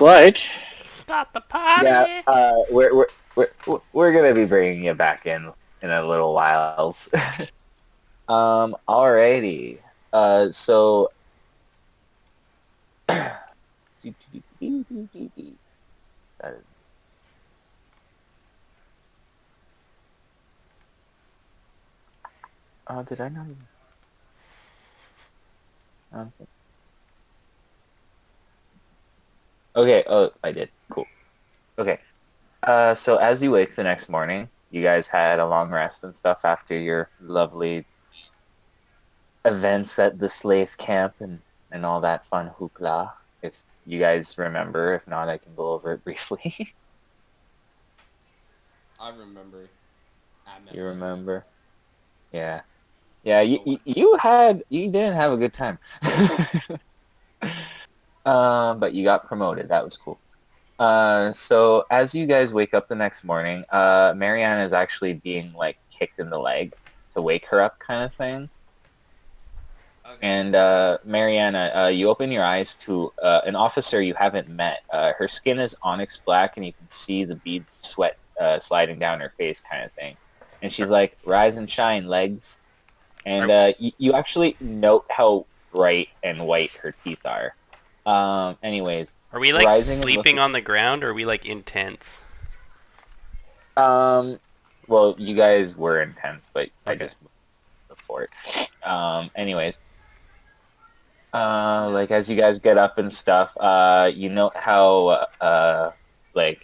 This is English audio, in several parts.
looks like. Stop the party! Yeah, we're gonna be bringing you back in a little whiles. Alrighty. So. That is, did I not even? Okay. Okay. Oh, I did. Cool. Okay. So as you wake the next morning, you guys had a long rest and stuff after your lovely events at the slave camp and all that fun hoopla. If you guys remember, if not, I can go over it briefly. I remember. You Admittedly. remember? Yeah. Yeah, you didn't have a good time. But you got promoted. That was cool. So as you guys wake up the next morning, Mariana is actually being like kicked in the leg to wake her up, kind of thing. Okay. And Mariana, you open your eyes to an officer you haven't met. Her skin is onyx black, and you can see the beads of sweat sliding down her face, kind of thing. And she's like, "Rise and shine, legs." And you actually note how bright and white her teeth are. Anyways, Are we like rising and sleeping looking. on the ground, or are we like intense? Well, you guys were intense, but I Okay. just moved the fort. Anyways, like as you guys get up and stuff, you note how like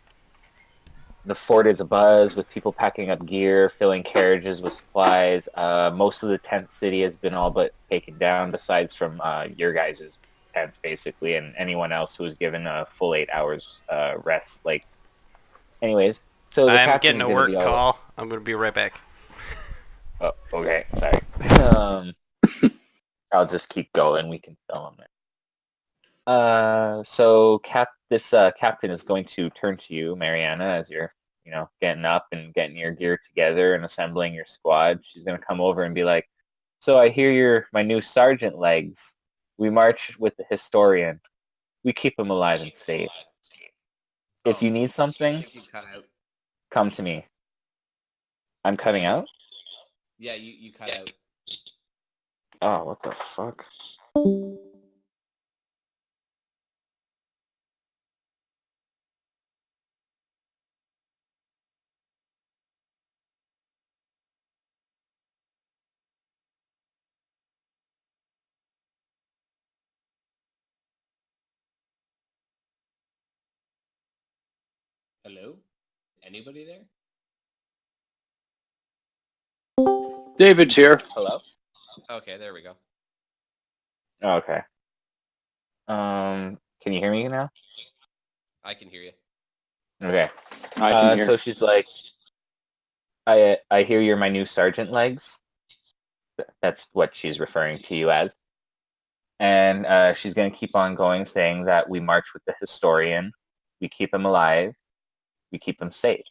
the fort is abuzz with people packing up gear, filling carriages with supplies. Most of the tent city has been all but taken down, besides from your guys' tents, basically, and anyone else who was given a full 8 hours rest. Like, anyways, so the I'm getting captain's a gonna be work all. call. I'm gonna be right back. Oh, okay, sorry. I'll just keep going. We can film it. So this captain is going to turn to you, Mariana, as you're, getting up and getting your gear together and assembling your squad. She's going to come over and be like, "So I hear you're my new sergeant legs. We march with the historian. We keep him alive and safe. If Oh, you need I something, think you cut out. come to me." I'm cutting out? Yeah, you cut out. Oh, what the fuck? Hello? Anybody there? David's here. Hello? Okay, there we go. Oh, okay. Can you hear me now? I can hear you. Okay. I can hear. So she's like, I hear you're my new sergeant legs. That's what she's referring to you as. And she's going to keep on going, saying that we march with the historian, we keep him alive, we keep him safe.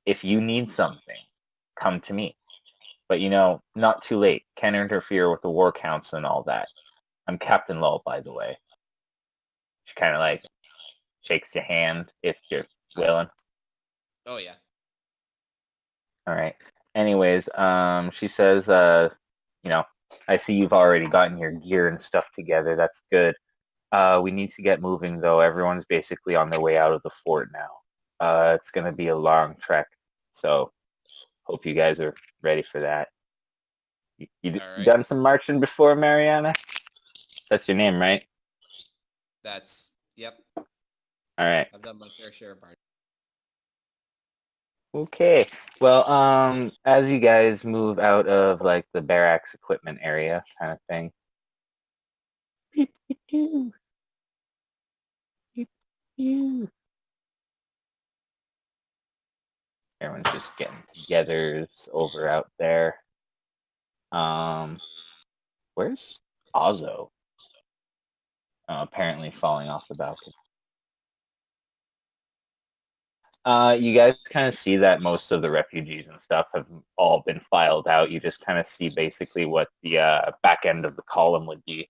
If you need something, come to me. But not too late. Can't interfere with the war council and all that. I'm Captain Lull, by the way. She kind of like shakes your hand if you're willing. Oh yeah. All right. Anyways, she says, I see you've already gotten your gear and stuff together. That's good. We need to get moving, though. Everyone's basically on their way out of the fort now. It's going to be a long trek, so hope you guys are ready for that. You All right. done some marching before, Mariana? That's your name, right? Yep. All right. I've done my fair share of party. Okay. Well, as you guys move out of like the barracks equipment area kind of thing. Everyone's just getting together over out there. Where's Ozzo? Apparently falling off the balcony. You guys kind of see that most of the refugees and stuff have all been filed out. You just kind of see basically what the back end of the column would be.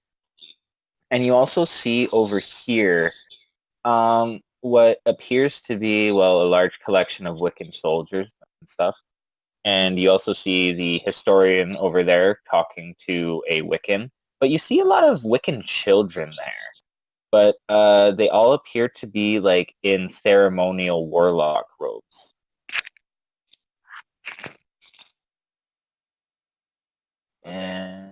And you also see over here what appears to be, well, a large collection of Wiccan soldiers and stuff. And you also see the historian over there talking to a Wiccan. But you see a lot of Wiccan children there. But they all appear to be like in ceremonial warlock robes. And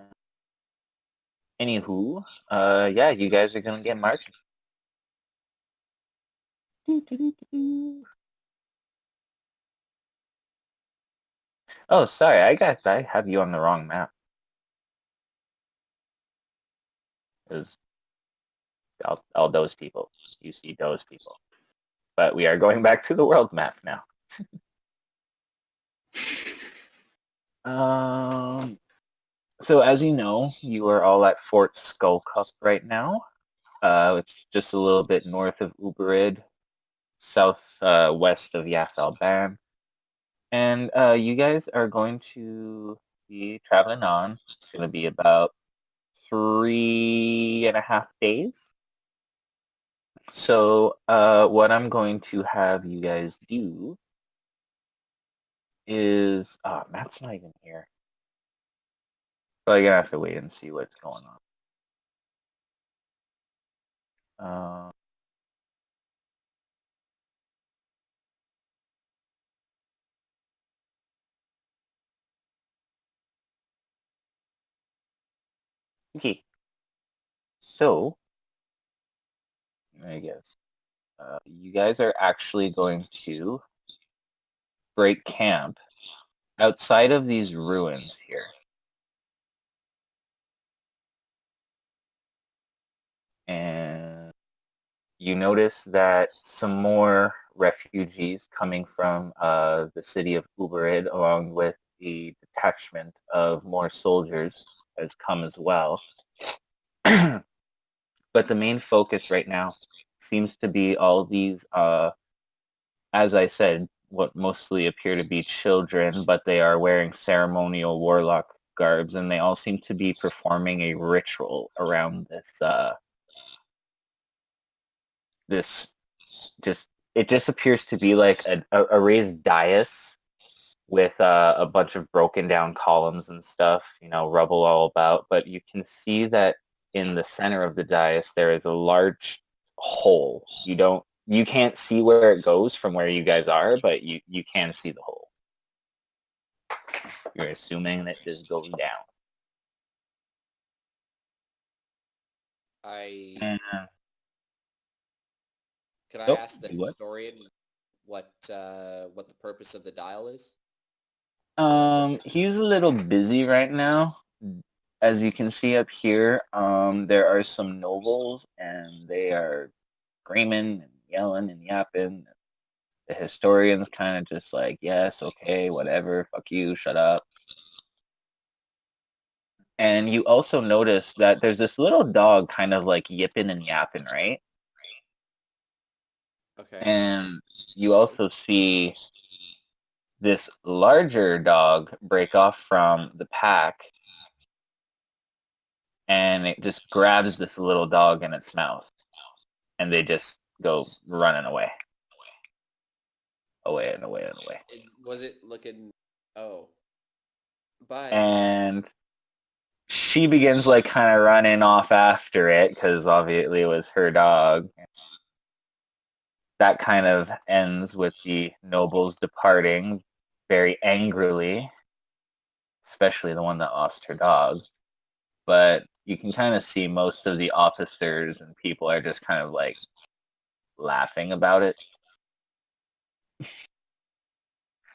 anywho, yeah, you guys are gonna get marching. Oh, sorry, I have you on the wrong map. There's all those people. You see those people. But we are going back to the world map now. So as you know, you are all at Fort Skullcup right now. It's just a little bit north of Uberid, south west of Yas Ban. And you guys are going to be traveling on. It's going to be about 3.5 days. So what I'm going to have you guys do is... Matt's not even here. So you're going to have to wait and see what's going on. Okay. So, I guess you guys are actually going to break camp outside of these ruins here. And you notice that some more refugees coming from the city of Uberid, along with the detachment of more soldiers, has come as well. But the main focus right now seems to be all these, as I said, what mostly appear to be children, but they are wearing ceremonial warlock garbs, and they all seem to be performing a ritual around this it just appears to be like a raised dais with a bunch of broken down columns and stuff, rubble all about. But you can see that in the center of the dais there is a large hole. You can't see where it goes from where you guys are, but you can see the hole. You're assuming that this goes down. Could I Nope. ask the Do what? historian what the purpose of the dial is? He's a little busy right now. As you can see up here, there are some nobles, and they are screaming and yelling and yapping. The historian's kind of just like, yes, okay, whatever, fuck you, shut up. And you also notice that there's this little dog kind of like yipping and yapping, right? Okay. And you also see this larger dog break off from the pack, and it just grabs this little dog in its mouth, and they just go running away. Away and away and away. Was it looking... Oh. Bye. And she begins like kind of running off after it, because obviously it was her dog. That kind of ends with the nobles departing very angrily, especially the one that lost her dog. But you can kind of see most of the officers and people are just kind of like laughing about it.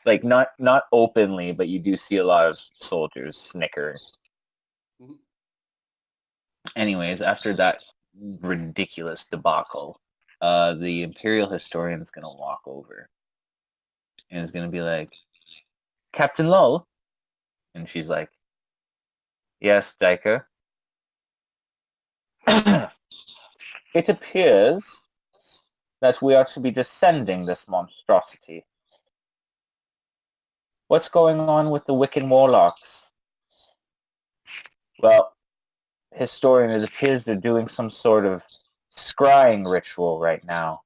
Like not openly, but you do see a lot of soldiers snickering. Mhm. Anyways, after that ridiculous debacle, the Imperial historian is going to walk over and is going to be like, Captain Lull? And she's like, yes, Diker. It appears that we are to be descending this monstrosity. What's going on with the Wiccan warlocks? Well, historian, it appears they're doing some sort of scrying ritual right now.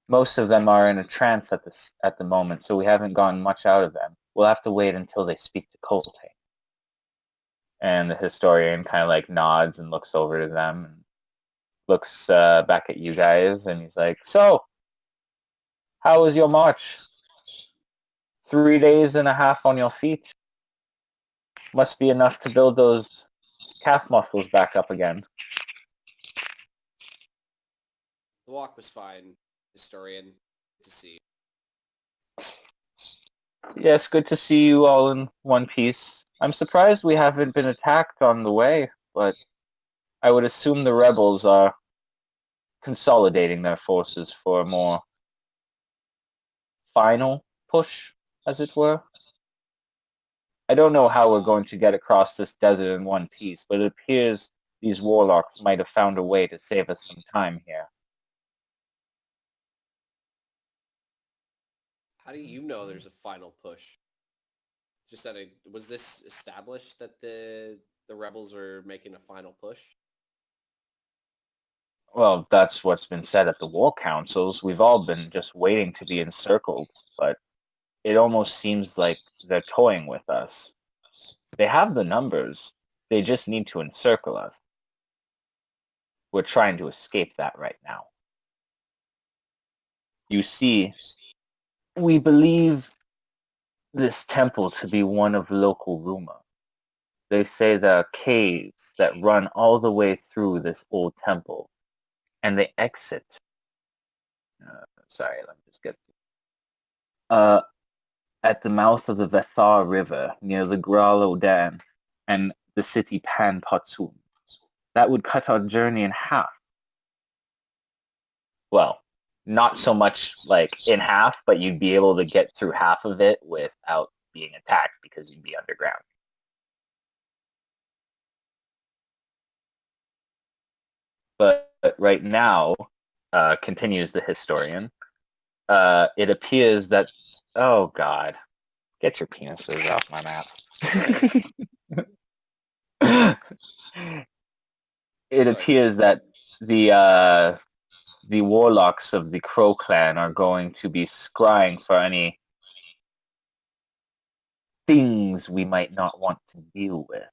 Most of them are in a trance at the moment, so we haven't gotten much out of them. We'll have to wait until they speak to Coltane. And the historian kind of like nods and looks over to them and looks back at you guys, and he's like, "So, how was your march? 3 days and a half on your feet. Must be enough to build those calf muscles back up again." The walk was fine, historian. Good to see. Yes, good to see you all in one piece. I'm surprised we haven't been attacked on the way, but I would assume the rebels are consolidating their forces for a more final push, as it were. I don't know how we're going to get across this desert in one piece, but it appears these warlocks might have found a way to save us some time here. How do you know there's a final push? Just that was this established that the rebels are making a final push? Well, that's what's been said at the war councils. We've all been just waiting to be encircled, but it almost seems like they're toying with us. They have the numbers. They just need to encircle us. We're trying to escape that right now. You see, we believe this temple to be one of local rumor. They say there are caves that run all the way through this old temple, and they exit. Sorry, let me just get at the mouth of the Vesar River near the Gralo Dam and the city Pan Patsum. That would cut our journey in half. Well, not so much like in half, but you'd be able to get through half of it without being attacked because you'd be underground. But right now, continues the historian, it appears that, oh God, get your penises off my map. It appears that the warlocks of the Crow clan are going to be scrying for any things we might not want to deal with.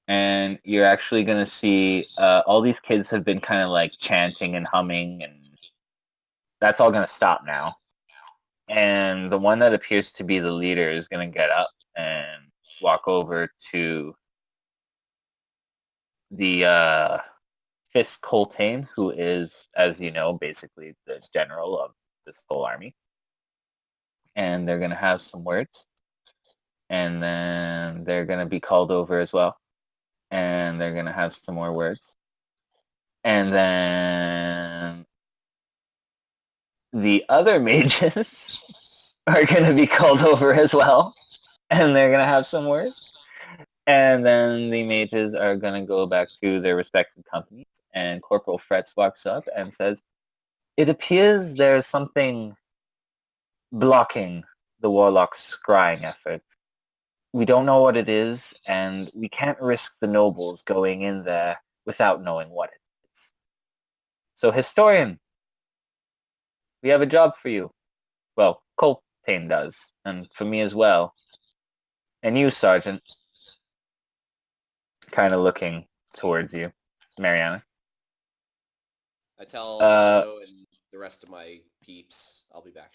And you're actually going to see all these kids have been kind of like chanting and humming, and that's all going to stop now. And the one that appears to be the leader is going to get up and walk over to the Fist Coltane, who is, as you know, basically the general of this whole army. And they're going to have some words. And then they're going to be called over as well. And they're going to have some more words. And then the other mages are going to be called over as well. And they're going to have some words. And then the mages are going to go back to their respective companies. And Corporal Fretz walks up and says, "It appears there's something blocking the warlock's scrying efforts. We don't know what it is, and we can't risk the nobles going in there without knowing what it is. So, historian, we have a job for you." Well, Coltane does, and for me as well. And you, Sergeant, kind of looking towards you, Mariana. I tell Lazo and the rest of my peeps I'll be back.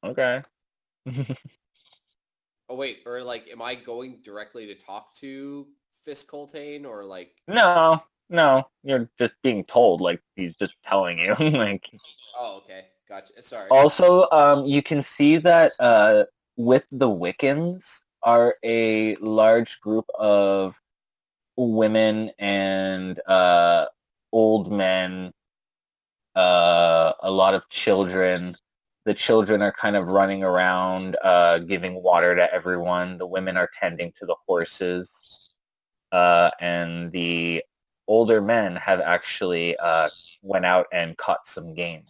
Okay. Oh wait, or like, am I going directly to talk to Fist Coltane, or like? No, you're just being told, like, he's just telling you. Like, Oh, okay, gotcha. Sorry. also, you can see that with the Wiccans are a large group of women and old men, a lot of children. The children are kind of running around, giving water to everyone. The women are tending to the horses. And the older men have actually went out and caught some game.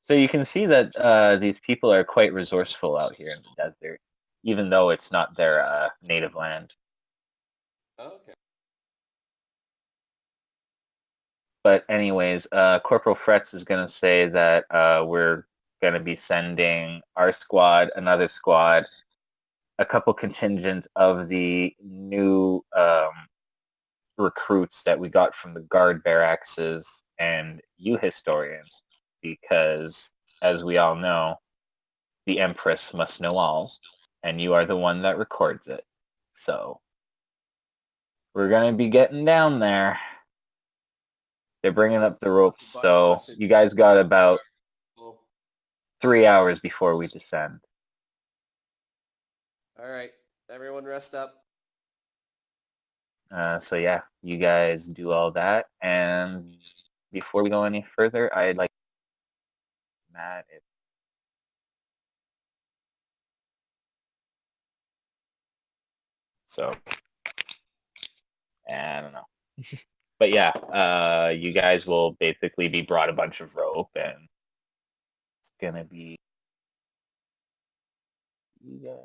So you can see that these people are quite resourceful out here in the desert, even though it's not their native land. But anyways, Corporal Fretz is gonna say that we're gonna be sending our squad, another squad, a couple contingent of the new recruits that we got from the guard barracks and you historians, because as we all know, the Empress must know all, and you are the one that records it. So we're gonna be getting down there. They're bringing up the ropes, so you guys got about 3 hours before we descend. All right, everyone rest up. So yeah, you guys do all that, and before we go any further, I'd like Matt. So I don't know, but yeah, you guys will basically be brought a bunch of rope, and it's gonna be you.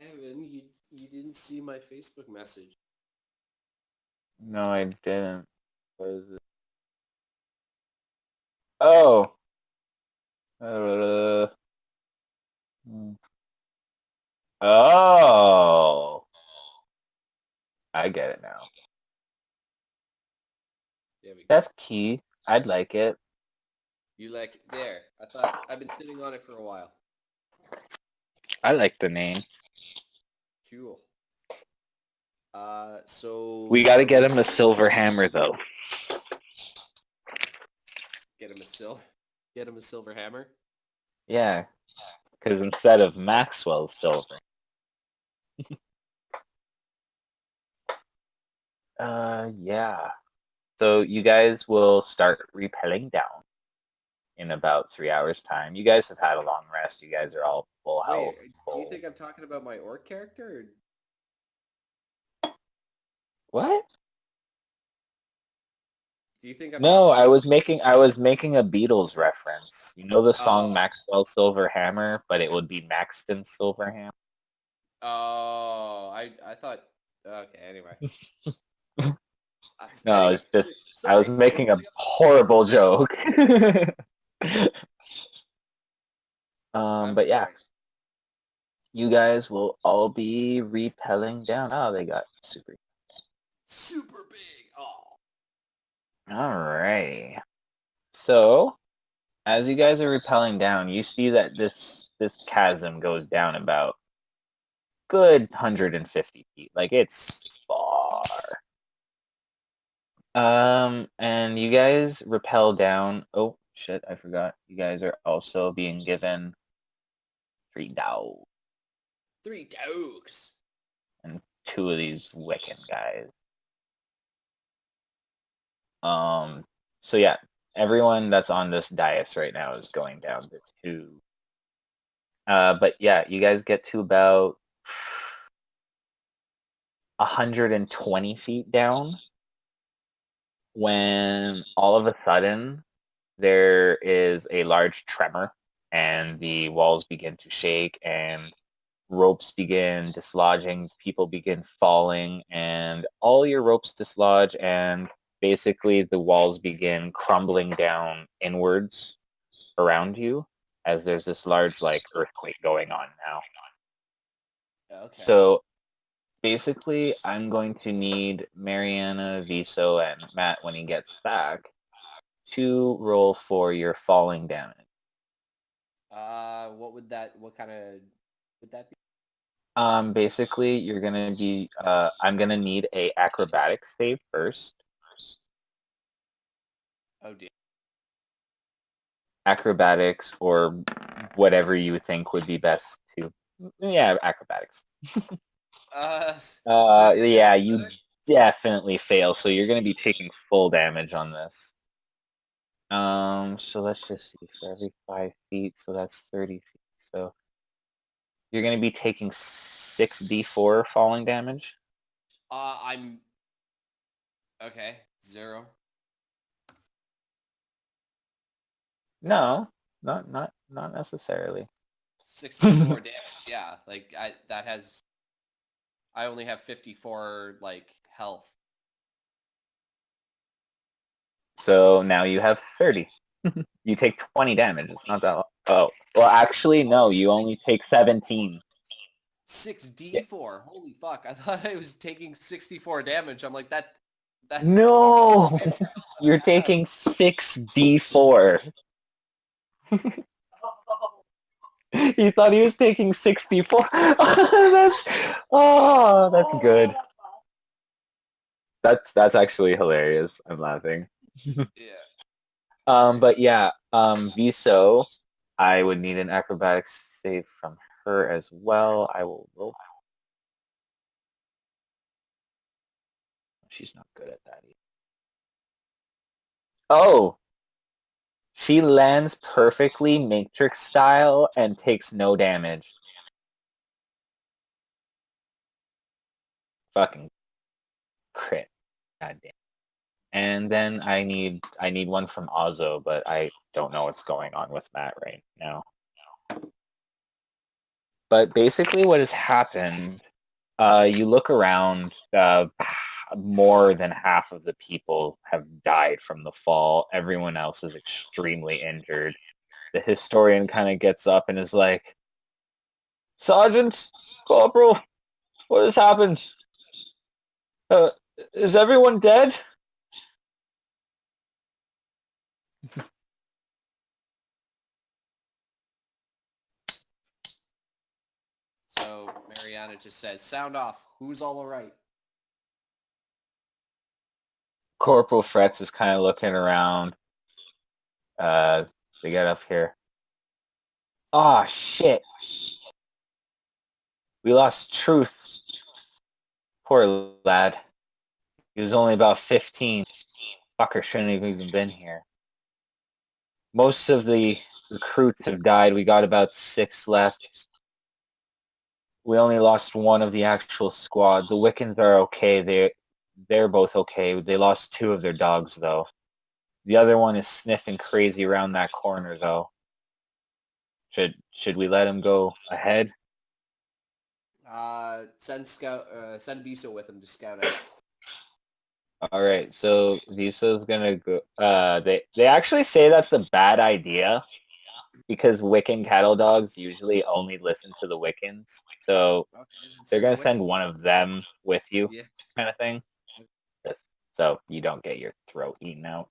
Evan, you didn't see my Facebook message. No, I didn't. What is it? Oh. Hmm. Oh. I get it now. There we go. That's key. I'd like it. You like it? There. I thought I've been sitting on it for a while. I like the name. Cool. So We gotta get him a silver hammer, though. Get him a silver hammer. Yeah, because instead of Maxwell's silver. Yeah. So you guys will start repelling down in about 3 hours' time. You guys have had a long rest. You guys are all full health. Wait, do you think I'm talking about my orc character? Or What? do you think I'm No, talking I about... was making a Beatles reference. You know the song Oh. Maxwell Silver Hammer, but it would be Maxton Silver Hammer. Oh, I thought... Okay, anyway. No, it's just I was Sorry. making a horrible joke. I'm But yeah, sorry. you guys will all be repelling down. Oh, they got super. Super big. Oh. Alrighty. So, as you guys are repelling down, you see that this chasm goes down about good 150 feet. Like it's far. And you guys rappel down. Oh shit, I forgot. You guys are also being given 3 dogs 3 dogs. and 2 of these Wiccan guys. So yeah, everyone that's on this dais right now is going down to 2. But yeah, you guys get to about 120 feet down when all of a sudden there is a large tremor and the walls begin to shake and ropes begin dislodging, people begin falling, and all your ropes dislodge and basically the walls begin crumbling down inwards around you as there's this large like earthquake going on now. Okay. So basically I'm going to need Mariana, Viso, and Matt when he gets back to roll for your falling damage. What kind of would that be? Basically you're gonna be I'm gonna need a acrobatics save first. Oh dear. Acrobatics or whatever you think would be best to acrobatics. Yeah, you definitely fail, so you're gonna be taking full damage on this. So let's just see, for every 5 feet, so that's 30 feet. So you're gonna be taking 6d4 falling damage. I'm... Okay. 0. No, not necessarily. 64 damage. Yeah, like I only have 54 like health. So now you have 30. You take 20 damage. It's not that. Oh, well, actually, no. You only take 17. 6d4. Holy fuck! I thought I was taking 64 damage. I'm like that. No, you're taking 6d4. He thought he was taking 64. That's good. That's actually hilarious. I'm laughing. Yeah. But yeah, Viso, I would need an acrobatics save from her as well. I will roll. She's not good at that either. Oh, she lands perfectly Matrix style and takes no damage. Fucking crit. God damn. And then I need one from Ozo, but I don't know what's going on with Matt right now. But basically what has happened, you look around, more than half of the people have died from the fall. Everyone else is extremely injured. The historian kind of gets up and is like, Sergeant, Corporal, what has happened? Is everyone dead? So Mariana just says, "Sound off. Who's all right?" Corporal Fretz is kind of looking around. They get up here. Oh, shit. We lost Truth. Poor lad. He was only about 15. Fucker shouldn't have even been here. Most of the recruits have died. We got about 6 left. We only lost one of the actual squad. The Wiccans are okay. They're both okay. They lost 2 of their dogs, though. The other one is sniffing crazy around that corner, though. Should we let him go ahead? Send Visa with him to scout out. All right, so Visa's gonna go. They actually say that's a bad idea because Wiccan cattle dogs usually only listen to the Wiccans. So Okay, they're send the gonna send Wiccan. one of them with you, Yeah. kind of thing, just so you don't get your throat eaten out.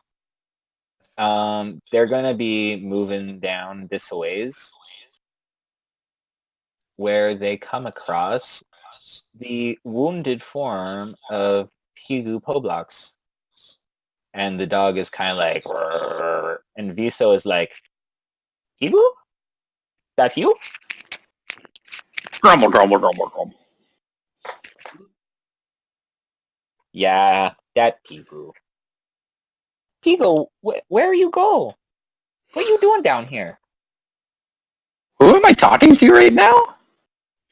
That's fine. They're gonna be moving down this ways, where they come across the wounded form of Pigu Poblax. And the dog is kind of like, "Rrrr," and Viso is like, Pigu? That's you? Grumble, grumble, grumble, grumble. Yeah, that Pigu. Pigu, where you go? What are you doing down here? Who am I talking to right now?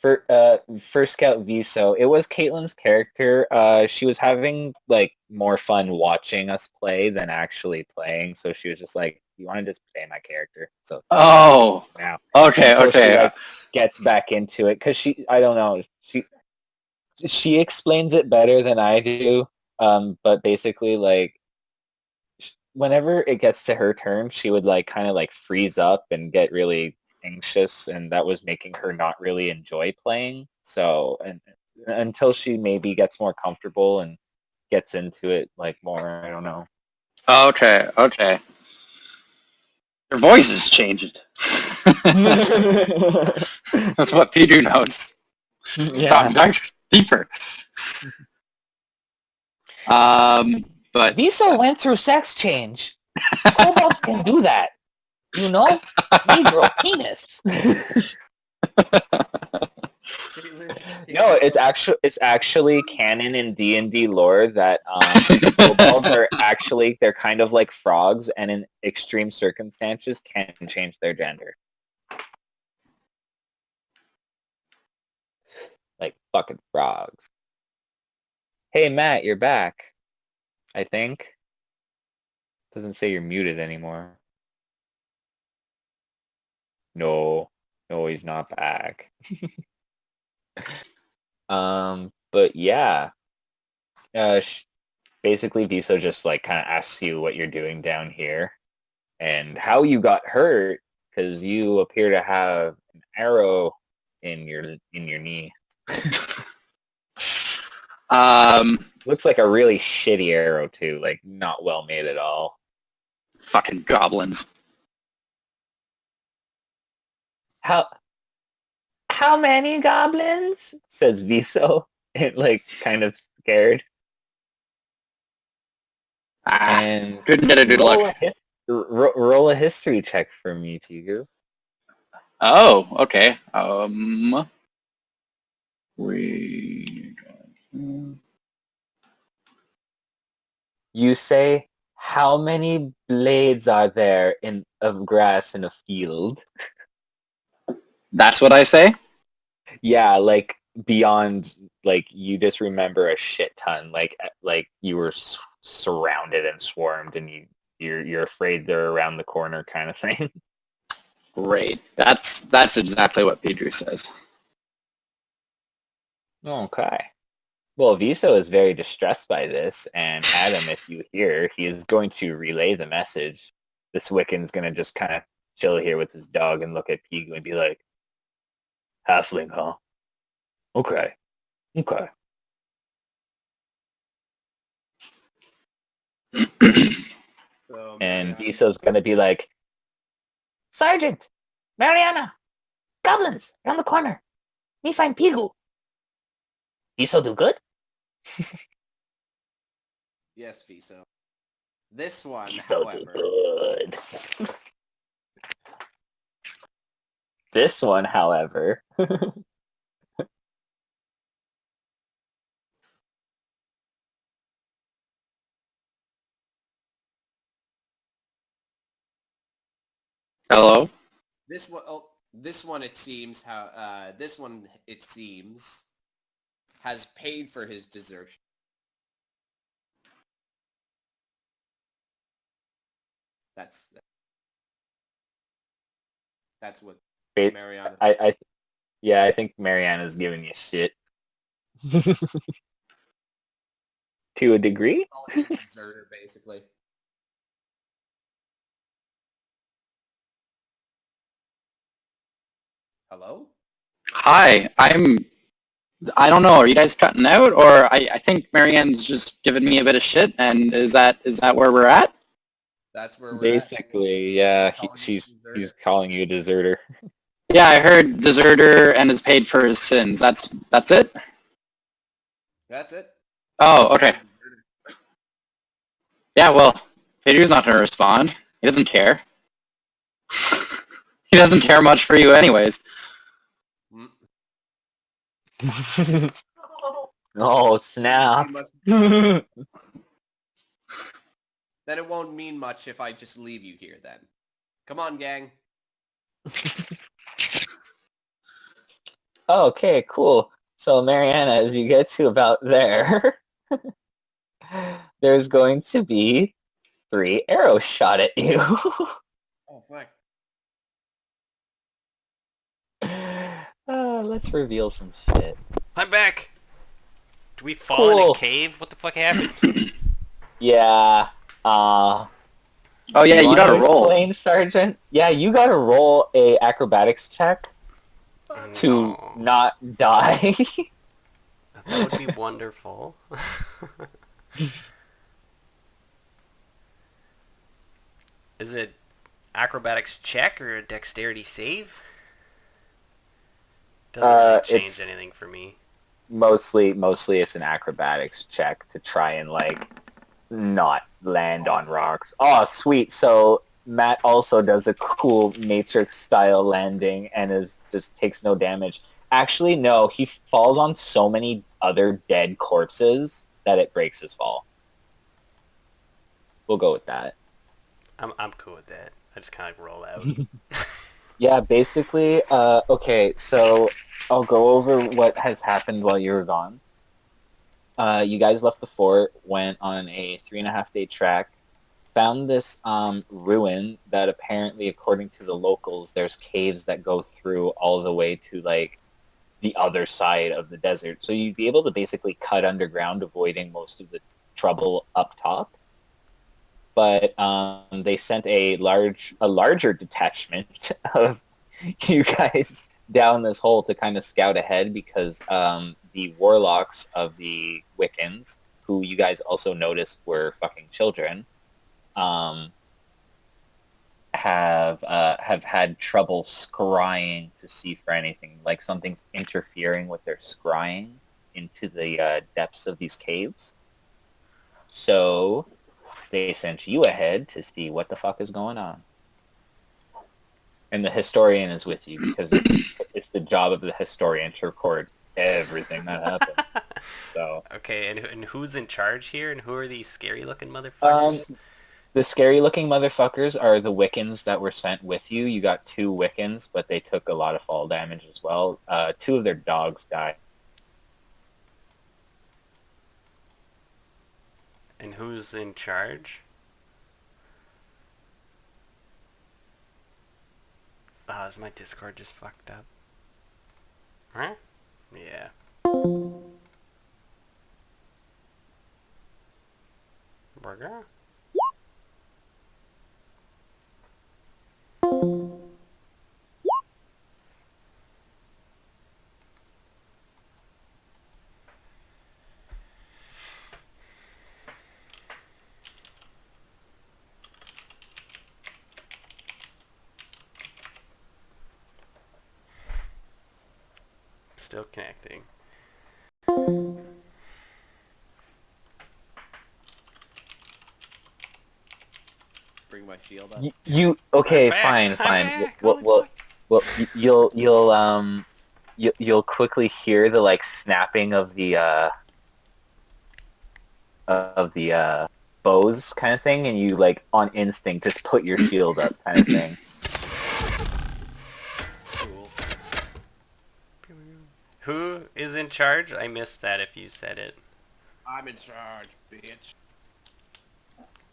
For Scout Viso, it was Caitlin's character. She was having like more fun watching us play than actually playing, so she was just like, "You want to just play my character?" So Oh, now, okay, until she okay. like gets back into it, because I don't know, she explains it better than I do. But basically, like, whenever it gets to her turn, she would like kind of like freeze up and get really anxious, and that was making her not really enjoy playing. So, and until she maybe gets more comfortable and gets into it like more, I don't know. Okay, okay. Your voice has changed. That's what Peter knows. It's gotten Yeah. deeper. But Visa went through sex change. Cobalt can do that. You know? Negro penis. No, it's actually canon in D&D lore that kobolds are actually, they're kind of like frogs, and in extreme circumstances can change their gender. Like fucking frogs. Hey Matt, you're back. I think. Doesn't say you're muted anymore. No, no, he's not back. But yeah, basically Viso just like kind of asks you what you're doing down here and how you got hurt because you appear to have an arrow in your knee. Looks like a really shitty arrow too, like not well made at all. Fucking goblins. How many goblins? Says Viso, like kind of scared. And Couldn't get a good roll look. roll a history check for me, Pigu. Oh, okay. You say, how many blades are there of grass in a field? That's what I say? Yeah, like beyond, like you just remember a shit ton, like you were surrounded and swarmed, and you're afraid they're around the corner, kind of thing. Great. That's exactly what Pedro says. Okay. Well, Viso is very distressed by this, and Adam, if you hear, he is going to relay the message. This Wiccan's going to just kind of chill here with his dog and look at Pigu and be like, halfling, huh? Okay. Okay. And Viso's going to be like, Sergeant! Mariana! Goblins! Around the corner! Me find Pigu! Viso do good? Yes, Viso. This one, Viso do however... good. This one, however... Hello? This one it seems has paid for his desertion. That's what Mariana. I think Mariana's giving you shit. To a degree? Deserter, basically. Hello? Hi, I don't know, are you guys cutting out? Or I think Marianne's just giving me a bit of shit, and is that where we're at? That's where we're Basically, yeah, Calling you he's deserter. calling you a deserter. Yeah, I heard deserter and is paid for his sins. That's it? That's it. Oh, okay. Yeah, well, Pedro's not going to respond. He doesn't care. He doesn't care much for you anyways. Oh, snap. Then it won't mean much if I just leave you here then. Come on, gang. Okay, cool. So, Mariana, as you get to about there, there's going to be 3 arrows shot at you. Oh, fuck. Let's reveal some shit. I'm back. Do we fall in Cool. a cave? What the fuck happened? Yeah, Oh yeah, you wanna gotta roll. explain, Sergeant? Yeah, you gotta roll a acrobatics check to No. not die. That would be wonderful. Is it acrobatics check or a dexterity save? Doesn't really change it's- anything for me. Mostly it's an acrobatics check to try and like not land on rocks. Oh, sweet. So Matt also does a cool Matrix style landing and just takes no damage. Actually, no, he falls on so many other dead corpses that it breaks his fall. We'll go with that. I'm cool with that. I just kind of roll out. Yeah, basically, okay, so I'll go over what has happened while you were gone. You guys left the fort, went on a 3.5-day trek found this ruin that apparently, according to the locals, there's caves that go through all the way to like the other side of the desert. So you'd be able to basically cut underground, avoiding most of the trouble up top. But they sent a larger detachment of you guys down this hole to kind of scout ahead because the warlocks of the Wiccans, who you guys also noticed were fucking children, have had trouble scrying to see for anything, like something's interfering with their scrying into the depths of these caves. So they sent you ahead to see what the fuck is going on. And the historian is with you because it's the job of the historian to record everything that happened. So Okay, and who's in charge here, and who are these scary-looking motherfuckers? the scary-looking motherfuckers are the Wiccans that were sent with you. You got 2 Wiccans, but they took a lot of fall damage as well. 2 of their dogs died. And who's in charge? Oh, is my Discord just fucked up? Huh? Yeah. Burger? Still connecting. Bring my shield up. You okay? I'm back. Fine. I'm back. Well, Holy well, fuck. well, you'll quickly hear the like snapping of the bows kind of thing, and you like on instinct just put your shield up kind of thing. Cool. Who is in charge? I missed that if you said it. I'm in charge, bitch.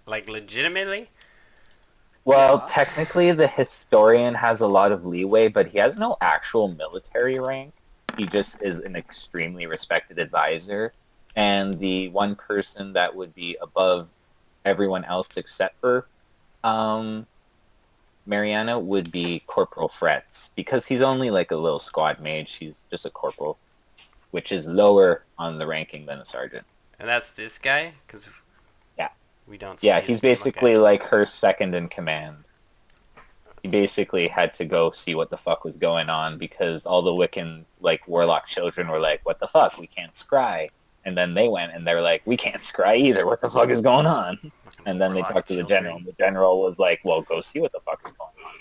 Like, legitimately? Well, Yeah. technically, the historian has a lot of leeway, but he has no actual military rank. He just is an extremely respected advisor, and the one person that would be above everyone else except for Mariana would be Corporal Fretz, because he's only like a little squad mage. He's just a corporal, which is lower on the ranking than a sergeant. And that's this guy? Because Yeah. we don't Yeah, see he's his name basically like like her second in command. He basically had to go see what the fuck was going on because all the Wiccan like warlock children were like, "What the fuck? We can't scry." And then they went and they were like, "We can't scry either. What the fuck is going on?" fucking And then they warlock talked to the children. general. And the general was like, "Well, go see what the fuck is going on."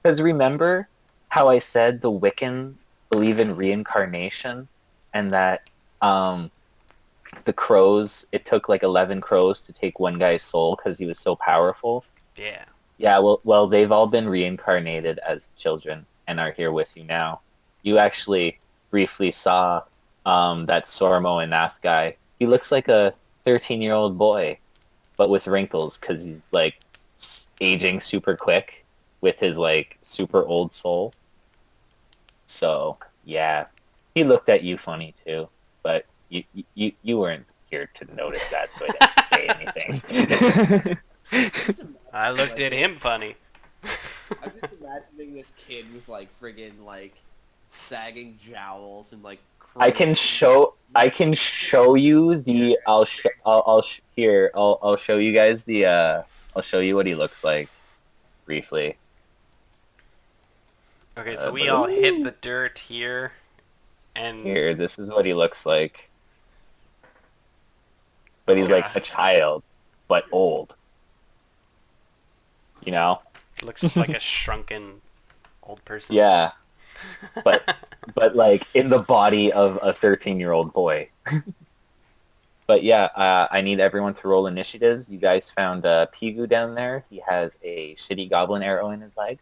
Because remember how I said the Wiccans believe in reincarnation, and that the crows, it took like 11 crows to take one guy's soul because he was so powerful. Yeah. Yeah, well, they've all been reincarnated as children and are here with you now. You actually briefly saw that Sormo and Nath guy. He looks like a 13-year-old boy, but with wrinkles because he's like aging super quick with his like super old soul. So yeah, he looked at you funny too, but you weren't here to notice that, so I didn't say anything. Just imagine, I looked like, at this- him funny. I'm just imagining this kid with like friggin' like sagging jowls and like. I can show you the I'll show you guys the I'll show you what he looks like briefly. Okay, so we all hit the dirt here, and Here, this is what he looks like. But he's like a child, but old. You know? looks like a shrunken old person. Yeah, but like in the body of a 13-year-old boy. But yeah, I need everyone to roll initiatives. You guys found Pigu down there. He has a shitty goblin arrow in his leg.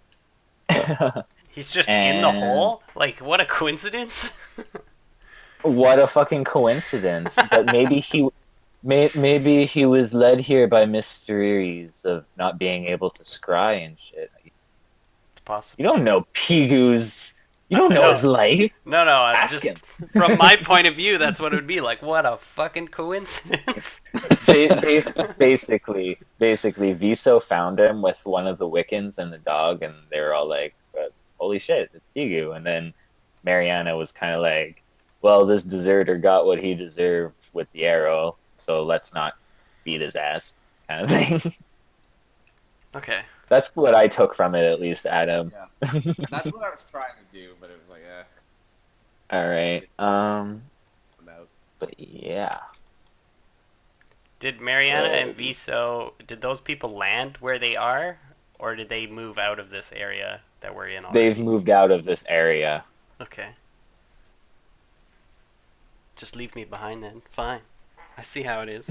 He's just in the And- hole? Like, what a coincidence? What a fucking coincidence! But Maybe he was led here by mysteries of not being able to scry and shit. It's possible. You don't know Pigu's. You don't know No. his life. No, I'm Ask just him. from my point of view, that's what it would be like. What a fucking coincidence. Basically, Viso found him with one of the Wiccans and the dog, and they were all like, "Holy shit, it's Pigu!" And then Mariana was kind of like, "Well, this deserter got what he deserved with the arrow, so let's not beat his ass," kind of thing. Okay. That's what I took from it, at least, Adam. Yeah. That's what I was trying to do, but it was like, All right. I'm out. But yeah. Did Mariana So- and Viso, did those people land where they are? Or did they move out of this area that we're in already? They've moved out of this area. Okay. Just leave me behind then. Fine. I see how it is.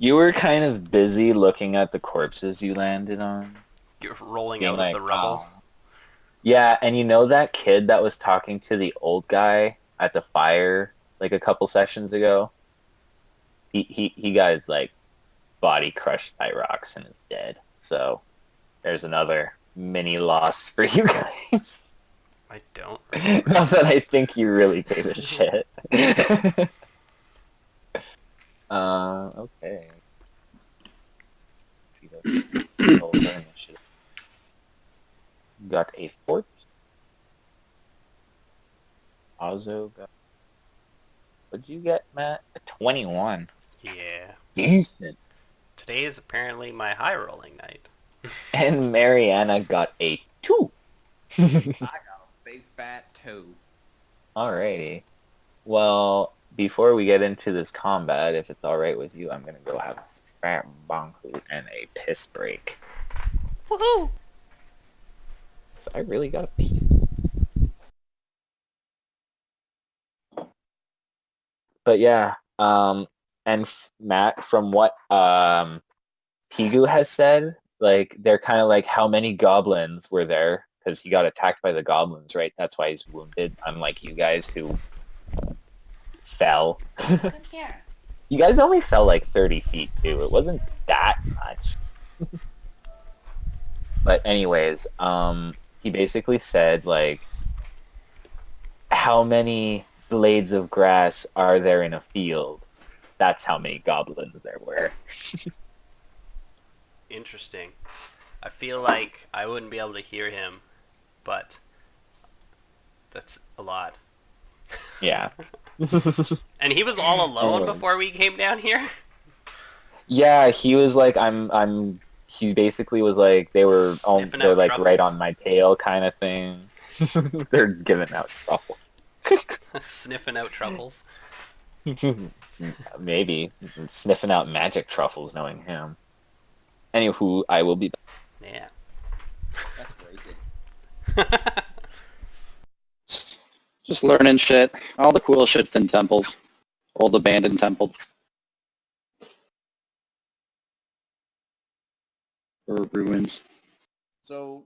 You were kind of busy looking at the corpses you landed on. You're rolling being out like, of the rubble. "Oh." Yeah, and you know that kid that was talking to the old guy at the fire like a couple sessions ago? He got his like body crushed by rocks and is dead. So there's another mini loss for you guys. I don't. Not that I think you really gave a shit. Okay. Got a fort. Azo got... What'd you get, Matt? A 21. Yeah. Decent. Today is apparently my high rolling night. And Mariana got a 2. I got a big fat toe. Alrighty. Well, before we get into this combat, if it's alright with you, I'm gonna go have a fat bonku and a piss break. Woohoo! So I really gotta pee. But yeah, Matt, from what Pigu has said, like they're kind of like how many goblins were there because he got attacked by the goblins, right? That's why he's wounded. Unlike you guys who fell. You guys only fell like 30 feet too. It wasn't that much. But anyways, he basically said like, how many blades of grass are there in a field? That's how many goblins there were. Interesting. I feel like I wouldn't be able to hear him, but that's a lot. Yeah. And he was all alone Anyway. before we came down here? Yeah, he was like, he basically was like, they're Sniffing like out right truffles. on my tail kind of thing. They're giving out trouble. Sniffing out troubles. Maybe. Sniffing out magic truffles knowing him. Anywho, I will be back. Yeah. That's racist. Just learning shit. All the cool shit's in temples. Old abandoned temples. Or ruins. So,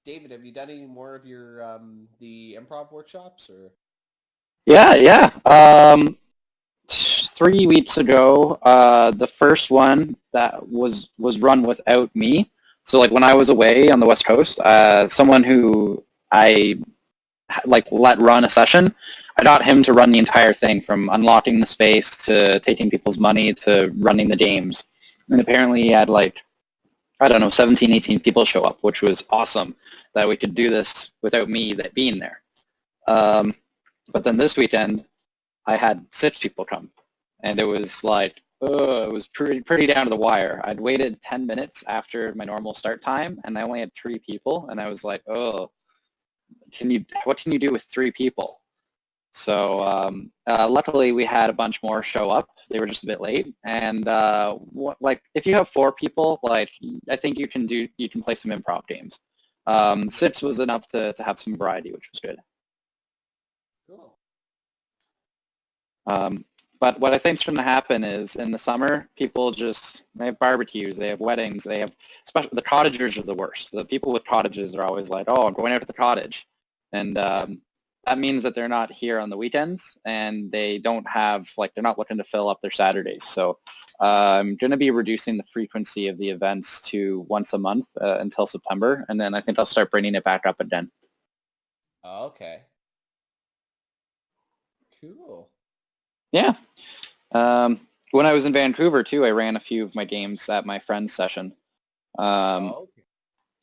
David, have you done any more of your the improv workshops or? Yeah. 3 weeks ago, the first one that was run without me. So like when I was away on the West Coast, someone who I like let run a session, I got him to run the entire thing from unlocking the space to taking people's money to running the games. And apparently he had like, I don't know, 17, 18 people show up, which was awesome that we could do this without me being there. But then this weekend, I had 6 people come, and it was like, it was pretty down to the wire. I'd waited 10 minutes after my normal start time, and I only had 3 people, and I was like, what can you do with 3 people? So luckily, we had a bunch more show up. They were just a bit late, and like if you have 4 people, like I think you can play some improv games. 6 was enough to have some variety, which was good. Cool. But what I think is going to happen is in the summer, people they have barbecues, they have weddings, they have, especially the cottagers are the worst. The people with cottages are always like, oh, I'm going out to the cottage. And that means that they're not here on the weekends, and they don't have, like, they're not looking to fill up their Saturdays. So I'm going to be reducing the frequency of the events to once a month until September, and then I think I'll start bringing it back up again. Oh, okay. Cool. Yeah. When I was in Vancouver, too, I ran a few of my games at my friend's session. Oh, okay.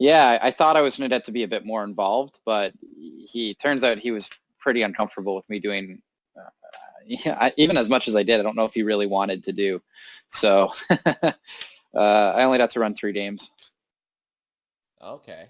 Yeah, I thought I was going to get to be a bit more involved, but he turns out he was pretty uncomfortable with me doing even as much as I did. I don't know if he really wanted to do. So I only got to run 3 games. Okay.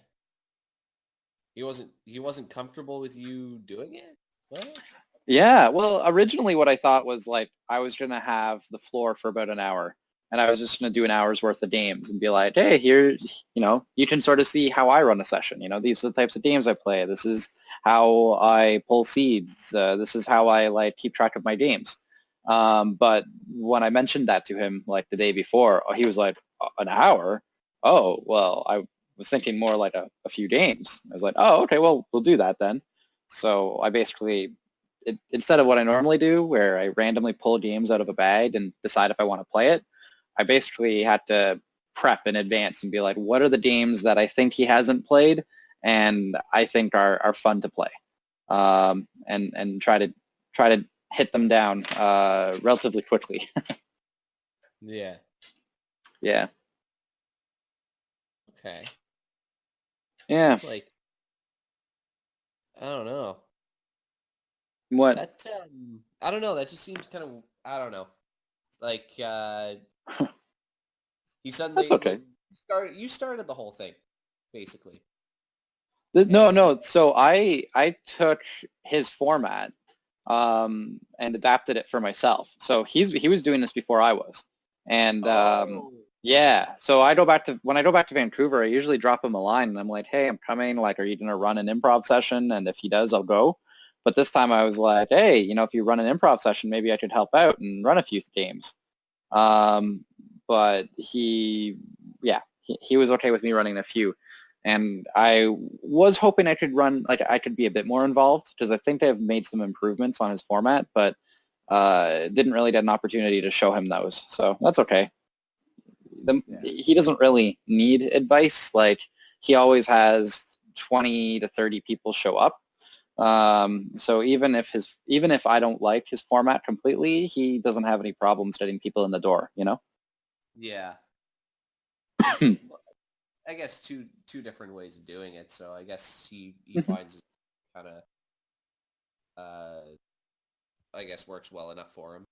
He wasn't comfortable with you doing it? What? Yeah, well, originally what I thought was like I was going to have the floor for about an hour, and I was just going to do an hour's worth of games and be like, hey, here's, you can sort of see how I run a session. These are the types of games I play. This is how I pull seeds. This is how I like keep track of my games. But when I mentioned that to him like the day before, he was like, an hour? Oh, well, I was thinking more like a few games. I was like, oh, okay, well, we'll do that then. So I basically instead of what I normally do, where I randomly pull games out of a bag and decide if I want to play it, I basically had to prep in advance and be like, what are the games that I think he hasn't played and I think are fun to play, and try to hit them down relatively quickly. Yeah. Yeah, Okay. yeah. It's like, I don't know. What? That I don't know. That just seems kind of, I don't know. Like he That's suddenly okay. you started the whole thing, basically. No, And no. So I took his format and adapted it for myself. So he was doing this before I was, and oh, yeah. So when I go back to Vancouver, I usually drop him a line, and I'm like, hey, I'm coming. Like, are you gonna run an improv session? And if he does, I'll go. But this time I was like, hey, if you run an improv session, maybe I could help out and run a few games. Um, but yeah, he was okay with me running a few. And I was hoping I could run, like I could be a bit more involved because I think they've made some improvements on his format, but didn't really get an opportunity to show him those. So that's okay. He doesn't really need advice. Like he always has 20 to 30 people show up. So even if I don't like his format completely, he doesn't have any problems getting people in the door, yeah. It's, I guess two different ways of doing it. So I guess he finds it kind of I guess works well enough for him.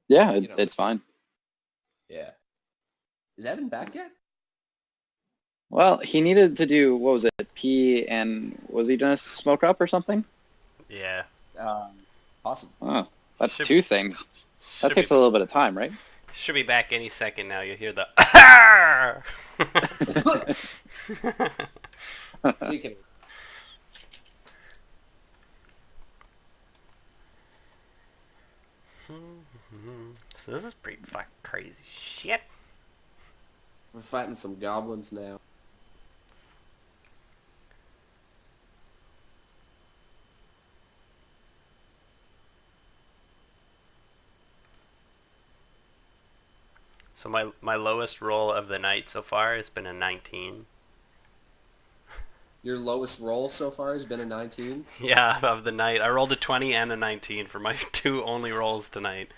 Yeah, You know. it's fine. Yeah. Is Evan back yet? Well, he needed to do, what was it, pee, and was he going to smoke up or something? Yeah. Possible. Oh, that's Should- 2 things. That should takes be- a little bit of time, right? Should be back any second now. You'll hear the Speaking of, So this is pretty fucking crazy shit. we're fighting some goblins now. So my lowest roll of the night so far has been a 19. Your lowest roll so far has been a 19. Yeah, of the night. I rolled a 20 and a 19 for my 2 only rolls tonight.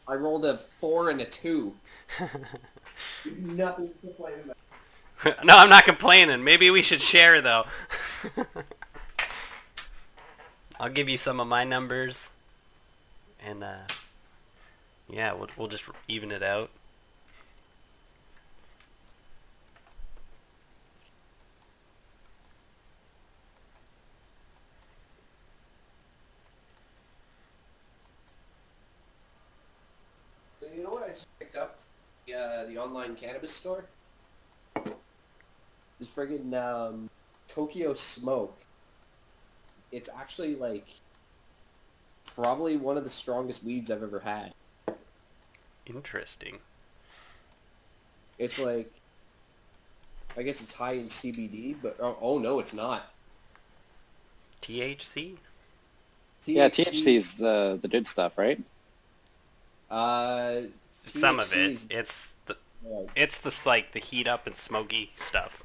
I rolled a 4 and a 2. Nothing to complain about. No, I'm not complaining. Maybe we should share though. I'll give you some of my numbers, and yeah, we'll just even it out. So you know what I just picked up? The online cannabis store? This friggin' Tokyo Smoke. It's actually like probably one of the strongest weeds I've ever had. Interesting. It's like, I guess it's high in CBD, but oh no, it's not. THC? Yeah, THC is the good stuff, right? Some of THC it. is- It's the like the heat up and smoky stuff.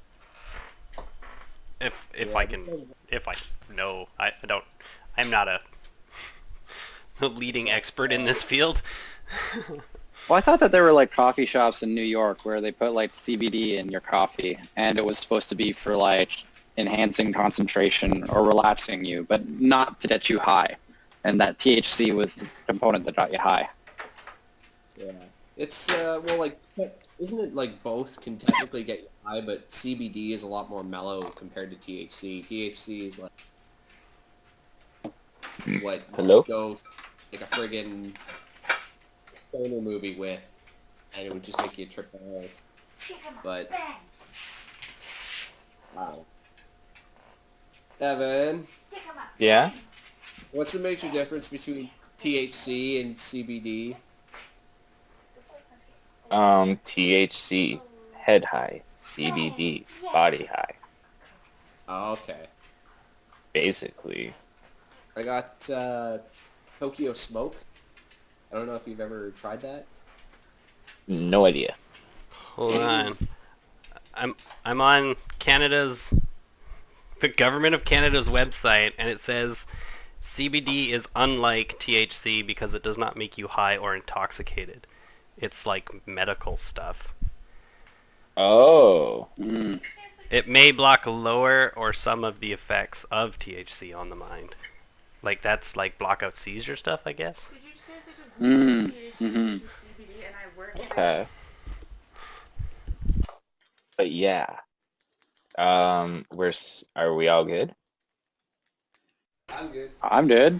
If Yeah, I this can, says- if I know, I don't. I'm not a leading expert in this field. Well, I thought that there were like coffee shops in New York where they put like CBD in your coffee, and it was supposed to be for like enhancing concentration or relaxing you, but not to get you high. And that THC was the component that got you high. Yeah. It's well, like, isn't it like both can technically get you high, but CBD is a lot more mellow compared to THC. THC is like what Hello? goes like a friggin' stoner movie with, and it would just make you trip balls. But wow, Evan, Yeah? what's the major difference between THC and CBD? THC, head high. CBD, body high. Oh, okay, Basically. I got Tokyo Smoke. I don't know if you've ever tried that. No idea. Hold on. I'm on the government of Canada's website, and it says CBD is unlike THC because it does not make you high or intoxicated. It's like medical stuff. Oh. Mm. It may block lower or some of the effects of THC on the mind. Like that's like block out seizure stuff, I guess. Did you seriously just Mm, Google THC mhm. versus CBD and I work in Okay. But yeah. Are we all good? I'm good. I'm good.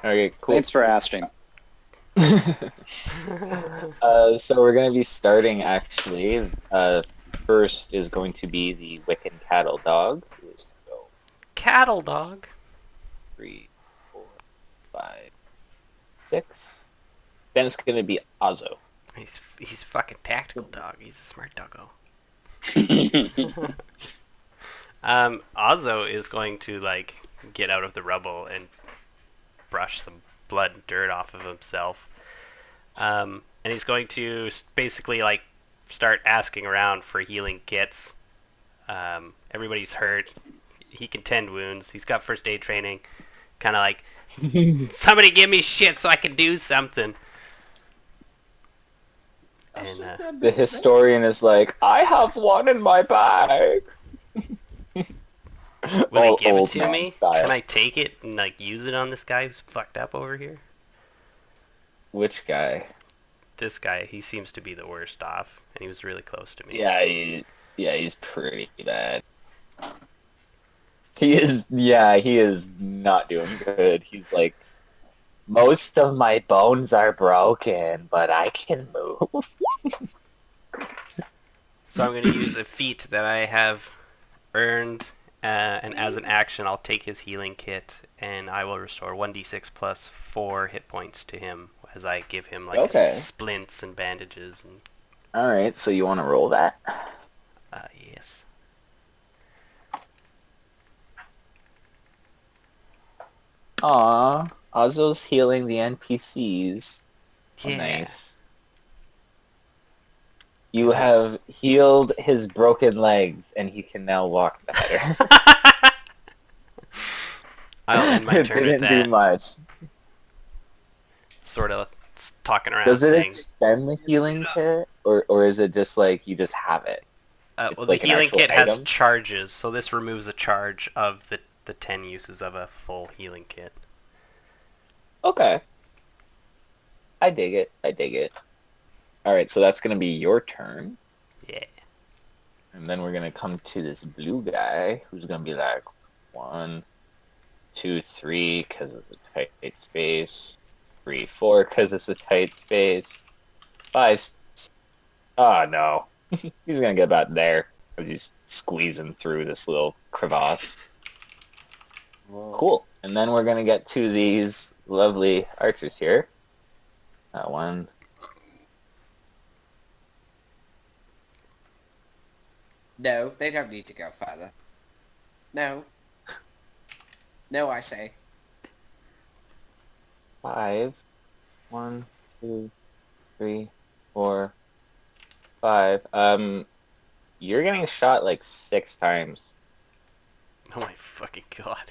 Okay, cool. Thanks for asking. So we're going to be starting actually. First is going to be the Wiccan Cattle Dog. Who is to go Cattle dog. 3, 4, 5, 6. Then it's going to be Ozzo. He's fucking tactical dog. He's a smart doggo. Ozzo is going to like get out of the rubble and brush some blood and dirt off of himself. And he's going to basically like start asking around for healing kits. Everybody's hurt. He can tend wounds. He's got first aid training. Kind of like, somebody give me shit so I can do something. And The historian is like, I have one in my bag. will they Old- give it old to man me? style. Can I take it and like use it on this guy who's fucked up over here? Which guy? This guy, he seems to be the worst off, and he was really close to me. Yeah, he's pretty bad. He is not doing good. He's like, most of my bones are broken, but I can move. So I'm going to use a feat that I have earned, and as an action, I'll take his healing kit, and I will restore 1d6 plus 4 hit points to him as I give him like Okay. splints and bandages and Alright, so you want to roll that? yes. Aw, Ozzo's healing the NPCs. Oh, Yeah. nice. You have healed his broken legs, and he can now walk better. I'll end my It turn with didn't that. do much. Sort of talking around Does it saying, extend the healing kit, or is it just like you just have it? It's well, like the an healing actual kit has item? charges, so this removes a charge of the 10 uses of a full healing kit. Okay. I dig it. I dig it. Alright, so that's going to be your turn. Yeah. And then we're going to come to this blue guy, who's going to be like 1, 2, 3, because it's a tight space. 3, 4, because it's a tight space. 5. Oh, no. He's going to get about there. He's squeezing through this little crevasse. Cool. And then we're going to get to these lovely archers here. One. No, they don't need to go further. No. No, I say. 5. 1, 2, 3, 4, 5. You're getting shot like 6 times. Oh my fucking god.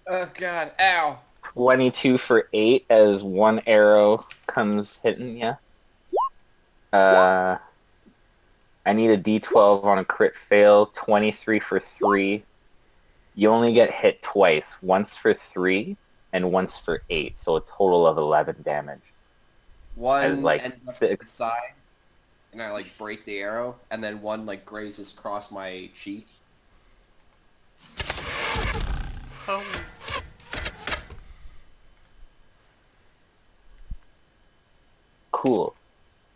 Oh god, ow. 22 for 8 as one arrow comes hitting you. I need a d12 on a crit fail. 23 for 3. You only get hit twice. Once for 3 and once for 8. So a total of 11 damage. One As, like, ends up 6. the side, and I like break the arrow, and then one like grazes across my cheek. Oh. Cool.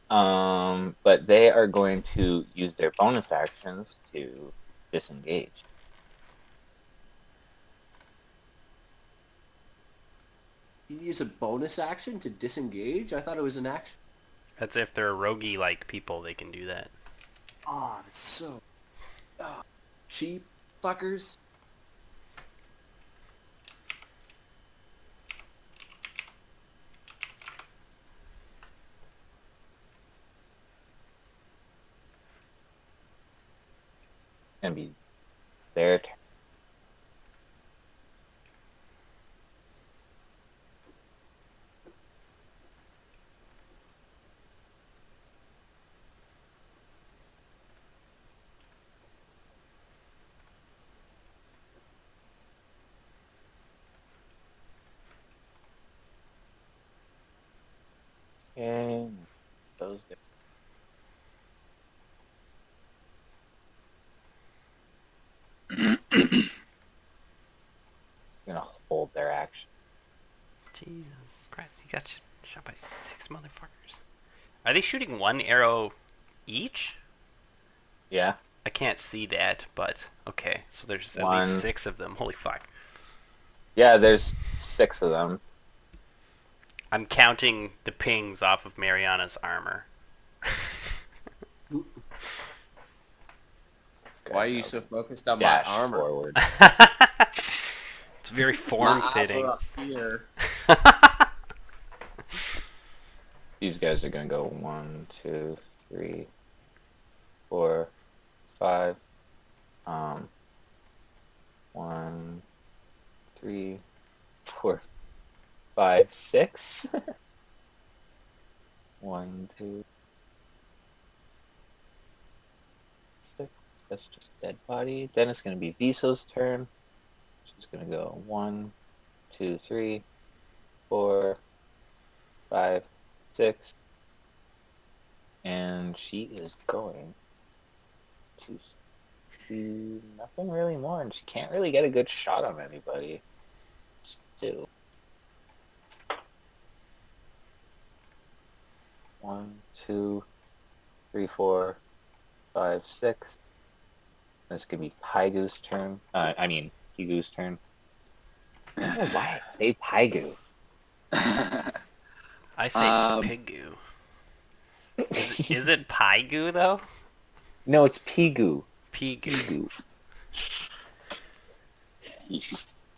But they are going to use their bonus actions to disengage. You use a bonus action to disengage? I thought it was an action. That's if they're roguey-like people, they can do that. Ah, that's so cheap, fuckers. Gonna be their turn. And those guys. Gonna hold their action. Jesus Christ, you got shot by 6 motherfuckers. Are they shooting one arrow each? Yeah. I can't see that, but okay. So there's at One. least 6 of them. Holy fuck. Yeah, there's 6 of them. I'm counting the pings off of Mariana's armor. Why are you so focused on my Dash armor? forward. It's very My eyes form-fitting. are up here. These guys are gonna go 1, 2, 3, 4, 5. 1, 3, 4, 5, 6. 1, 2, 6. That's just dead body. Then it's gonna be Viso's turn. She's gonna go 1, 2, 3, 4, 5, 6. And she is going to do nothing really more, and she can't really get a good shot on anybody. Still. 1, 2, 3, 4, 5, 6. This could be Pygo's turn. Higu's turn. I don't know why I say Pygo. I say Pigu. Is it Pygu though? No, it's Pigu. Pigu.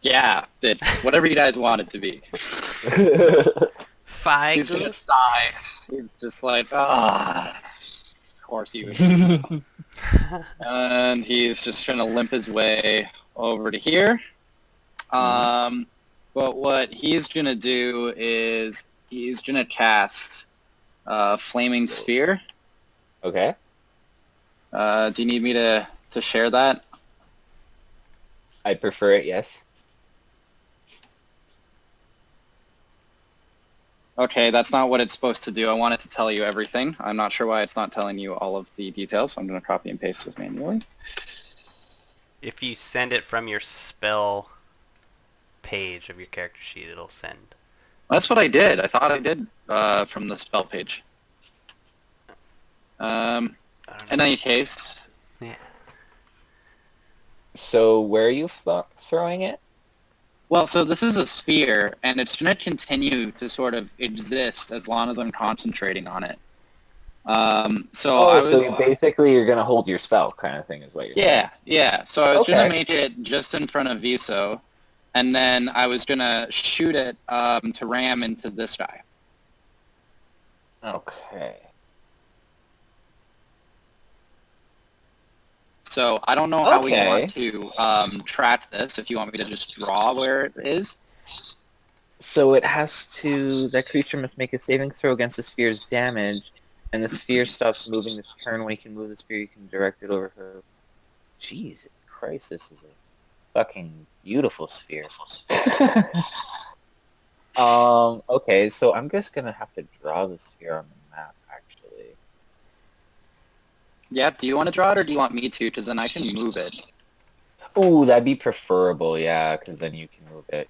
Yeah, it's whatever you guys want it to be. He's gonna Figu? sigh. He's just like, ah. Of course he would. And he's just trying to limp his way over to here. But what he's gonna do is he's gonna cast Flaming Sphere. Okay. Do you need me to share that? I'd prefer it, yes. Okay, that's not what it's supposed to do. I want it to tell you everything. I'm not sure why it's not telling you all of the details, so I'm going to copy and paste this manually. If you send it from your spell page of your character sheet, it'll send. That's what I did. I thought I did from the spell page. I don't In know. any case, Yeah. So where are you throwing it? well, so this is a sphere, and it's going to continue to sort of exist as long as I'm concentrating on it. So I was, so basically you're going to hold your spell kind of thing is what you're saying. yeah. So I was going Okay. to make it just in front of Viso, and then I was gonna shoot it to ram into this guy. Okay. So I don't know how we Okay. want to track this. If you want me to just draw where it is. So it has to, that creature must make a saving throw against the sphere's damage, and the sphere stops moving this turn. When you can move the sphere, you can direct it over her. Jesus Christ, this is a fucking beautiful sphere. Okay, so I'm just gonna have to draw the sphere on the map, actually. Yeah. Do you want to draw it, or do you want me to? Because then I can move it. Ooh, that'd be preferable, yeah, because then you can move it.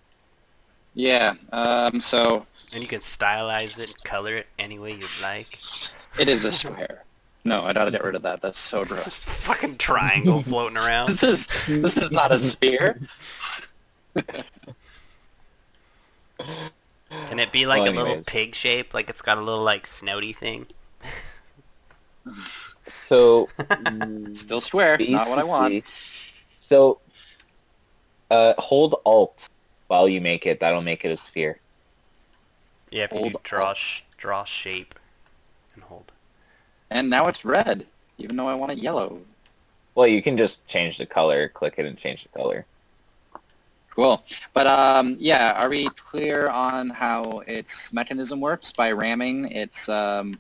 Yeah. So And you can stylize it, color it any way you'd like. it is a square. No, I gotta get rid of that. That's so This gross. fucking triangle floating around. This is not a sphere. Can it be like Well, a little anyways. pig shape? Like it's got a little like snouty thing? So, Still square. Not what I want. basically- So, hold Alt while you make it. That'll make it a sphere. Yeah, if you Hold draw shape and hold. And now it's red, even though I want it yellow. Well, you can just change the color. Click it and change the color. Cool. But yeah, are we clear on how its mechanism works? By ramming, it's gonna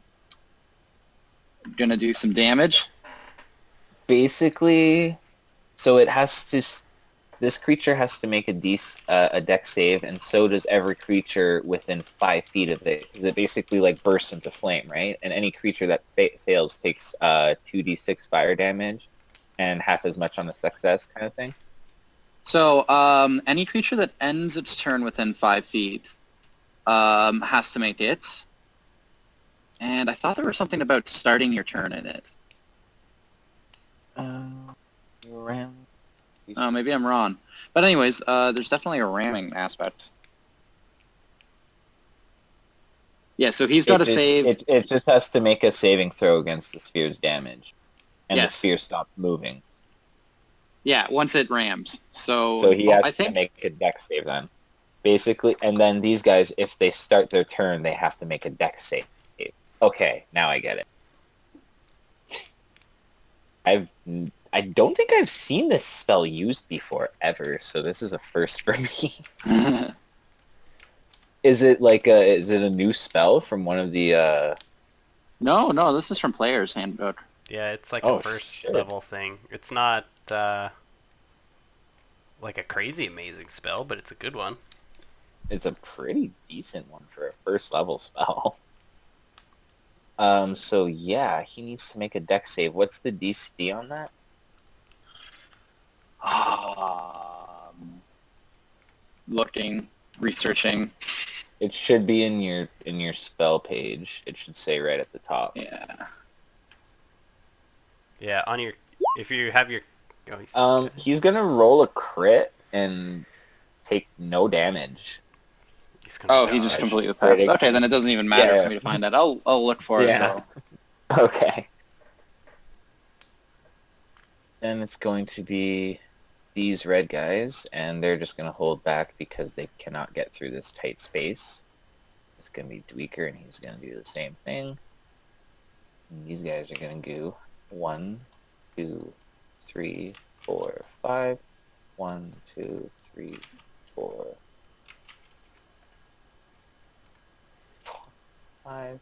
do some damage. Basically, so it has to. This creature has to make a dex save, and so does every creature within 5 feet of it, because it basically like bursts into flame, right? And any creature that fails takes 2d6 fire damage, and half as much on a success, kind of thing. So any creature that ends its turn within 5 feet has to make it. And I thought there was something about starting your turn in it. Ram. Oh, maybe I'm wrong. But anyways, there's definitely a ramming aspect. Yeah, so he's got to save. It just has to make a saving throw against the sphere's damage, and Yes. the sphere stops moving. Yeah, once it rams. So, So he has I think to make a dex save then. Basically, and then these guys, if they start their turn, they have to make a dex save. Okay, now I get it. I don't think I've seen this spell used before ever, so this is a first for me. Is it a new spell from one of the No, this is from Player's Handbook. Yeah, it's like Oh, a first shit. level thing. It's not like a crazy amazing spell, but it's a good one. It's a pretty decent one for a first level spell. So yeah, he needs to make a dex save. What's the DC on that? Looking, researching. It should be in your spell page. It should say right at the top. Yeah. Yeah, on your if you have your oh, He's gonna roll a crit and take no damage. he's gonna Oh, he die. just completely Right, passed. Okay, then it doesn't even matter Yeah. for me to find that. I'll look for it Yeah. though. Okay. Then it's going to be these red guys, and they're just going to hold back because they cannot get through this tight space. It's going to be Dweaker, and he's going to do the same thing. And these guys are going to do 1, 2, 3, 4, 5. 1, 2, 3, 4, 5.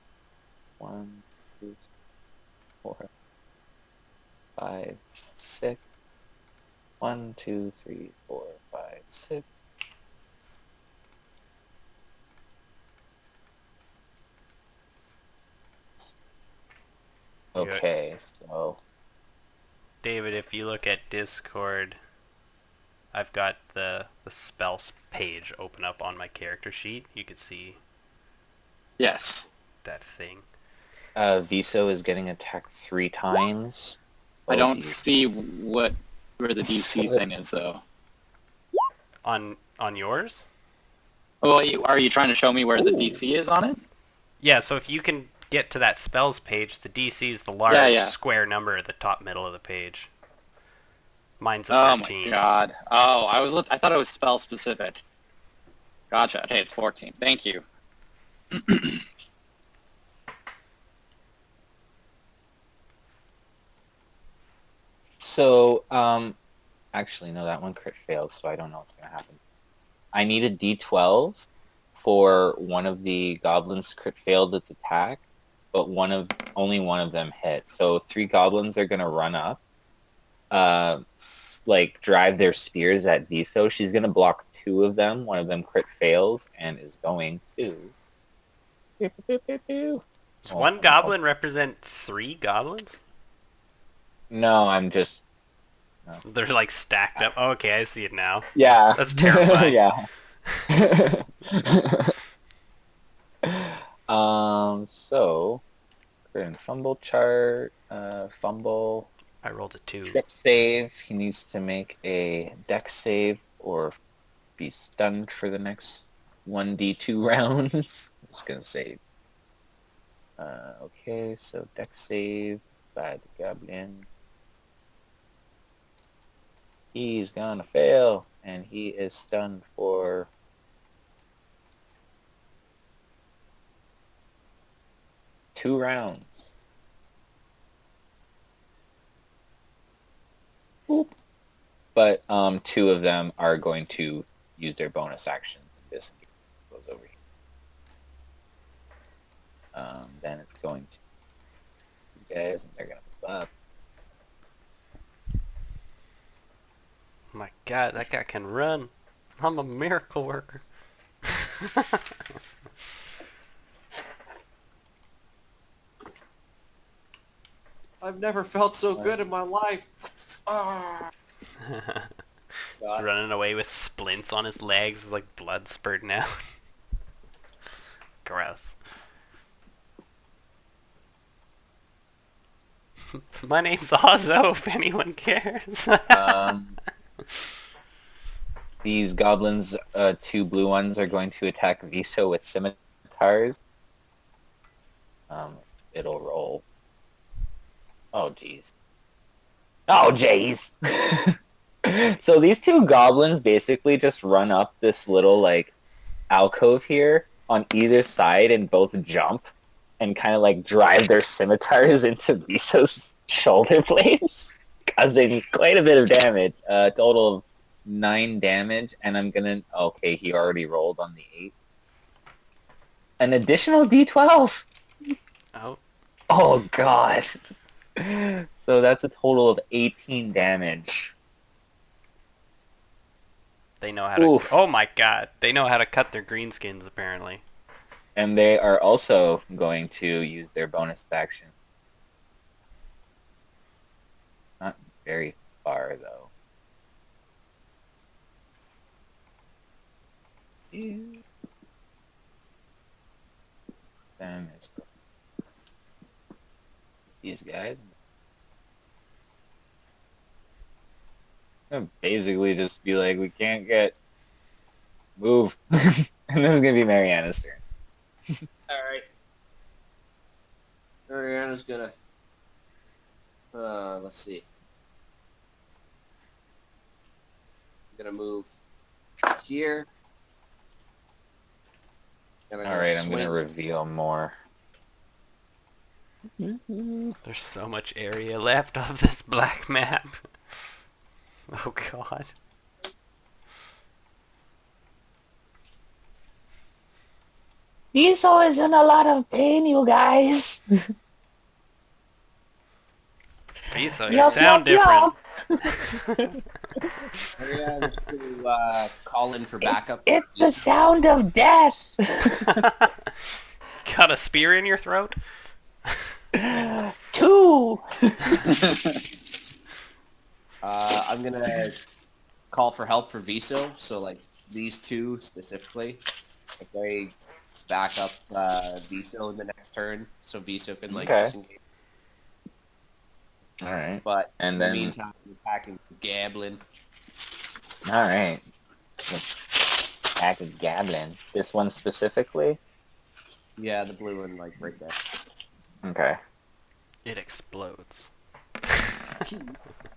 1, 2, 4, 5, 6. 1, 2, 3, 4, 5, 6. Okay, so David, if you look at Discord, I've got the spells page open up on my character sheet. You could see Yes. that thing. Viso is getting attacked 3 times. I Oh, don't geez. see where the DC thing is though. On yours? Oh, are you trying to show me where the DC is on it? Yeah, so if you can get to that spells page, the DC is the large Yeah. square number at the top middle of the page. Mine's a Oh my 13. god. Oh, I thought it was spell specific. Gotcha. Okay, it's 14. Thank you. So, actually, no, that one crit fails, so I don't know what's going to happen. I need a d12 for one of the goblins crit failed its attack, but only one of them hit. So 3 goblins are going to run up, like drive their spears at Viso. She's going to block 2 of them. One of them crit fails and is going to... Does Oh, one goblin represent 3 goblins? No, I'm just... They're like stacked up. Oh, okay, I see it now. Yeah. That's terrifying. Yeah. So, create a fumble chart, fumble, I rolled a 2. trip save. He needs to make a dex save or be stunned for the next 1d2 rounds. I'm just gonna save. Okay, so dex save by the goblin. He's gonna fail, and he is stunned for 2 rounds. Boop. But 2 of them are going to use their bonus actions. This goes over here. Then it's going to these guys, and they're gonna move up. My god, that guy can run. I'm a miracle worker. I've never felt so good in my life. Ah. God. Running away with splints on his legs, like blood spurting out. Gross. My name's Ozzo, if anyone cares. These goblins, 2 blue ones, are going to attack Viso with scimitars. It'll roll. Oh, jeez. Oh, jeez! So these 2 goblins basically just run up this little, like, alcove here on either side and both jump and kind of, like, drive their scimitars into Viso's shoulder blades, causing quite a bit of damage. Total of 9 damage, and I'm gonna... Okay, he already rolled on the 8. An additional d12! Oh, Oh, God! So that's a total of 18 damage. they know how to... Oof. Oh my god, they know how to cut their greenskins, apparently. And they are also going to use their bonus action. Not very far, though. Them is these guys. I'm basically just be like, we can't get move, and this is gonna be Mariana's turn. Alright. Mariana's gonna... let's see. I'm gonna move here. And All right, I'm swing. gonna reveal more. There's so much area left of this black map. Oh god. Viso is in a lot of pain, you guys. Pizza, you sound different. Mariana's gonna call in for backup. It's the sound of death. Got a spear in your throat? 2. I'm gonna call for help for Viso. So like these 2 specifically, if they back up Viso in the next turn, so Viso can like Okay. disengage. All right. But And in then- the meantime, I'm attacking Gablin. All right. Attack of Gablin. This one specifically. Yeah, the blue one, like right there. Okay. It explodes.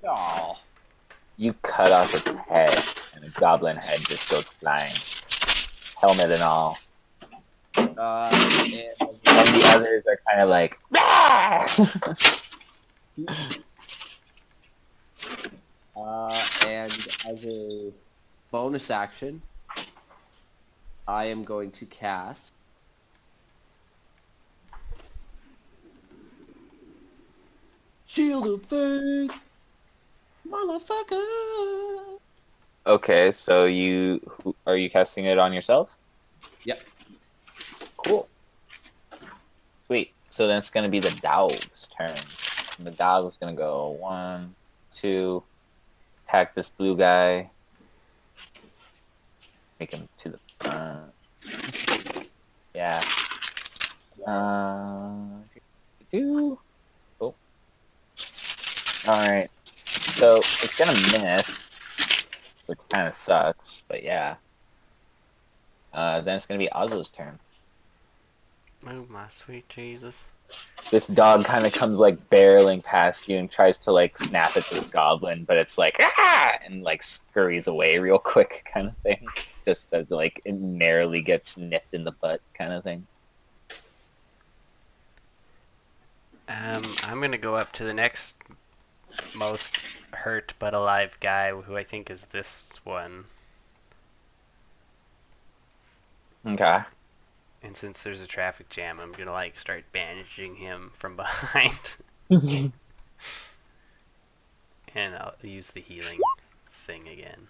Oh, You cut off its head, and the goblin head just goes flying, helmet and all. And And the others are kind of like, and as a bonus action, I am going to cast Shield of Faith, motherfucker. Okay, so are you casting it on yourself? Yep. Cool. Sweet. So then it's gonna be the dog's turn. And the dog is gonna go 1, 2, attack this blue guy. Take him to the front. Yeah. Do. Oh. Alright. So it's gonna miss, which kind of sucks, but yeah. Then it's gonna be Ozzo's turn. Oh my sweet Jesus. This dog kind of comes like barreling past you and tries to like snap at this goblin, but it's like and like scurries away real quick kind of thing. Just as like it narrowly gets nipped in the butt kind of thing. I'm gonna go up to the next most hurt but alive guy, who I think is this one. Okay. And since there's a traffic jam, I'm gonna like start bandaging him from behind. And I'll use the healing thing again.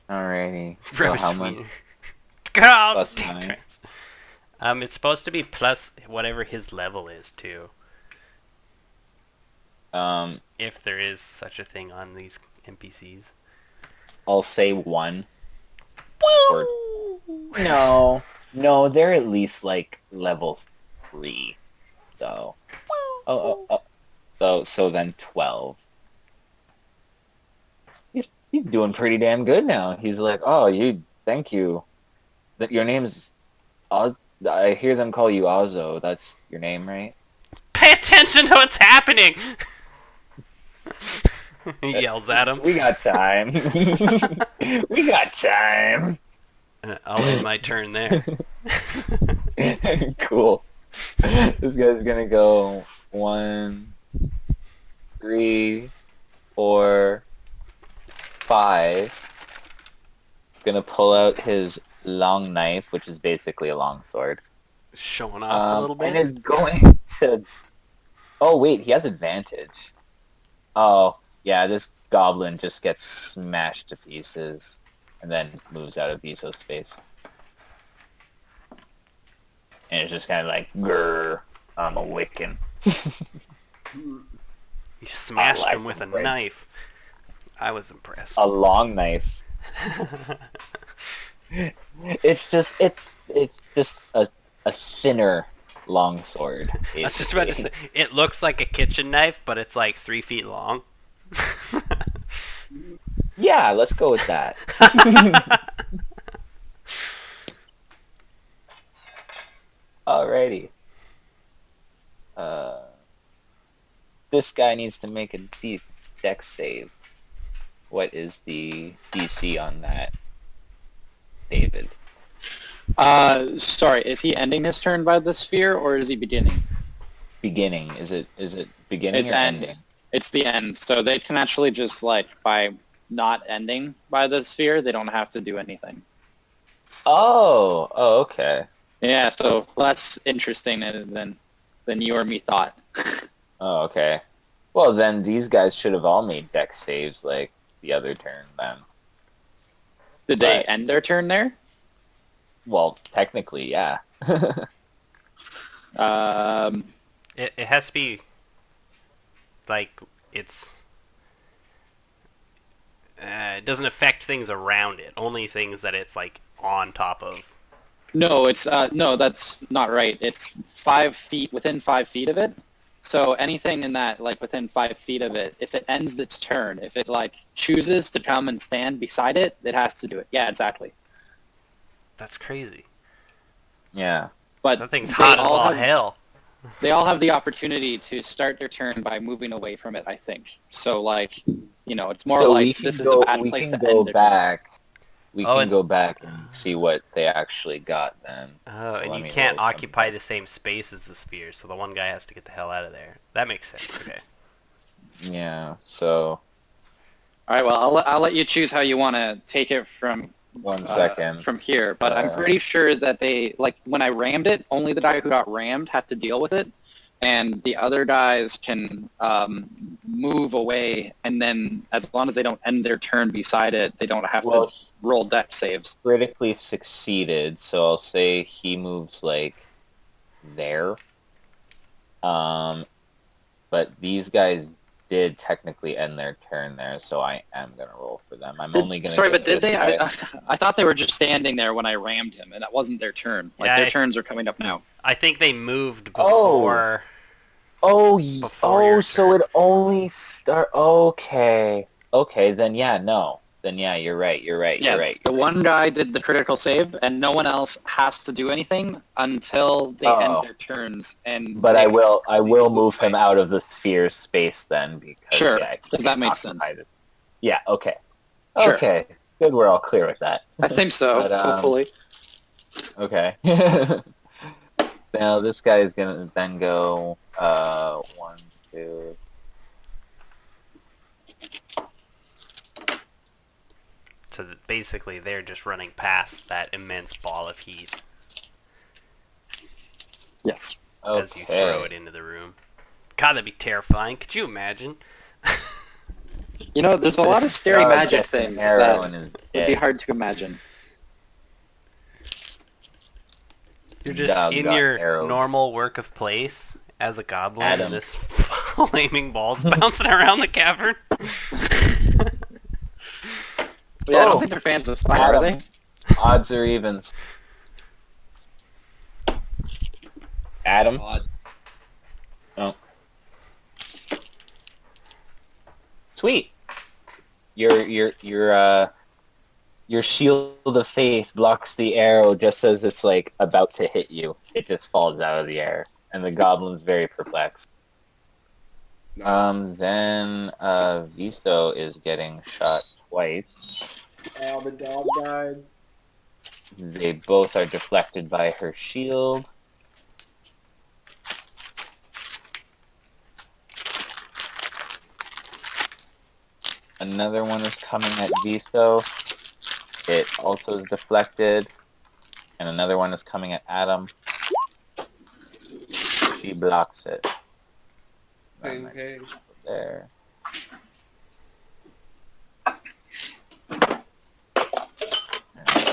Alrighty. So how much? God, Plus 9. it's supposed to be plus whatever his level is too. If there is such a thing on these NPCs. I'll say 1. Or no, they're at least like level 3. So, so then 12. He's doing pretty damn good now. He's like, oh, thank you. That your name's Oz. I hear them call you Ozzo. That's your name, right? Pay attention to what's happening! He yells at him. We got time. We got time. I'll end my turn there. Cool. This guy's gonna go 1, 3, 4, 5. Gonna pull out his long knife, which is basically a long sword. Showing off a little bit. And is going to... Oh, wait, he has advantage. Oh, yeah, this goblin just gets smashed to pieces and then moves out of Viso's space. And it's just kind of like, grrr, I'm a Wiccan. He smashed like him with a him, right? knife. I was impressed. A long knife. It's just a thinner long sword. I was just about to say, it looks like a kitchen knife, but it's like 3 feet long. Yeah, let's go with that. Alrighty. This guy needs to make a deep dex save. What is the DC on that, David? Sorry, is he ending his turn by the sphere, or is he beginning? Beginning. Is it beginning It's or end. ending? It's the end. So they can actually just, like, by not ending by the sphere, they don't have to do anything. Oh, okay. Yeah, so that's interesting than you or me thought. Oh, okay. Well, then these guys should have all made dex saves like the other turn then. Did they But- end their turn there? Well, technically, yeah. It has to be like it doesn't affect things around it. Only things that it's like on top of. No, it's no, that's not right. It's 5 feet within 5 feet of it. So anything in that, like within 5 feet of it, if it ends its turn, if it like chooses to come and stand beside it, it has to do it. Yeah, exactly. That's crazy. Yeah. But That thing's they hot as all all have- hell. they all have the opportunity to start their turn by moving away from it, I think. So, like, it's more So like this is a bad place to end their turn. back. We Oh, can and- go back and see what they actually got then. Oh, So and let you me can't roll occupy something. the same space as the sphere, so the one guy has to get the hell out of there. That makes sense. Okay. Yeah, so All right, well, I'll let you choose how you want to take it from 1 second. from here. But I'm pretty sure that they, like, when I rammed it, only the guy who got rammed had to deal with it, and the other guys can move away, and then as long as they don't end their turn beside it, they don't have Well, to roll deck saves. critically succeeded, so I'll say he moves like there. But these guys did technically end their turn there, so I am gonna roll for them. I'm only gonna Sorry, get but did this they? guy. I thought they were just standing there when I rammed him, and that wasn't their turn. Like, Yeah, their turns are coming up now. I think they moved Oh. before. Oh, your so turn. it only start. Okay, then yeah, no, then yeah, you're right. Yeah, the one guy did the critical save, and no one else has to do anything until they end Oh. their turns. And But they I will move away. him out of the sphere space then because Sure, yeah, he because that can't makes sense. occupy it. Yeah. Okay. Sure. Okay. Good. We're all clear with that. I think so. But, Hopefully. Okay. Now this guy is gonna then go 1, 2. So that basically they're just running past that immense ball of heat Yes. as you throw it Okay. into the room. God, that'd be terrifying. Could you imagine? There's a lot of scary Dog magic gets an things arrow that in his would be head. hard to imagine. You're just Dog in got your arrowed. normal work of place as a goblin, Adam. and this flaming ball's bouncing around the cavern. But yeah, I Oh, don't think they're fans of fire, are Adam. they? Odds or evens? Adam? Odds. Oh. Sweet. Your shield of faith blocks the arrow just as it's like about to hit you. It just falls out of the air, and the goblin's very perplexed. No. Then Viso is getting shot twice. Oh, the dog died. They both are deflected by her shield. Another one is coming at Viso. It also is deflected. And another one is coming at Adam. She blocks it. Ping, ping. There.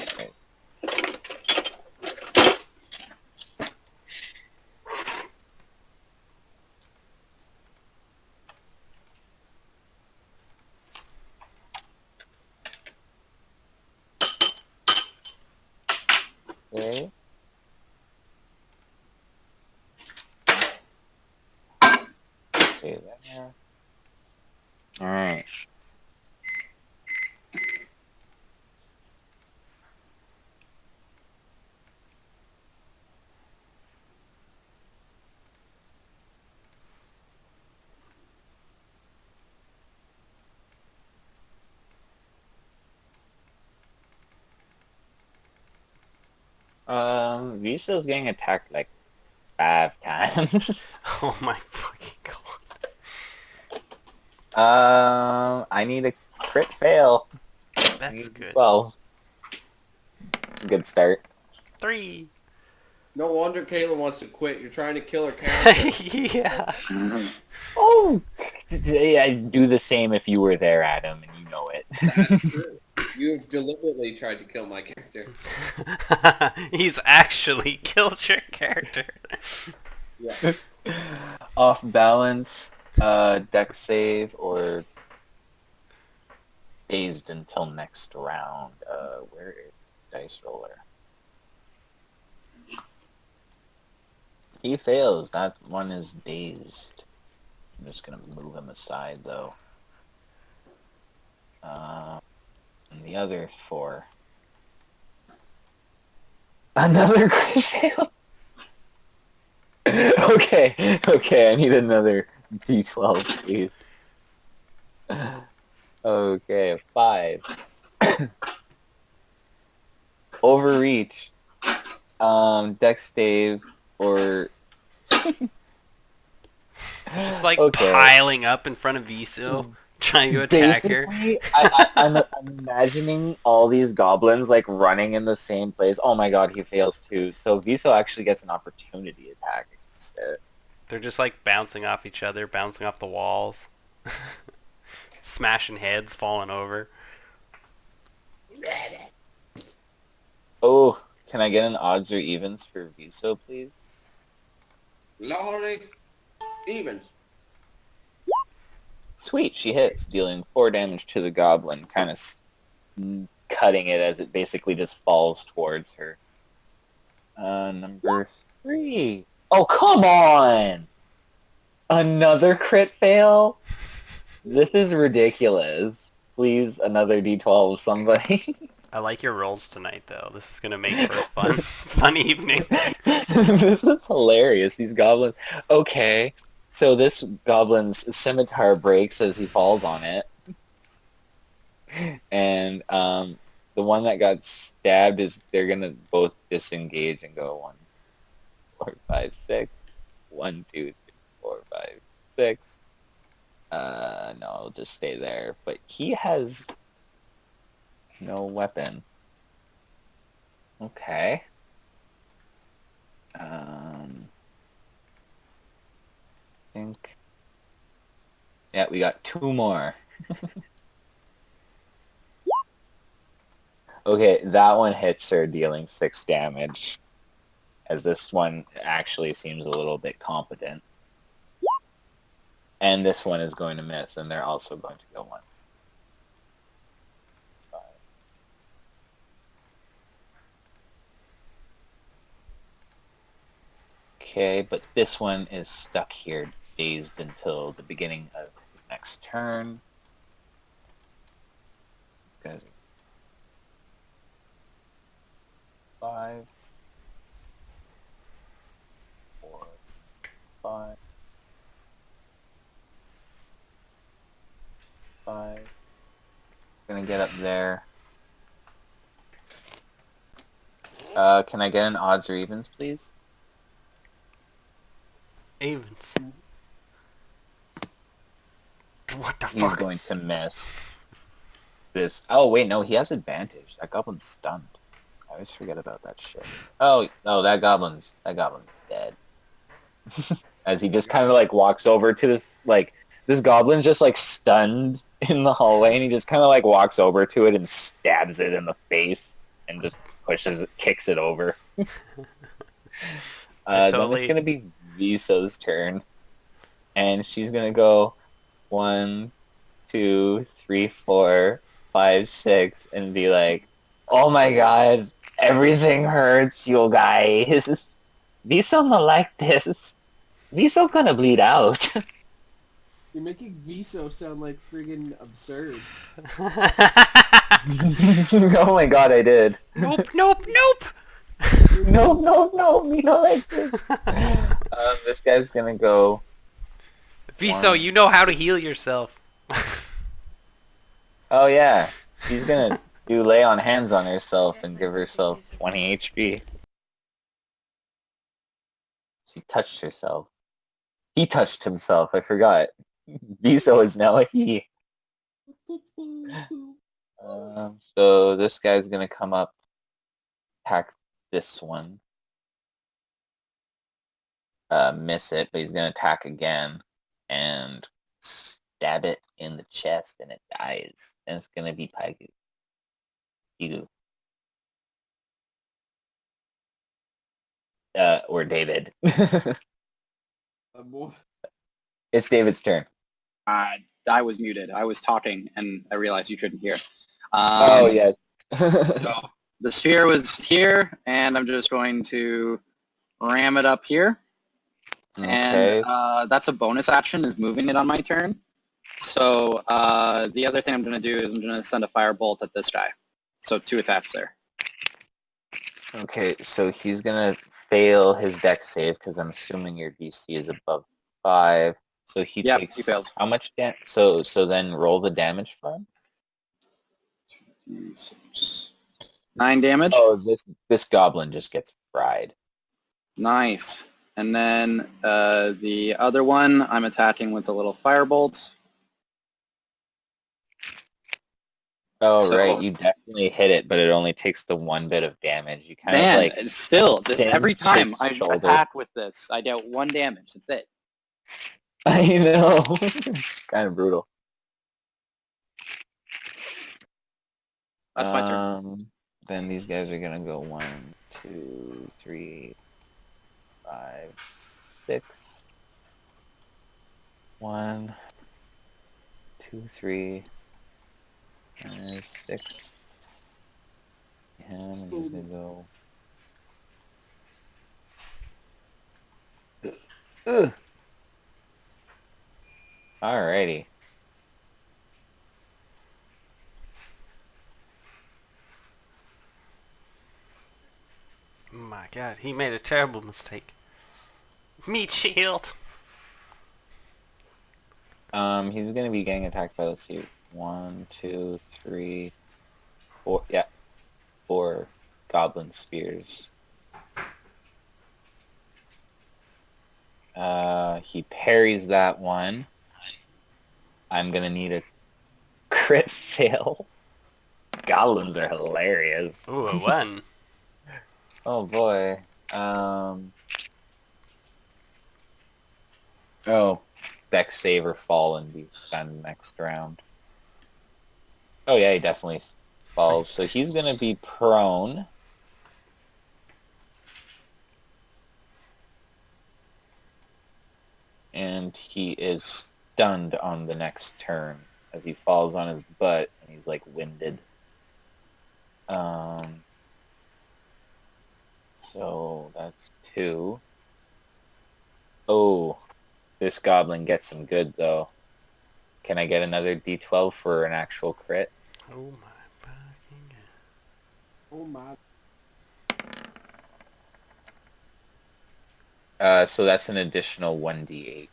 Okay. Okay. Okay, there. Alright. Viso's getting attacked like 5 times. Oh my fucking god. I need a crit fail. That's good. 12. It's a good start. 3. No wonder Kayla wants to quit. You're trying to kill her character. Yeah. Oh! I'd do the same if you were there, Adam, and you know it. That's true. You've deliberately tried to kill my character. He's actually killed your character. Yeah. Off balance, deck save, or dazed until next round. Where is Dice Roller? He fails. That one is dazed. I'm just gonna move him aside, though. And the other 4. Another crit fail. Okay, I need another D12, please. Okay, 5. Overreach. Dex Dave, or... Just like Okay. piling up in front of Viso, trying to attack her. Basically, I'm imagining all these goblins like running in the same place. Oh my god, he fails too. So Viso actually gets an opportunity attack against it. They're just like bouncing off each other, bouncing off the walls, smashing heads, falling over. Oh, can I get an odds or evens for Viso, please? Lordy. Evens. Sweet, she hits, dealing 4 damage to the goblin, kind of cutting it as it basically just falls towards her. Number 3. Oh, come on! Another crit fail? This is ridiculous. Please, another D12, somebody. I like your rolls tonight, though. This is gonna make for a fun, fun evening. This is hilarious. These goblins. Okay, so this goblin's scimitar breaks as he falls on it, and the one that got stabbed is they're gonna both disengage and go 1, 4, 5, 6. 1, 2, 3, 4, 5, 6. No, I'll just stay there. But he has no weapon. Okay. Think. Yeah, we got 2 more. Okay, that one hits her, dealing 6 damage. As this one actually seems a little bit competent. And this one is going to miss, and they're also going to go 1. 5. Okay, but this one is stuck here, dazed until the beginning of his next turn. It's gonna 5, 4, 5, 5. Gonna get up there. Can I get an odds or evens, please? Evens. What the He's fuck? going to miss this. Oh, wait, no, he has advantage. That goblin's stunned. I always forget about that shit. Oh, no, that goblin's dead. As he just kind of, like, walks over to this, like, this goblin just, like, stunned in the hallway, and he just kind of, like, walks over to it and stabs it in the face and just pushes it, kicks it over. Then totally- it's going to be Viso's turn. And she's going to go 1, 2, 3, 4, 5, 6, and be like, oh my god, everything hurts, you guys. Viso not like this. Viso gonna bleed out. You're making Viso sound like friggin' absurd. Oh my god, I did. Nope, nope, nope! No, me not like this. This guy's gonna go... Viso, 1. you know how to heal yourself. Oh yeah, she's gonna do lay on hands on herself and give herself 20 HP. She touched herself. He touched himself, I forgot. Viso is now a he. So this guy's gonna come up, attack this one. Miss it, but he's gonna attack again and stab it in the chest, and it dies. And it's gonna be Paigu. Or David. It's David's turn. I was muted. I was talking, and I realized you couldn't hear. Oh yeah. So the sphere was here, and I'm just going to ram it up here. Okay. And that's a bonus action, is moving it on my turn. So the other thing I'm going to do is I'm going to send a firebolt at this guy. So 2 attacks there. Okay, so he's gonna fail his dex save because I'm assuming your DC is above 5. So he Yep, takes he fails. how much damage? So then roll the damage for him. 9 damage. Oh, this goblin just gets fried. Nice. And then the other one, I'm attacking with the little firebolt. Oh So- right, you definitely hit it, but it only takes the 1 bit of damage. You kind Man, of like it's still, this, sting every time his I shoulder. attack with this, I dealt 1 damage. That's it. I know, kind of brutal. That's my turn. Then these guys are gonna go 1, 2, 3, 5, 6. 1, 2, 3, 6. And he's gonna go. Ugh. Alrighty. Oh my god, he made a terrible mistake. Meat shield! He's gonna be getting attacked by, let's see, 1, 2, 3, 4. Yeah, 4 goblin spears. He parries that one. I'm gonna need a crit fail. Goblins are hilarious. Ooh, a 1. Oh boy. Oh, dex save or fall and be stunned next round. Oh yeah, he definitely falls. So he's gonna be prone. And he is stunned on the next turn as he falls on his butt and he's like winded. So that's 2. Oh, this goblin gets him good though. Can I get another D12 for an actual crit? Oh my fucking god. Oh my. So that's an additional 1d8.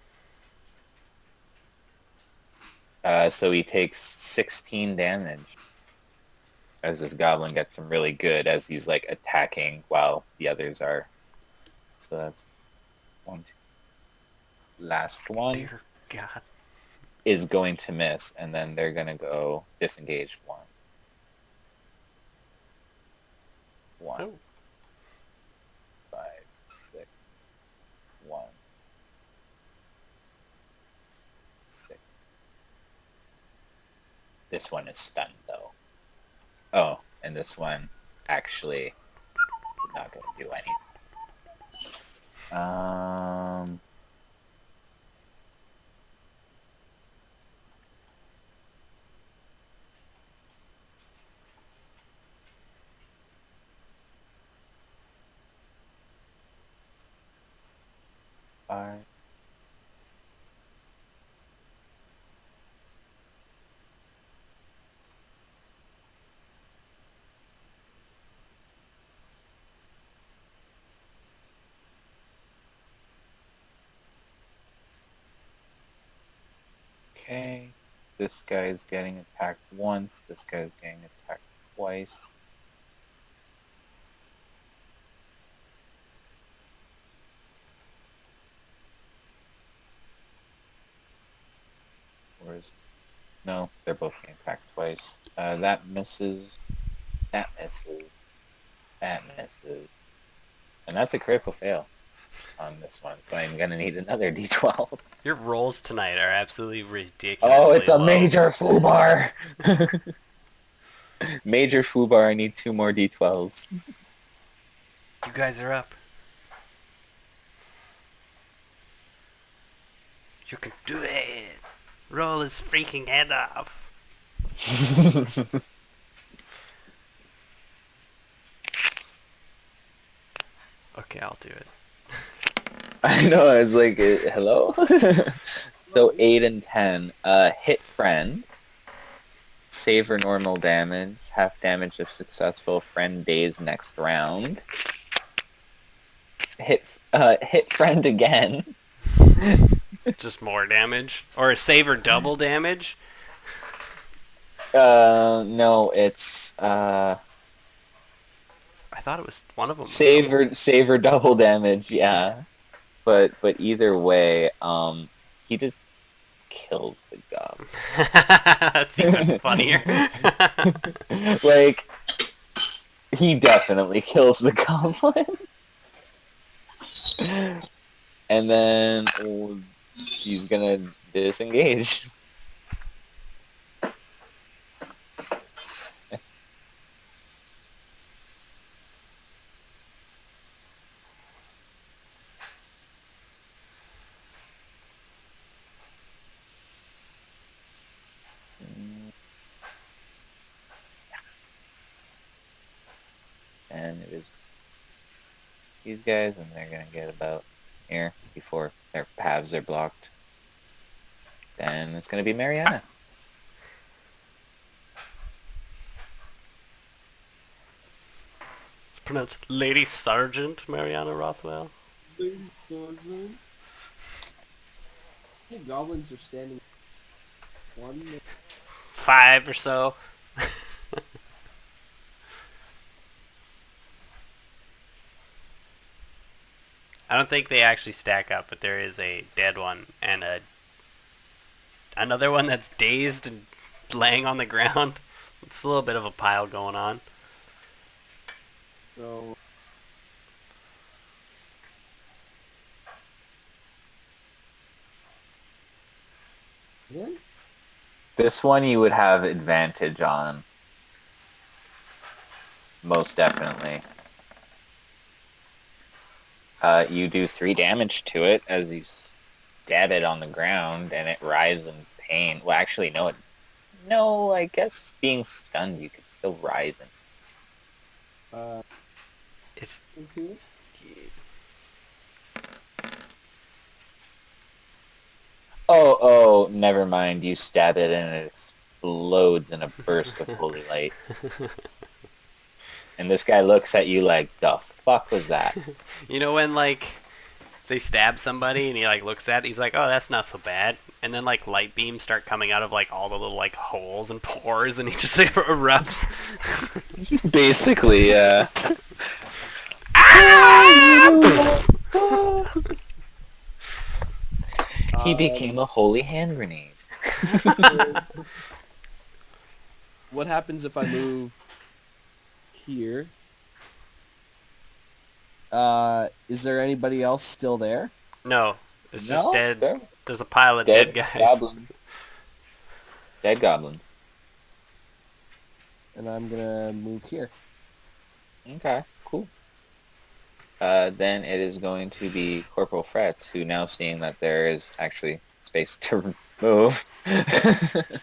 So he takes 16 damage as this goblin gets him really good as he's like attacking while the others are. So that's 1, 2. Last one Dear god. is going to miss, and then they're going to go disengage 1. 1. Oh. 5, 6. 1. 6. This one is stunned though. Oh, and this one actually is not going to do anything. Five. Okay. This guy's getting attacked once. This guy's getting attacked twice. Or is... No, they're both getting attacked twice. That misses. That misses. That misses. And that's a critical fail on this one, so I'm gonna need another D12. Your rolls tonight are absolutely ridiculous. Oh, it's a major foobar! Major foobar, I need 2 more D12s. You guys are up. You can do it! Roll his freaking head off! Okay, I'll do it. I know, I was like, hello? So 8 and 10. Hit friend. Save or normal damage. Half damage if successful. Friend days next round. hit friend again. Just more damage? Or save or double damage? No, it's I thought it was one of them. save or double damage. Yeah, but either way, he just kills the goblin. That's even funnier. Like, he definitely kills the goblin. And then she's gonna disengage. And it is these guys, and they're gonna get about here before their paths are blocked. Then it's gonna be Mariana. It's pronounced Lady Sergeant Mariana Rothwell. Lady Sergeant. How many goblins are standing? 1. 5 or so. I don't think they actually stack up, but there is a dead one and another one that's dazed and laying on the ground. It's a little bit of a pile going on. So. Yeah? This one you would have advantage on. Most definitely. You do 3 damage to it as you stab it on the ground, and it writhes in pain. Well, actually, no. No, I guess being stunned, you could still writhe. It's Into it? Oh, never mind. You stab it, and it explodes in a burst of holy light. And this guy looks at you like, the fuck was that? You know when like they stab somebody and he like looks at it, he's like, oh, that's not so bad. And then like light beams start coming out of like all the little like holes and pores, and he just like, erupts. Basically, yeah. He became a holy hand grenade. What happens if I move here? Is there anybody else still there? No, it's just No, dead. they're There's a pile of dead guys. goblins. Dead goblins. And I'm gonna move here. Okay, cool. Then it is going to be Corporal Frets, who now seeing that there is actually space to move. Then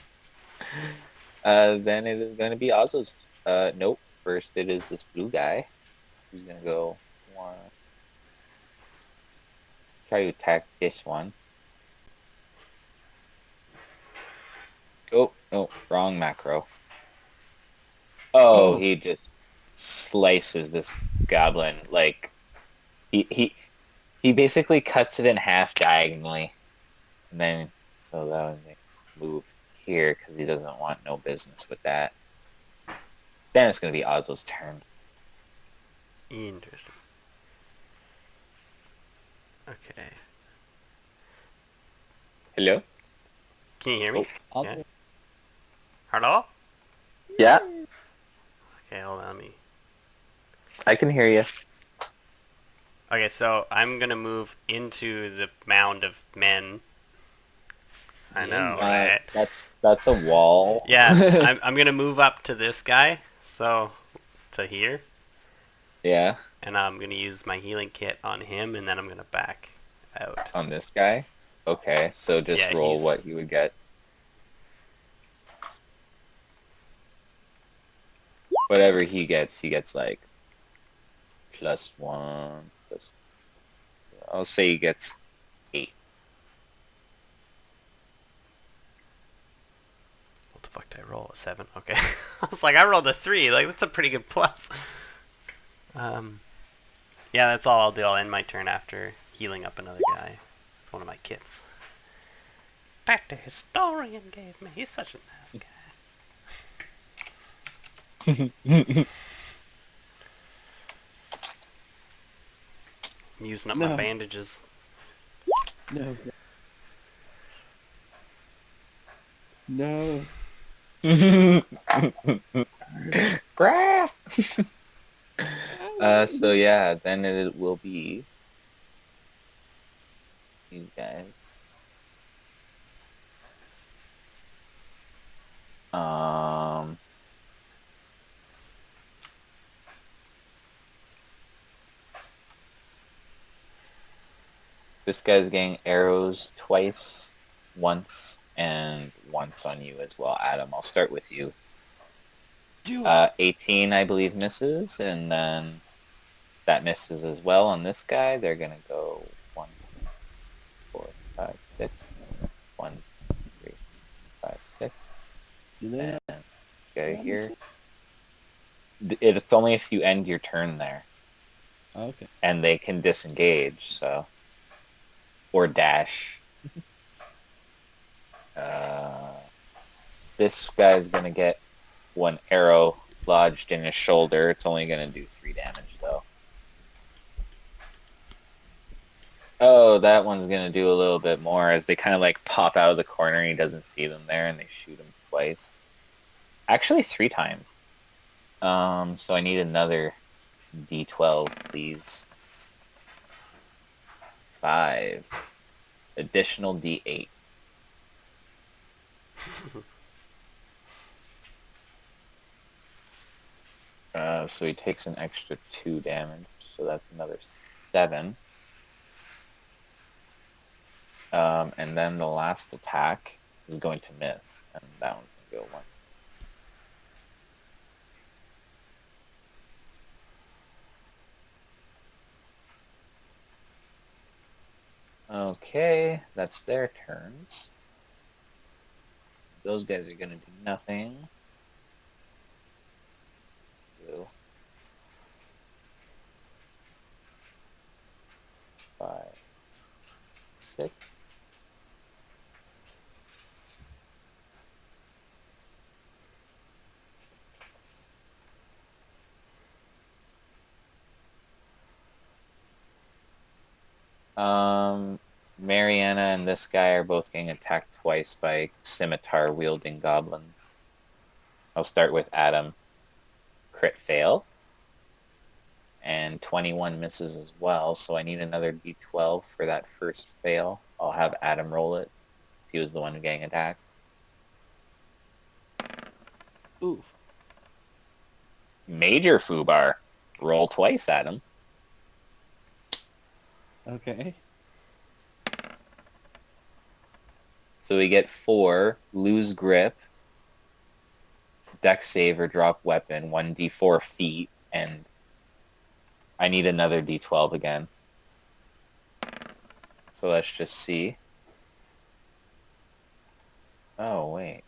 it is going to be Ozzo's. Nope. First it is this blue guy, who's going to go try to attack this one. Oh, no, wrong macro. Oh, he just slices this goblin like he basically cuts it in half diagonally, and then so that would move here because he doesn't want no business with that. Then it's gonna be Ozzo's turn. Interesting. Okay. Hello? Can you hear me? I'll Yeah. take- Hello? Yeah, Okay, hold on. Let me. I can hear you. Okay, so I'm gonna move into the mound of men. I know, right? That's a wall. Yeah, I'm gonna move up to this guy, so to here, Yeah, and I'm gonna use my healing kit on him, and then I'm gonna back out. on this guy. Okay, so just Yeah, roll he's- what you would get. Whatever he gets like +1. I'll say he gets 8. What the fuck did I roll? A 7? Okay. I was like, I rolled a 3. Like, that's a pretty good plus. Yeah, that's all I'll do. I'll end my turn after healing up another guy. It's one of my kits. That the historian gave me. He's such a nice guy. I'm using up my No. bandages. No. No. Graph! So yeah, then it will be you guys. Um, this guy's getting arrows twice, once, and once on you as well, Adam. I'll start with you. Do it. 18, I believe, misses, and then that misses as well on this guy. They're gonna go 1, 4, 5, 6. 1, 3, 5, 6. Do they And not? go not here. miss It's only if you end your turn there, Oh, okay. and they can disengage. So, or dash. This guy's gonna get 1 arrow lodged in his shoulder. It's only gonna do 3 damage though. Oh, that one's gonna do a little bit more as they kind of like pop out of the corner and he doesn't see them there and they shoot him twice. Actually 3 times. So I need another D12, please. 5. Additional D8. So he takes an extra 2 damage, so that's another 7. And then the last attack is going to miss, and that one's going to go 1. Okay, that's their turns. Those guys are going to do nothing. 2, 5, 6. Mariana and this guy are both getting attacked twice by scimitar-wielding goblins. I'll start with Adam. Crit fail. And 21 misses as well, so I need another D12 for that first fail. I'll have Adam roll it. He was the one getting attacked. Oof. Major Fubar. Roll twice, Adam. Okay. So we get 4, lose grip, dex save or drop weapon, 1d4 feet, and I need another d12 again. So let's just see. Oh, wait.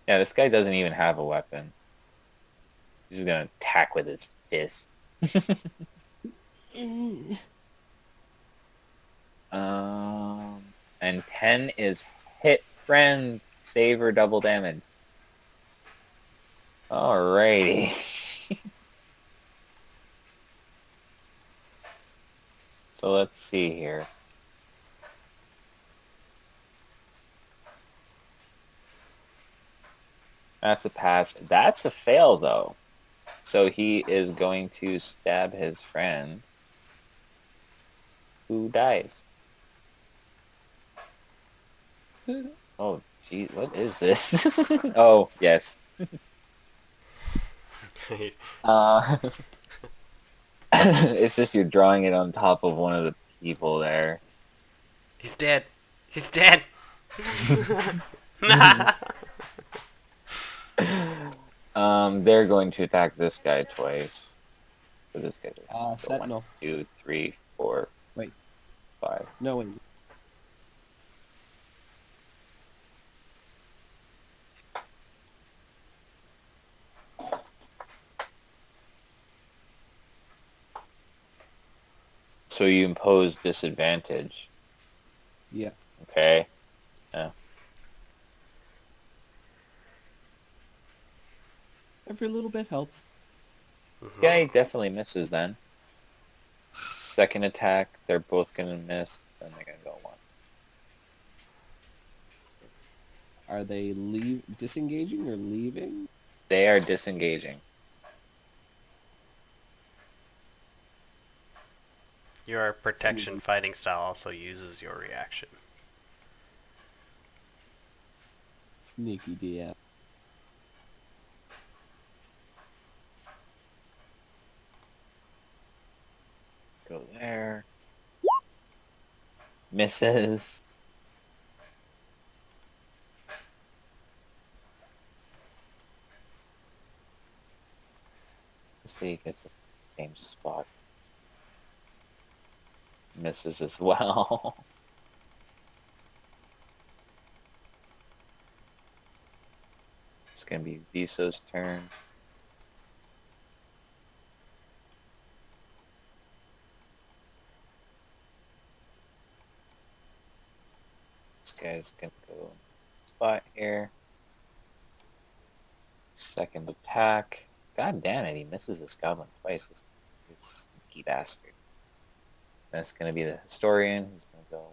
Yeah, this guy doesn't even have a weapon. He's just gonna attack with his fist. And 10 is hit friend, save or double damage. Alrighty. So let's see here. That's a pass. That's a fail, though. So he is going to stab his friend, who dies. Oh, gee, what is this? Oh, yes. It's just you're drawing it on top of one of the people there. He's dead. He's dead. They're going to attack this guy twice. So this guy. Sentinel. 1, 2, 3, 4, Wait. 5. No, wait. So you impose disadvantage. Yeah. Okay. Yeah. Every little bit helps. Mhm. Yeah, he definitely misses then. Second attack, they're both gonna miss, then they're gonna go one. Are they disengaging or leaving? They are disengaging. Your protection fighting style also uses your reaction. Sneaky DM. Go there. Misses. Let's see, he gets the same spot. Misses as well. It's gonna be Viso's turn. This guy's gonna go spot here. Second attack. God damn it, he misses this goblin twice. This sneaky bastard. That's gonna be the historian who's gonna go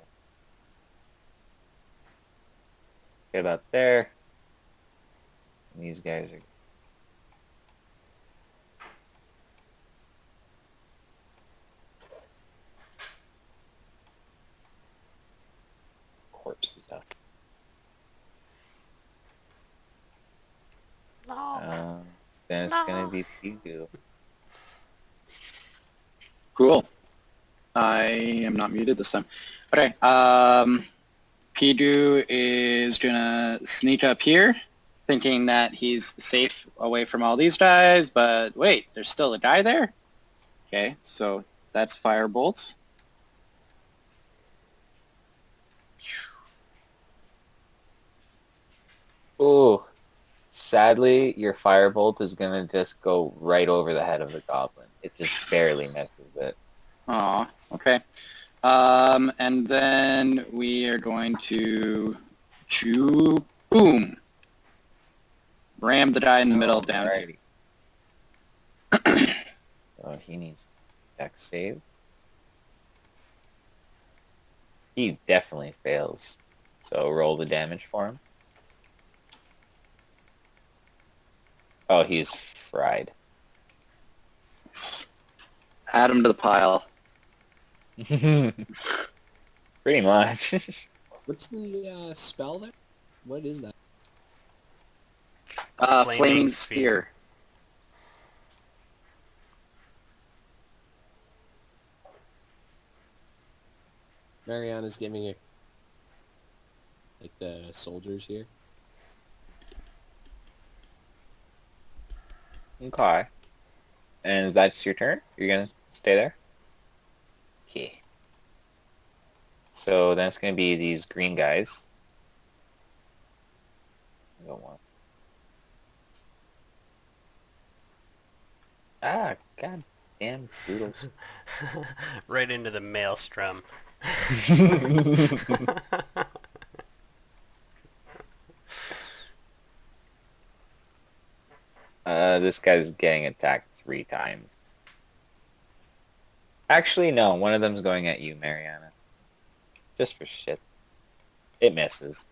get about there. And these guys are corpses up. No. Then it's gonna be Pigu. Cool. I am not muted this time. Okay. Pidu is gonna sneak up here, thinking that he's safe away from all these guys, but wait, there's still a guy there? Okay, so that's Firebolt. Ooh. Sadly, your firebolt is gonna just go right over the head of the goblin. It just barely misses it. Aw, okay. And then we are going to boom. Ram the guy in the middle down here. Alrighty. Oh, he needs dex save. He definitely fails. So roll the damage for him. Oh, he's fried. Add him to the pile. Pretty much. What's the spell there? What is that? Flaming Spear. Mariana's giving it like the soldiers here. Okay. And is that just your turn? You're gonna stay there? Okay. So then it's gonna be these green guys. Go one. Ah, god damn doodles. Right into the maelstrom. This guy's getting attacked 3 times. Actually, no. One of them's going at you, Mariana. Just for shit. It misses.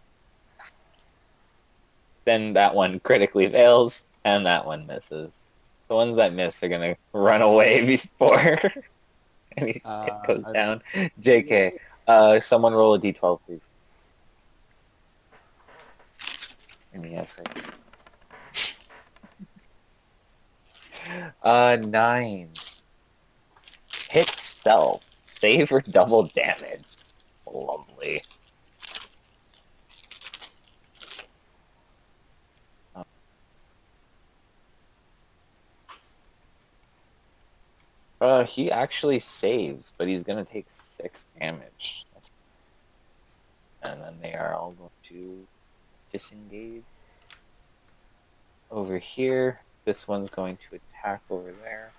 Then that one critically fails, and that one misses. The ones that miss are gonna run away before any shit goes down. JK. Someone roll a d12, please. Any effort. 9. Hit stealth. Save for double damage. Lovely. He actually saves, but he's gonna take 6 damage. And then they are all going to disengage. Over here, this one's going to attack over there.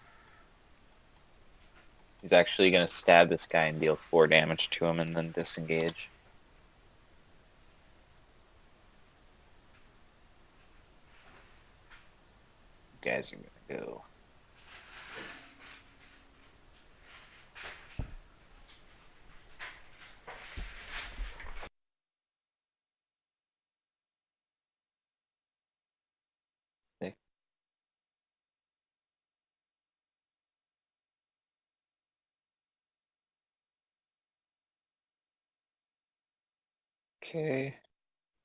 He's actually going to stab this guy and deal 4 damage to him and then disengage. You guys are going to go. Okay.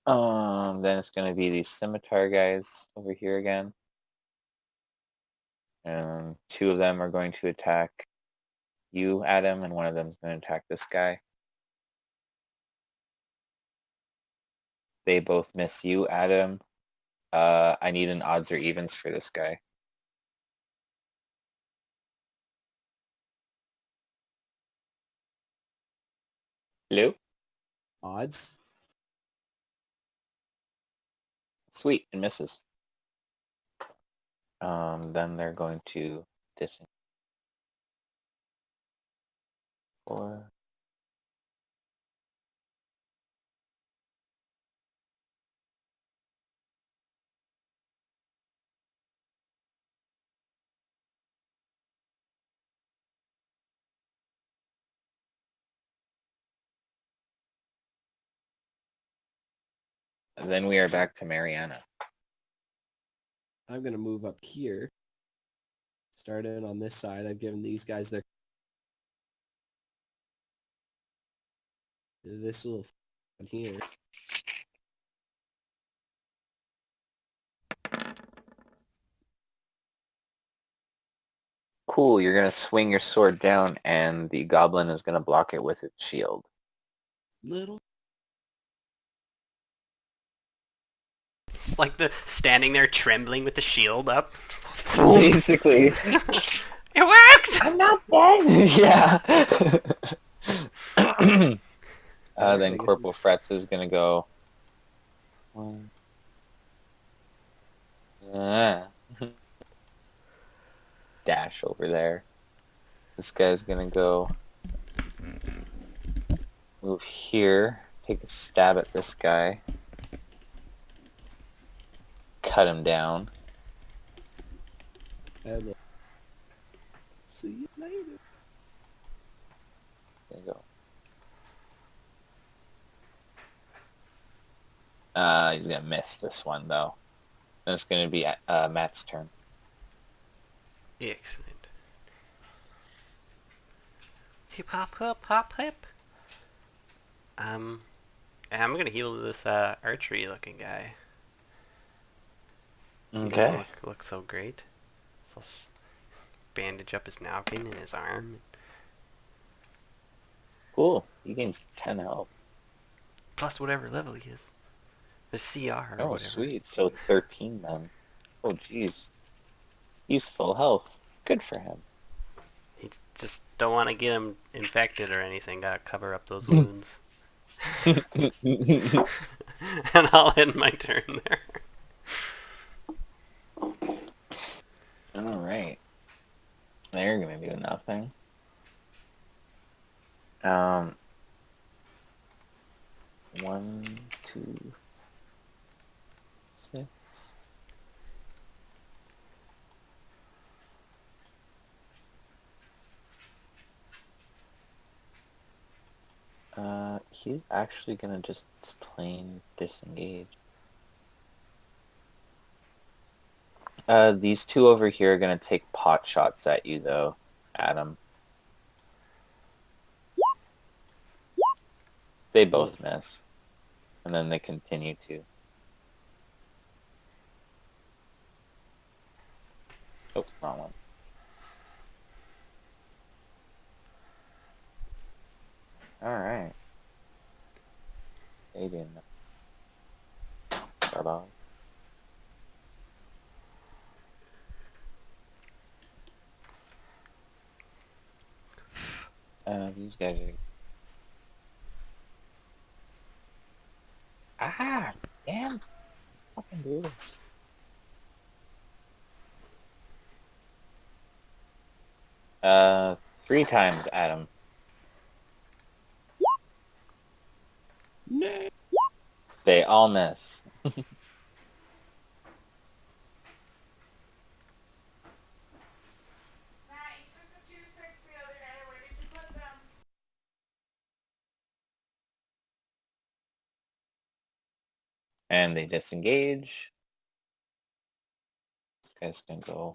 Then it's going to be these scimitar guys over here again. And 2 of them are going to attack you, Adam, and 1 of them is going to attack this guy. They both miss you, Adam. I need an odds or evens for this guy. Hello? Odds? Sweet, it misses. Then they're going to disengage. 4. And then we are back to Mariana. I'm gonna move up here. Start in on this side. I've given these guys their this little here. Cool, you're going to swing your sword down and the goblin is going to block it with its shield. Little It's like the standing there trembling with the shield up. Basically. It worked! I'm not dead! Yeah. I Then guess- Corporal Fretz is going to go... One. Dash over there. This guy's going to go... Move here. Take a stab at this guy. Cut him down. and see you later. There you go. He's gonna miss this one though. Then it's gonna be Matt's turn. Excellent. Hip hop hop hop hip. I'm gonna heal this archery looking guy. He doesn't Okay. look so great. So bandage up his noggin in his arm. Cool. He gains 10 health. Plus whatever level he is. The CR or Oh, whatever. sweet. So 13 then. Oh, jeez. He's full health. Good for him. He just don't want to get him infected or anything. Gotta cover up those wounds. And I'll end my turn there. Alright. They're gonna do nothing. 1, 2, 6. He's actually gonna just plain disengage. These 2 over here are gonna take pot shots at you though, Adam. They both miss. And then they continue to. Oh, wrong one. Alright. Aiden. Bye-bye. These guys are... Ah! Damn! Fucking do this. 3 times, Adam. No. They all miss. Matt, you took the toothpicks the other day. Where did you put them? And they disengage. This guy's gonna go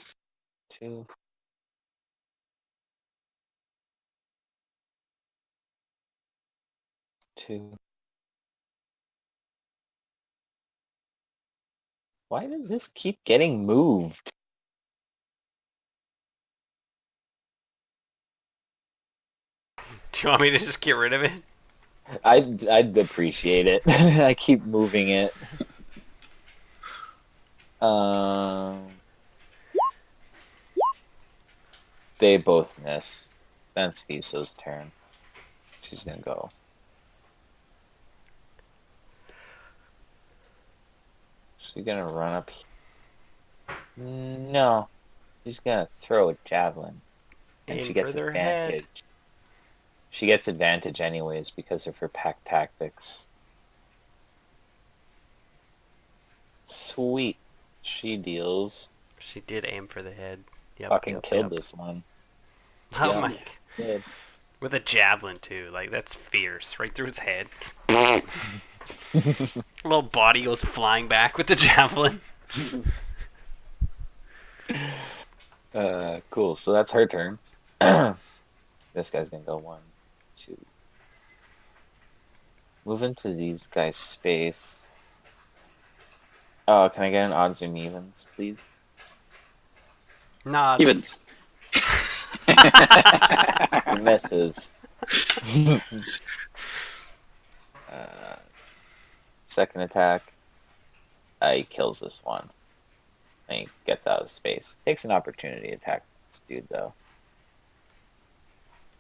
2. 2. Why does this keep getting moved? Do you want me to just get rid of it? I'd appreciate it. I keep moving it. They both miss. That's Viso's turn. She's gonna go. She's gonna run up. No, she's gonna throw a javelin, and Aim she for gets their advantage. head. She gets advantage anyways because of her pack tactics. Sweet. She deals. She did aim for the head. Yep, Fucking yep, killed yep. this one. Oh Yeah. my! Good. With a javelin too. Like that's fierce. Right through its head. Little body goes flying back with the javelin. Cool. So that's her turn. This guy's gonna go 1, 2. Move into these guys' space. Oh, can I get an odds and evens, please? Nah. Evens. He misses. Second attack. He kills this one. And he gets out of space. Takes an opportunity attack this dude, though.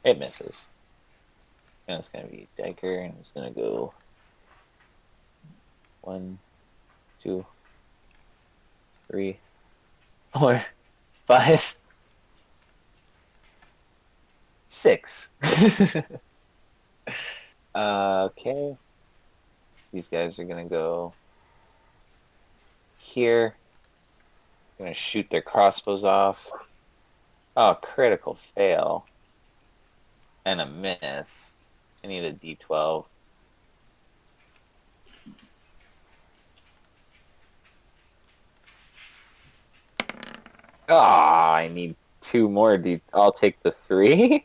It misses. And it's going to be dagger, and it's going to go 1, 2, 3, 4, 5, 6. Okay. These guys are going to go here. Going to shoot their crossbows off. Oh, critical fail. And a miss. I need a D12. Ah, I need 2 more D. I'll take the 3.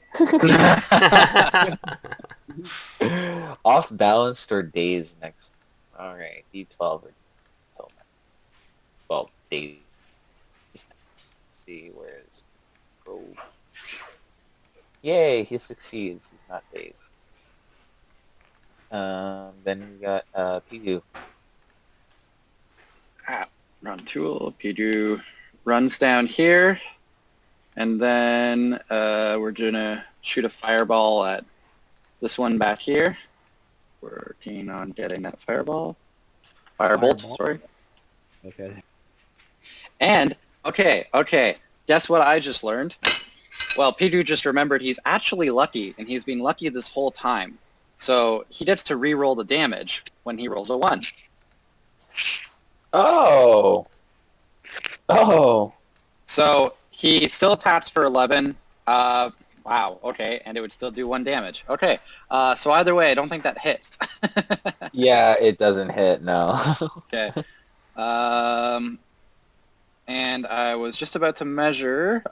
Off balanced or dazed next. Alright, D12 or so. Well, dazed. Let's see where is go. Yay, he succeeds. He's not dazed. Then we got Pigu. Run tool. Pidu runs down here, and then we're gonna shoot a fireball at this one back here. Working on getting that fireball. Firebolt, Fireball? sorry. Okay. And, okay, guess what I just learned? Well, Pidu just remembered he's actually lucky, and he's been lucky this whole time. So he gets to re-roll the damage when he rolls a 1. Oh! Oh! So he still taps for 11. Wow, okay, and it would still do 1 damage. Okay, so either way, I don't think that hits. Yeah, it doesn't hit, no. Okay. And I was just about to measure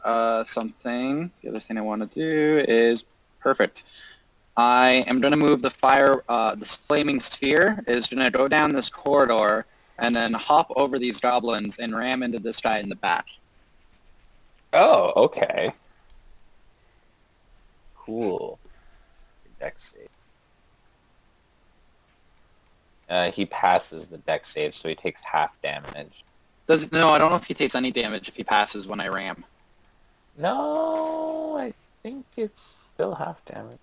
something. The other thing I want to do is perfect. I am going to move the this flaming sphere is going to go down this corridor and then hop over these goblins and ram into this guy in the back. Oh, okay. Cool. Dex save. He passes the dex save, so he takes half damage. No, I don't know if he takes any damage if he passes when I ram. No, I think it's still half damage.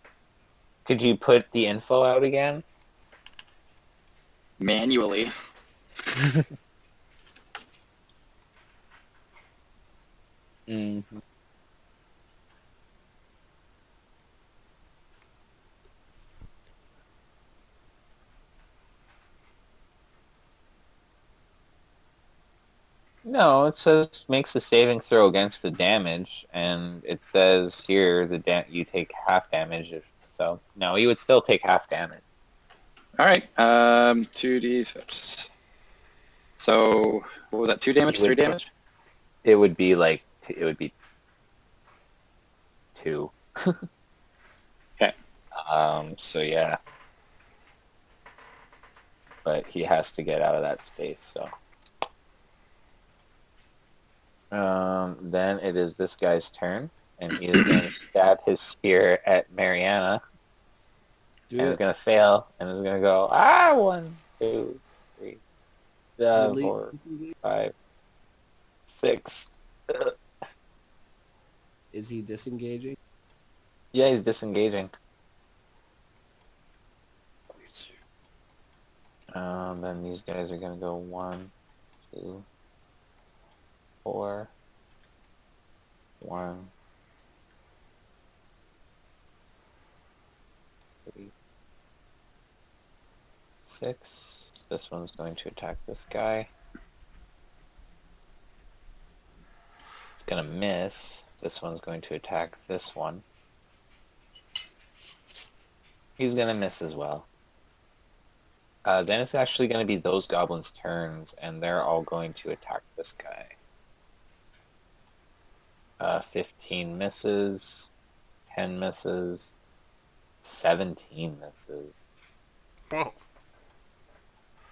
Could you put the info out again? Manually. Mm-hmm. No, it says makes a saving throw against the damage, and it says here you take half damage. So no, you would still take half damage. All right. 2d6. So what was that? 2 damage, You would- 3 damage? It would be like it would be 2. Okay. So yeah, but he has to get out of that space. So then it is this guy's turn, and he is going to stab his spear at Mariana, Do and is it. going to fail, and is going to go 1, 2, 3, Is it 4, disengage? 5, 6. Is he disengaging? Yeah, he's disengaging. Then these guys are gonna go 1, 2, 4, 1, 3, 6. This one's going to attack this guy. It's gonna miss. This one's going to attack this one. He's gonna miss as well. Then it's actually going to be those goblins' turns, and they're all going to attack this guy. 15 misses, 10 misses, 17 misses. Whoa.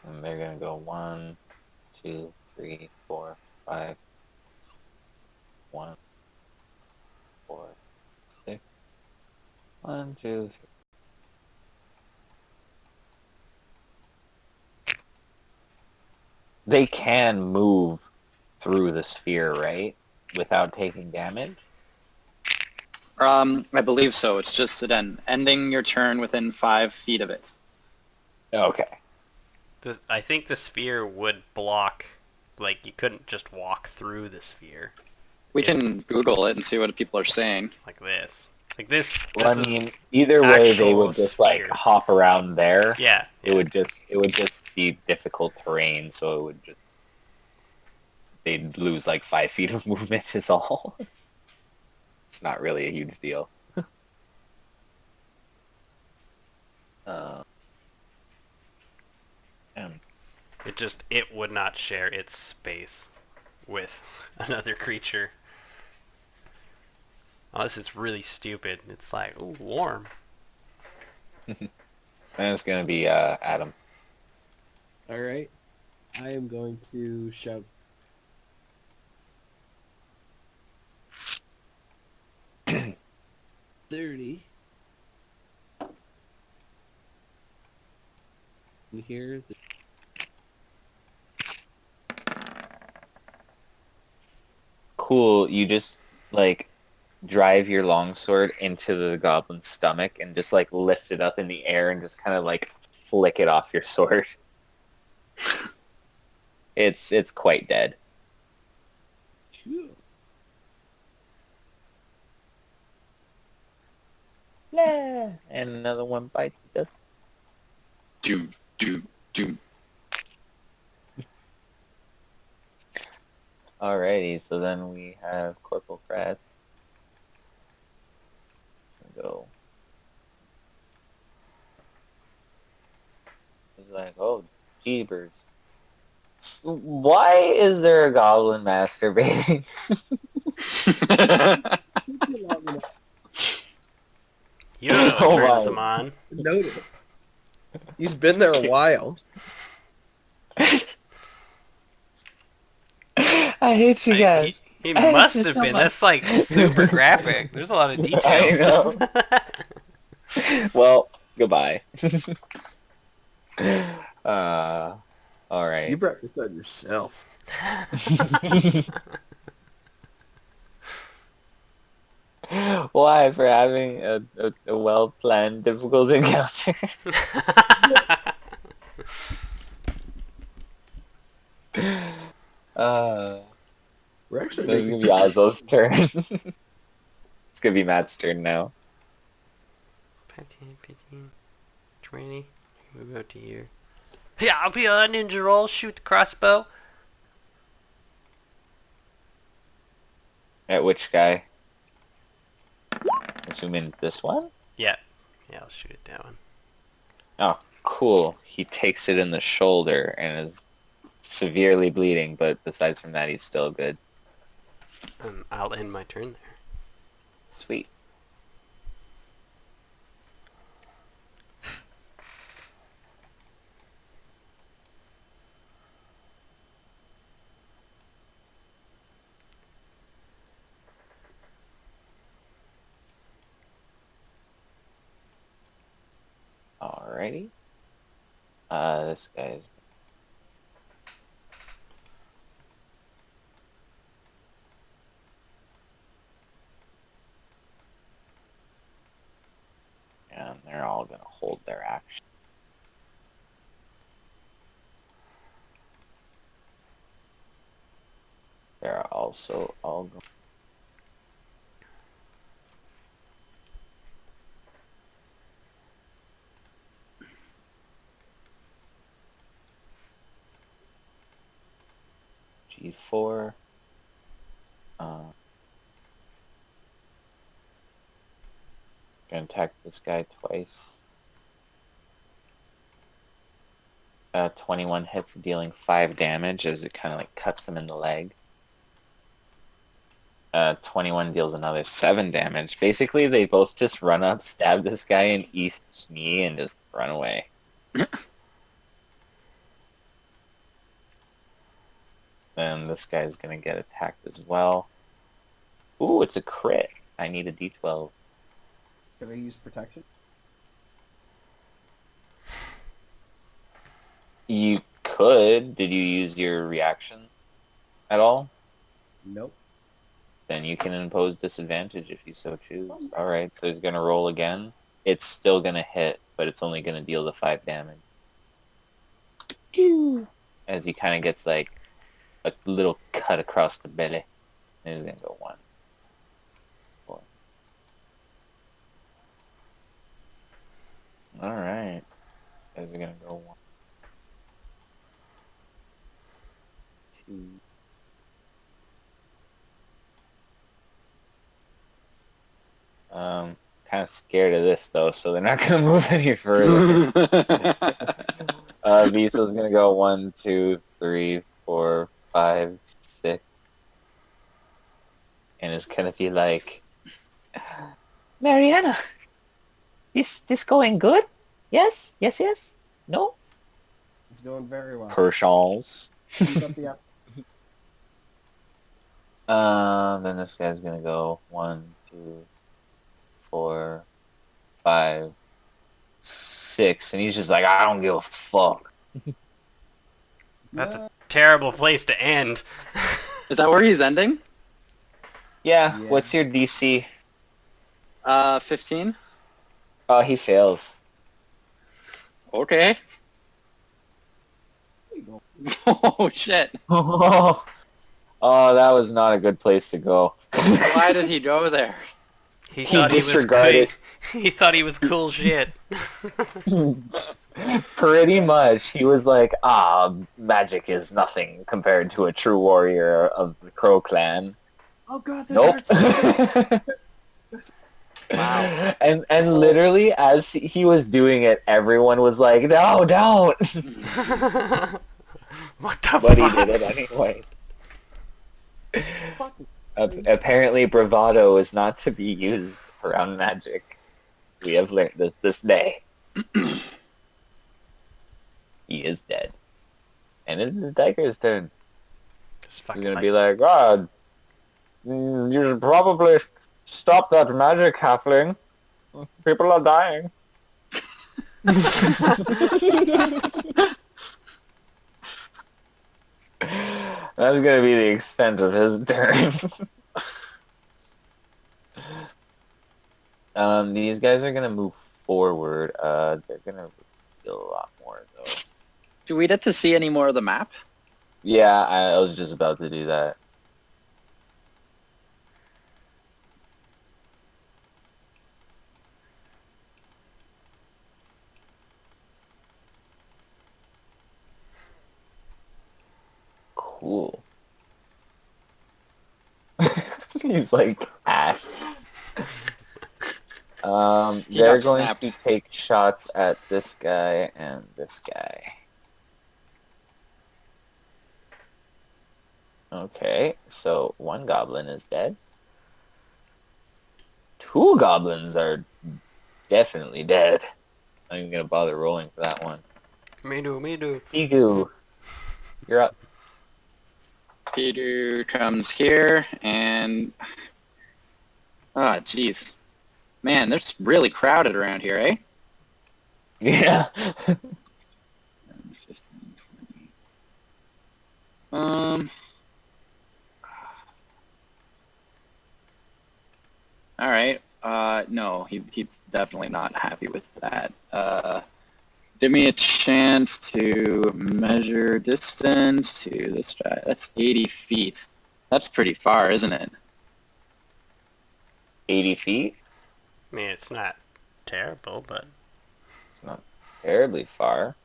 And they're going to go 1, 2, 3, 4, 5, 1, 4, 6. 1, 2, 3. They can move through the sphere, right? Without taking damage? I believe so. It's just ending your turn within 5 feet of it. Okay. I think the sphere would block, like you couldn't just walk through the sphere We can Google it and see what people are saying. like this. Like this. Well, I this is mean, either way, they actual would just like sphere. hop around there. Yeah. It would just be difficult terrain, so it would just they'd lose like 5 feet of movement is all. It's not really a huge deal. Um, It would not share its space with another creature. Oh, this is really stupid. It's like, ooh, warm. and it's gonna be Adam. All right. I am going to shout. $30. And here, Cool. You just like drive your longsword into the goblin's stomach and just like lift it up in the air and just kind of like flick it off your sword. It's quite dead. Phew. Yeah. And another one bites the dust. Doom, doom, doom. Alrighty, so then we have Corporal Kratz. Go. He's like, oh, jeebers. Why is there a goblin masturbating? You know Oh what turns my. him on. Notice. He's been there a while. I hate you guys. He I hate must you have so been. much. That's like super graphic. There's a lot of details. I know. Well, goodbye. Alright. You brought this on yourself. Why? For having a well-planned, difficult encounter? We're actually This is making gonna be Oslo's turn. It's gonna be Matt's turn now. 15, 15, 20. Move out to here. Yeah, I'll be a ninja roll. Shoot the crossbow. At which guy? Assuming this one? Yeah. Yeah, I'll shoot it down. Oh, cool. He takes it in the shoulder and is severely bleeding, but besides from that, he's still good. I'll end my turn there. Sweet. Alrighty. This guy's... And they're all gonna hold their action. They're also all going... G4. Gonna attack this guy twice. 21 hits, dealing 5 damage as it kind of like cuts him in the leg. 21 deals another 7 damage. Basically, they both just run up, stab this guy in each knee, and just run away. Then this guy's gonna get attacked as well. Ooh, it's a crit. I need a D12. Can I use protection? You could. Did you use your reaction at all? Nope. Then you can impose disadvantage if you so choose. Alright, so he's gonna roll again. It's still gonna hit, but it's only gonna deal the 5 damage. As he kind of gets like a little cut across the belly. And he's gonna go 1. 4. Alright. Guys are gonna go 1. 2. Kind of scared of this though, so they're not gonna move any further. Visa's gonna go 1, 2, 3, 4, 5, 6, and it's gonna be like, Mariana, this going good? Yes, yes, yes. No. It's going very well. Perchance. Keep up the effort. Then this guy's gonna go 1, 2, 4, 5, 6, and he's just like, I don't give a fuck. That's a terrible place to end. Is that where he's ending? Yeah, Yeah. what's your DC? 15? Oh, he fails. Okay. There you go. Oh, shit. Oh, that was not a good place to go. Why did he go there? He He thought disregarded. He thought he was cool shit. Pretty much. He was like, magic is nothing compared to a true warrior of the Crow clan. Oh god, this Nope. hurts. Wow. And literally, as he was doing it, everyone was like, no, don't. What the But he fuck? did it anyway. Fucking Apparently, bravado is not to be used around magic. We have learned this day. He is dead. And it is Diker's turn. Just He's fucking gonna like, be like, God, you should probably stop that magic, halfling. People are dying. That's gonna be the extent of his turn. These guys are gonna move forward. They're gonna deal a lot more though. Do we get to see any more of the map? Yeah, I was just about to do that. Cool. He's like Ash. He They're got going snapped. to take shots at this guy and this guy. Okay, so one goblin is dead. Two goblins are definitely dead. I'm not even gonna bother rolling for that one. Me do. Pigu, you're up. Peter comes here and... Ah, jeez. Man, it's really crowded around here, eh? Yeah. 10, 15, 20. All right. No, he's definitely not happy with that. Give me a chance to measure distance to this guy. That's 80 feet. That's pretty far, isn't it? 80 feet? I mean, it's not terrible, but Not terribly far.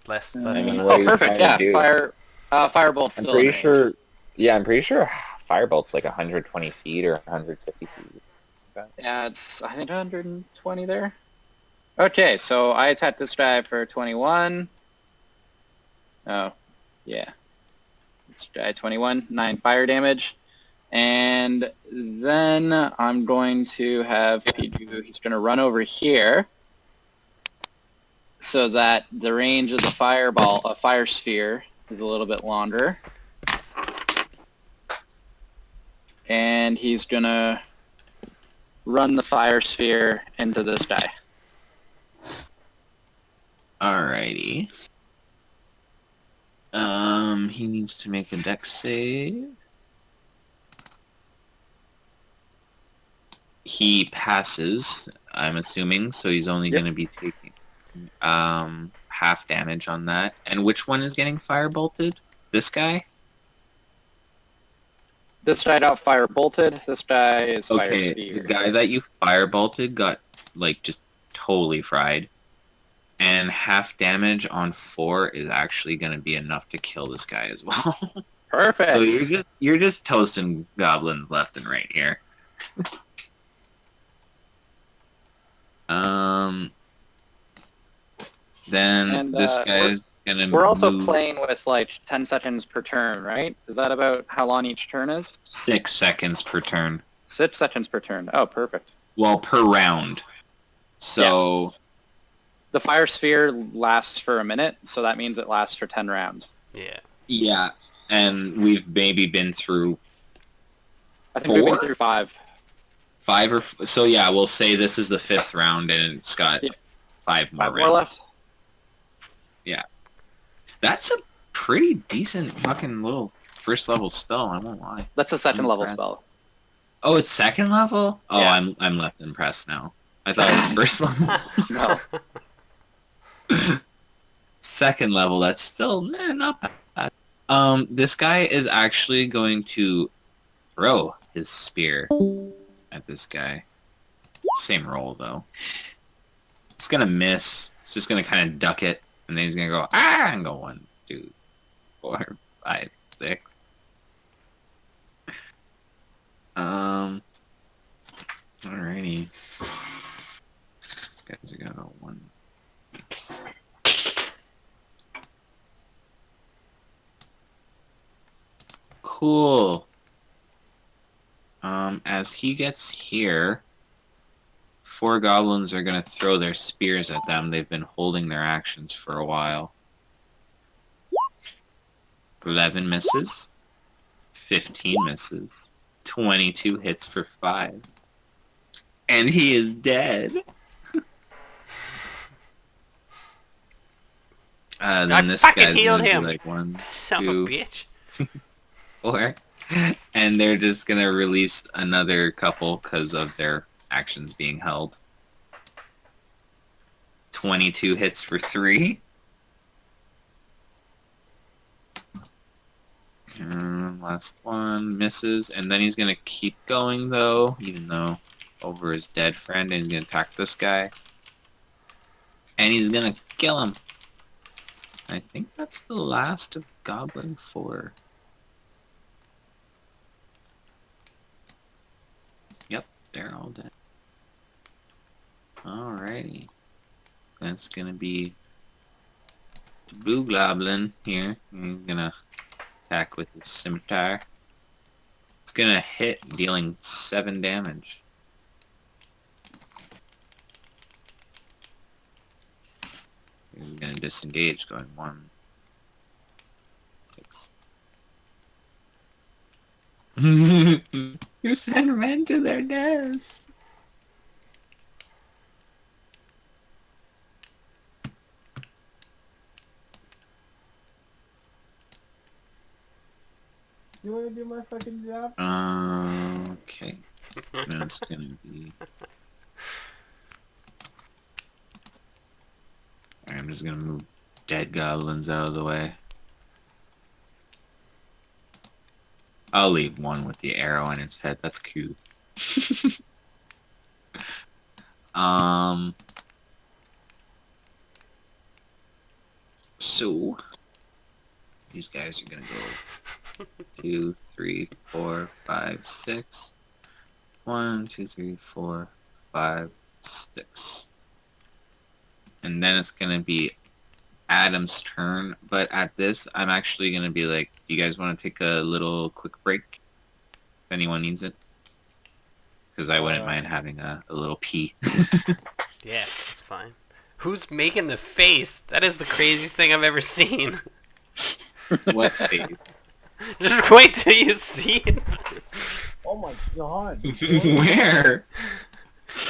less I mean, than what are you perfect. trying to Yeah, do? firebolt's I'm still in pretty range. sure. Yeah, I'm pretty sure Firebolt's like 120 feet or 150 feet. Yeah, it's I think 120 there. Okay, so I attacked this guy for 21. Oh, yeah. This guy 21, 9 fire damage. And then I'm going to have Piju, he's going to run over here so that the range of the fire sphere is a little bit longer. And he's going to run the fire sphere into this guy. Alrighty. He needs to make a dex save. He passes, I'm assuming, so he's only Yep. going to be taking half damage on that. And which one is getting firebolted? This guy? This guy got fire bolted. This guy is fire Okay, sphere. the guy that you firebolted got, like, just totally fried. And half damage on 4 is actually going to be enough to kill this guy as well. Perfect. So you're just toasting goblins left and right here. Then And, this guy is gonna. We're also move playing with like 10 seconds per turn, right? Is that about how long each turn is? 6 seconds per turn. 6 seconds per turn. Oh, perfect. Well, per round. So The fire sphere lasts for a minute, so that means it lasts for 10 rounds. yeah. yeah, and we've maybe been through I think we've been 4? through 5. 5 or so. Yeah, we'll say this is the 5th round, and it's got Yeah. 5 more 5 rounds. more left. That's a pretty decent fucking little first level spell. I won't lie. That's a second level impressed. spell. Oh, it's second level. Oh, Yeah. I'm left impressed now. I thought it was first level. No. Second level, that's still not bad. This guy is actually going to throw his spear at this guy. Same roll, though. It's gonna miss. It's just gonna kind of duck it, and then he's gonna go, ah, and go 1, 2, 4, 5, 6. Alrighty. These guys are gonna go 1. Cool. As he gets here, 4 goblins are going to throw their spears at them. They've been holding their actions for a while. 11 misses. 15 misses. 22 hits for 5. And he is dead. Then I this fucking guy's healed gonna him. do like 1, Son of 2, a bitch. 4. And they're just going to release another couple because of their actions being held. 22 hits for 3. Last one misses. And then he's going to keep going, though, even though over his dead friend. And he's going to attack this guy. And he's going to kill him. I think that's the last of Goblin 4. They're all dead. Alrighty. That's gonna be the blue goblin here. He's gonna attack with his scimitar. It's gonna hit, dealing 7 damage. He's gonna disengage, going 1, 6. You send men to their deaths. You want to do my fucking job? Okay. That's gonna be... I'm just gonna move dead goblins out of the way. I'll leave one with the arrow in its head. That's cute. So these guys are gonna go 2, 3, 4, 5, 6. 1, 2, 3, 4, 5, 6. And then it's gonna be Adam's turn, but at this, I'm actually gonna be like, do you guys want to take a little quick break? If anyone needs it, because I wouldn't mind having a little pee. Yeah, that's fine. Who's making the face? That is the craziest thing I've ever seen. What face? Just wait till you see it. Oh my god. Where?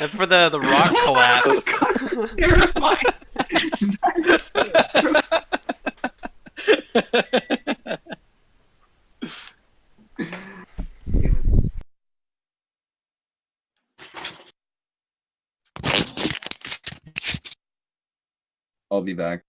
And for the rock collapse. I'll be back.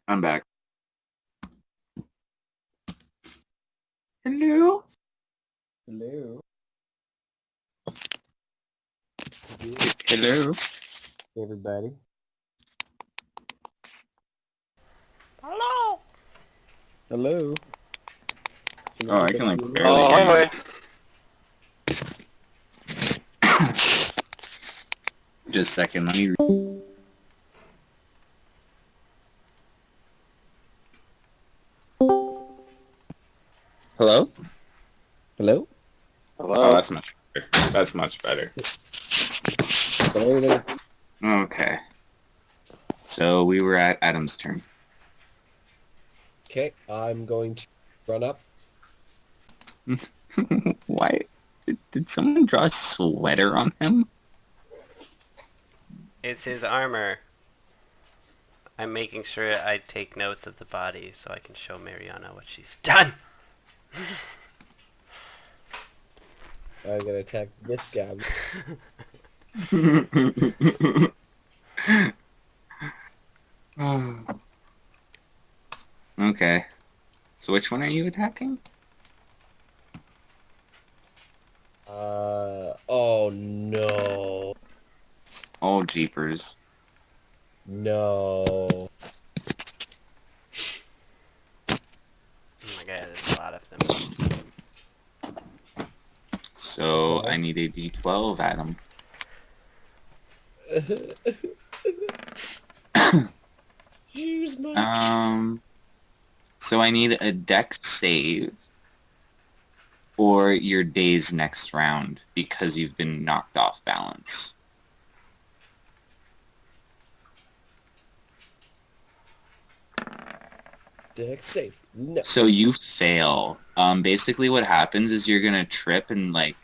I'm back. Hello. Hello. Hello. Everybody. Hello. Hello. Oh, I can like Everybody- barely Oh, hear hi. you. Just a second. Let me. Hello. Hello. Oh, Hello. that's much better. That's much better. Hello there. Okay. So we were at Adam's turn. Okay, I'm going to run up. Why? Did someone draw a sweater on him? It's his armor. I'm making sure I take notes of the body so I can show Mariana what she's done. I'm gonna attack this guy. Okay. So which one are you attacking? Oh no. Oh, jeepers. No. Oh my god, there's a lot of them. So Okay. I need a D12, Adam. Use my... So I need a dex save or your day's next round because you've been knocked off balance. Deck safe. No. So you fail. Basically what happens is you're gonna trip and like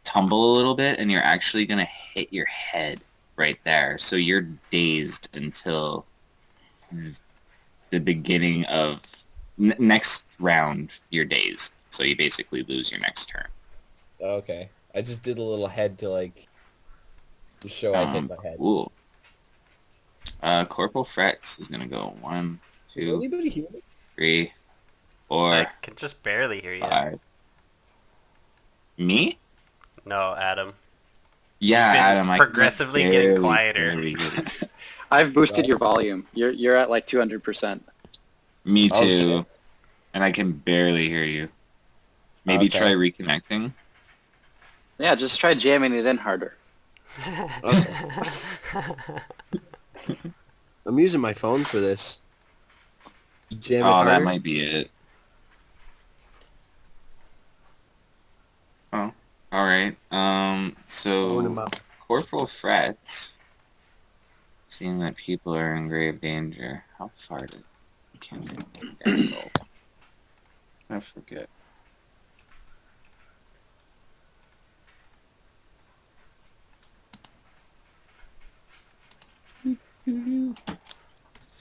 tumble a little bit and you're actually gonna hit your head right there. So you're dazed until the beginning of next round. You're dazed. So you basically lose your next turn. Okay. I just did a little head to like to show I hit my head. Cool. Corporal Frets is gonna go 1, Can 2, anybody hear me? 3, 4, I can just barely hear you. 5. Me? No, Adam. Yeah, Been Adam. I progressively can getting barely, quieter. barely hear you. I've boosted your volume. You're at like 200%. Me Oh, too. shit. And I can barely hear you. Maybe Okay. try reconnecting. Yeah, just try jamming it in harder. I'm using my phone for this. Jam it Oh, that harder? might be it. Oh, all right. Phone So him up. Corporal Frets, seeing that people are in grave danger. How far did can they go? I forget.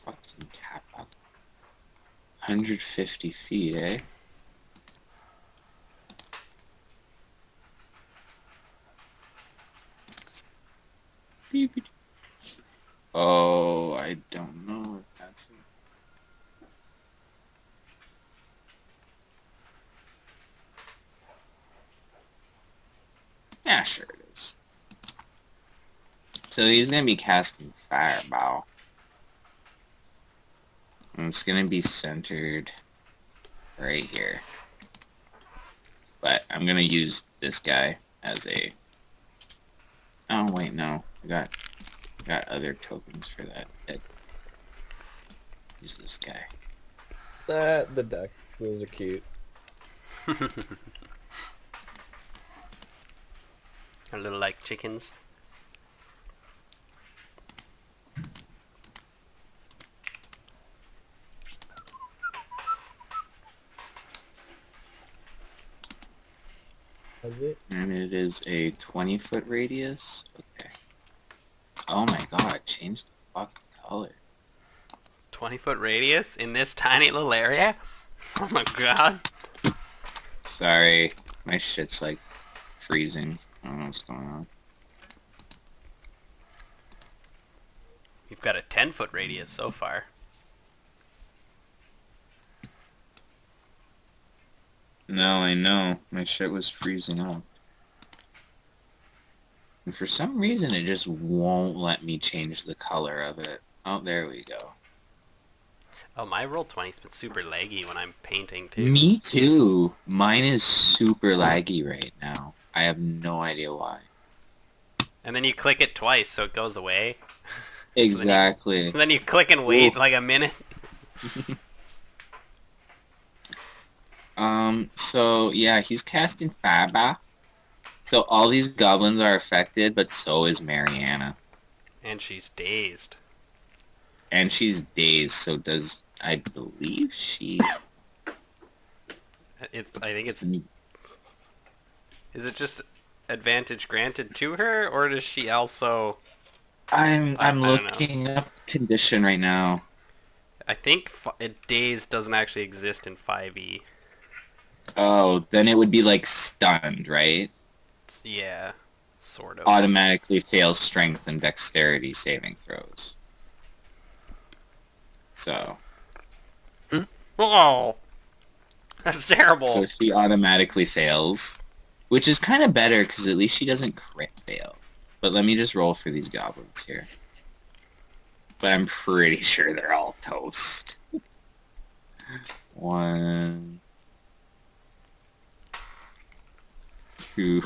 Fucking cap up. 150 feet, eh? Oh, I don't know if that's it. Yeah, sure it is. So he's gonna be casting Fireball. And it's gonna be centered right here. But I'm gonna use this guy as a... Oh wait, no. I got other tokens for that. Use this guy. The ducks. Those are cute. A little like chickens. That's it. And it is a 20-foot radius. Okay. Oh my god, change the fucking color. 20-foot radius in this tiny little area? Oh my god. Sorry, my shit's like freezing. I don't know what's going on. You've got a 10-foot radius so far. No, I know. My shit was freezing up. And for some reason, it just won't let me change the color of it. Oh, there we go. Oh, my Roll20's been super laggy when I'm painting too. Me too. Mine is super laggy right now. I have no idea why. And then you click it twice so it goes away. Exactly. And then you click and wait Ooh. like a minute. So yeah, he's casting Faba. So all these goblins are affected, but so is Mariana. And she's dazed. And she's dazed, so does, I believe she... I think it's... Is it just advantage granted to her, or does she also... I'm I don't know. looking up the condition right now. I think dazed doesn't actually exist in 5e. Oh, then it would be like stunned, right? Yeah, sort of. Automatically fails strength and dexterity saving throws. So Oh! That's terrible! so she automatically fails, which is kind of better because at least she doesn't crit fail. But let me just roll for these goblins here. But I'm pretty sure they're all toast. 1, 2.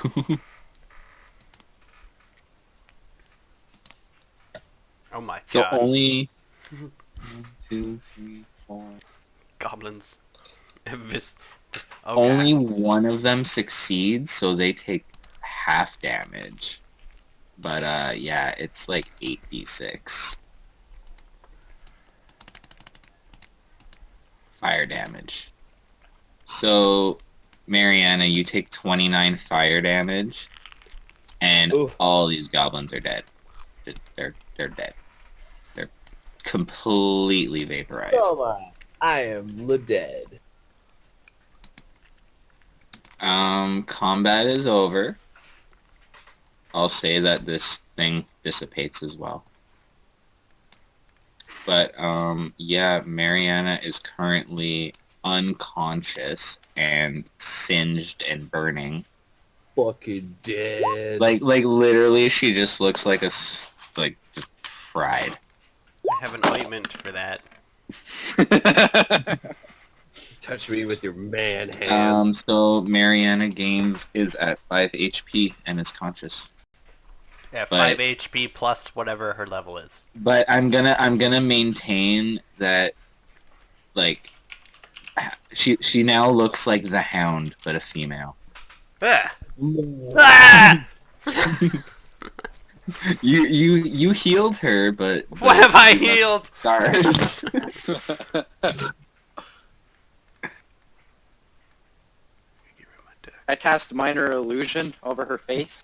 Oh my So god. only 1, 2, 3, 4. Goblins. Oh, Only God. one of them succeeds, so they take half damage. But yeah, it's like 8d6 fire damage. So Mariana, you take 29 fire damage, and Oof. all these goblins are dead. They're dead. They're completely vaporized. Come on. I am the dead. Combat is over. I'll say that this thing dissipates as well. But, yeah, Mariana is currently unconscious and singed and burning. Fucking dead. Like literally, she just looks like just fried. I have an ointment for that. Touch me with your man hand. So Mariana is at 5 HP and is conscious. Yeah, But- 5 HP plus whatever her level is. But I'm gonna maintain that, like, she now looks like the Hound, but a female. Ah! Ah! You healed her, but What have I healed? Scars. I cast Minor Illusion over her face.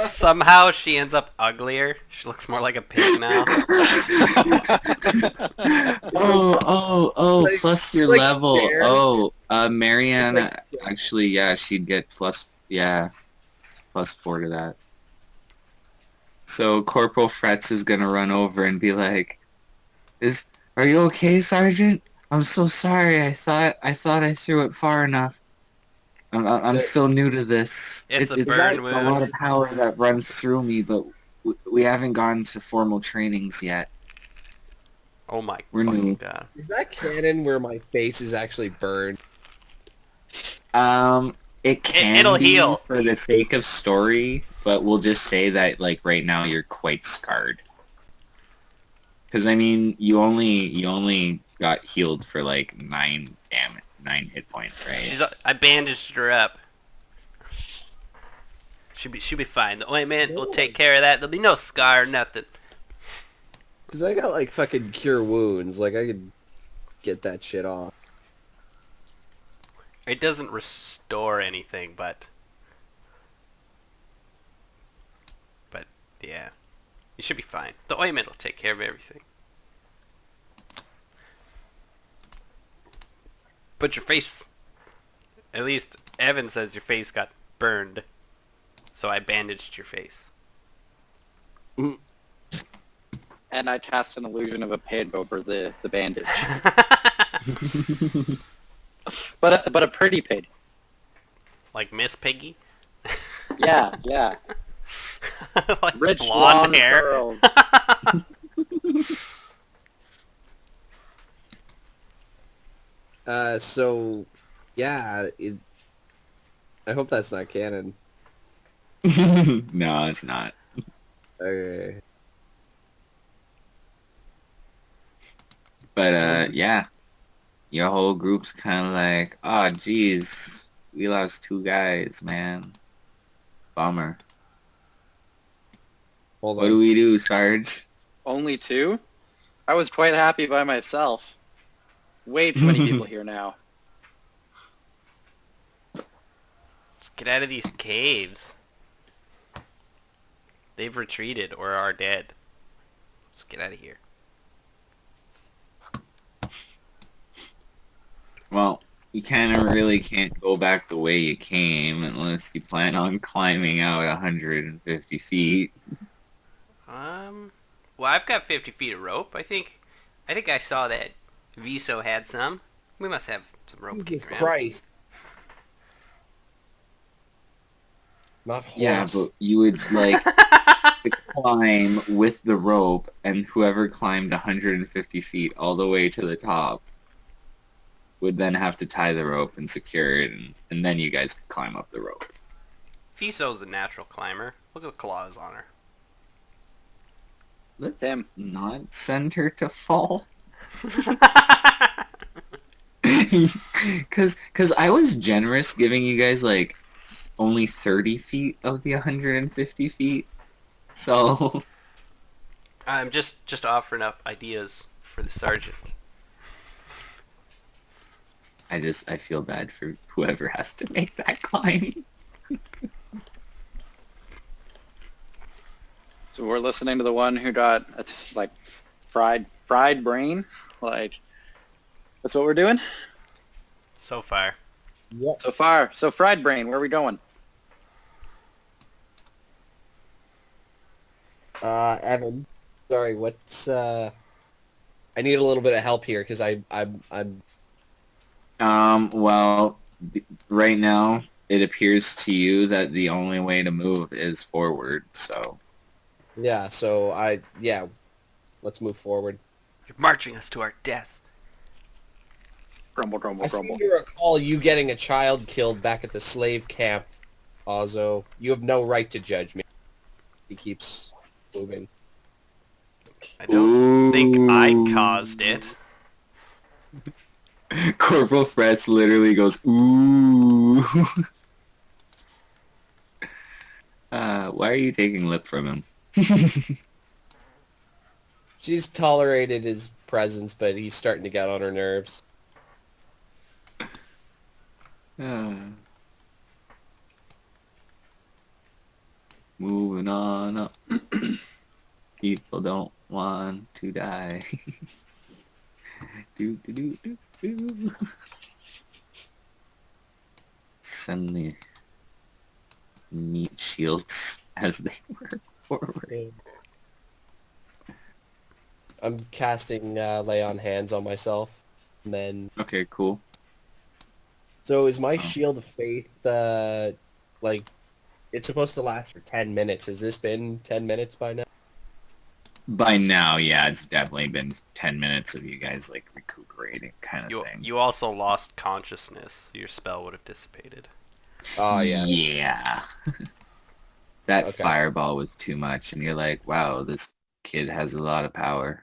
Somehow she ends up uglier. She looks more like a pig now. Oh, Like- plus your it's like level. fair. Oh, Mariana, It's like- actually, yeah, she'd get plus 4 to that. So Corporal Fretz is gonna run over and be like, are you okay, Sergeant? I'm so sorry. I thought I threw it far enough. I'm still new to this. It's a It's burn a lot wound. of power that runs through me, but we haven't gone to formal trainings yet. Oh my We're fucking new. god. Is that canon where my face is actually burned? It can It'll be heal. for the sake of story, but we'll just say that, like, right now you're quite scarred. Because I mean, you only got healed for like 9 hit points, right? I bandaged her up. She'll be fine. The ointment will take care of that. There'll be no scar, nothing. Because I got like fucking cure wounds. Like I could get that shit off. It doesn't restore anything, but yeah, you should be fine. The ointment will take care of everything. But your face, at least Evan says your face got burned, so I bandaged your face. And I cast an illusion of a pig over the bandage. But a pretty pig. Like Miss Piggy? Yeah, yeah. Like Rich blonde hair? curls. So, yeah, I hope that's not canon. No, it's not. Okay. But yeah, your whole group's kind of like, oh, geez, we lost 2 guys, man. Bummer. Hold What on. do we do, Sarge? Only 2? I was quite happy by myself. Way too many people here now. Let's get out of these caves. They've retreated or are dead. Let's get out of here. Well, you kind of really can't go back the way you came unless you plan on climbing out 150 feet. Well, I've got 50 feet of rope. I think I saw that Viso had some. We must have some rope Jesus kicking around. Christ. Not horse. Yeah, but you would like climb with the rope, and whoever climbed 150 feet all the way to the top would then have to tie the rope and secure it, and then you guys could climb up the rope. Viso's a natural climber. Look at the claws on her. Let's Damn. not send her to fall. Cause I was generous giving you guys like only 30 feet of the 150 feet. So I'm just offering up ideas for the sergeant. I feel bad for whoever has to make that climb. So we're listening to the one who got like fried brain. Like that's what we're doing So far. Yep. so far. So fried brain. Where are we going? Evan. Sorry, what's I need a little bit of help here because I'm Well, right now it appears to you that the only way to move is forward. So yeah, so let's move forward. You're marching us to our death. Grumble, grumble, I seem grumble. to recall you getting a child killed back at the slave camp, Ozzo. You have no right to judge me. He keeps moving. I don't think I caused it. Corporal Frets literally goes, ooh. Why are you taking lip from him? She's tolerated his presence, but he's starting to get on her nerves. Moving on up. People don't want to die. do, do, do, do, do. Send the meat shields as they work forward. I'm casting lay on hands on myself, and then Okay, cool. so is my shield of faith like it's supposed to last for 10 minutes. Has this been 10 minutes by now? By now, yeah, it's definitely been 10 minutes of you guys like recuperating kind of thing. You also lost consciousness. Your spell would have dissipated. Oh yeah. Yeah. That Okay. fireball was too much, and you're like, wow, this kid has a lot of power.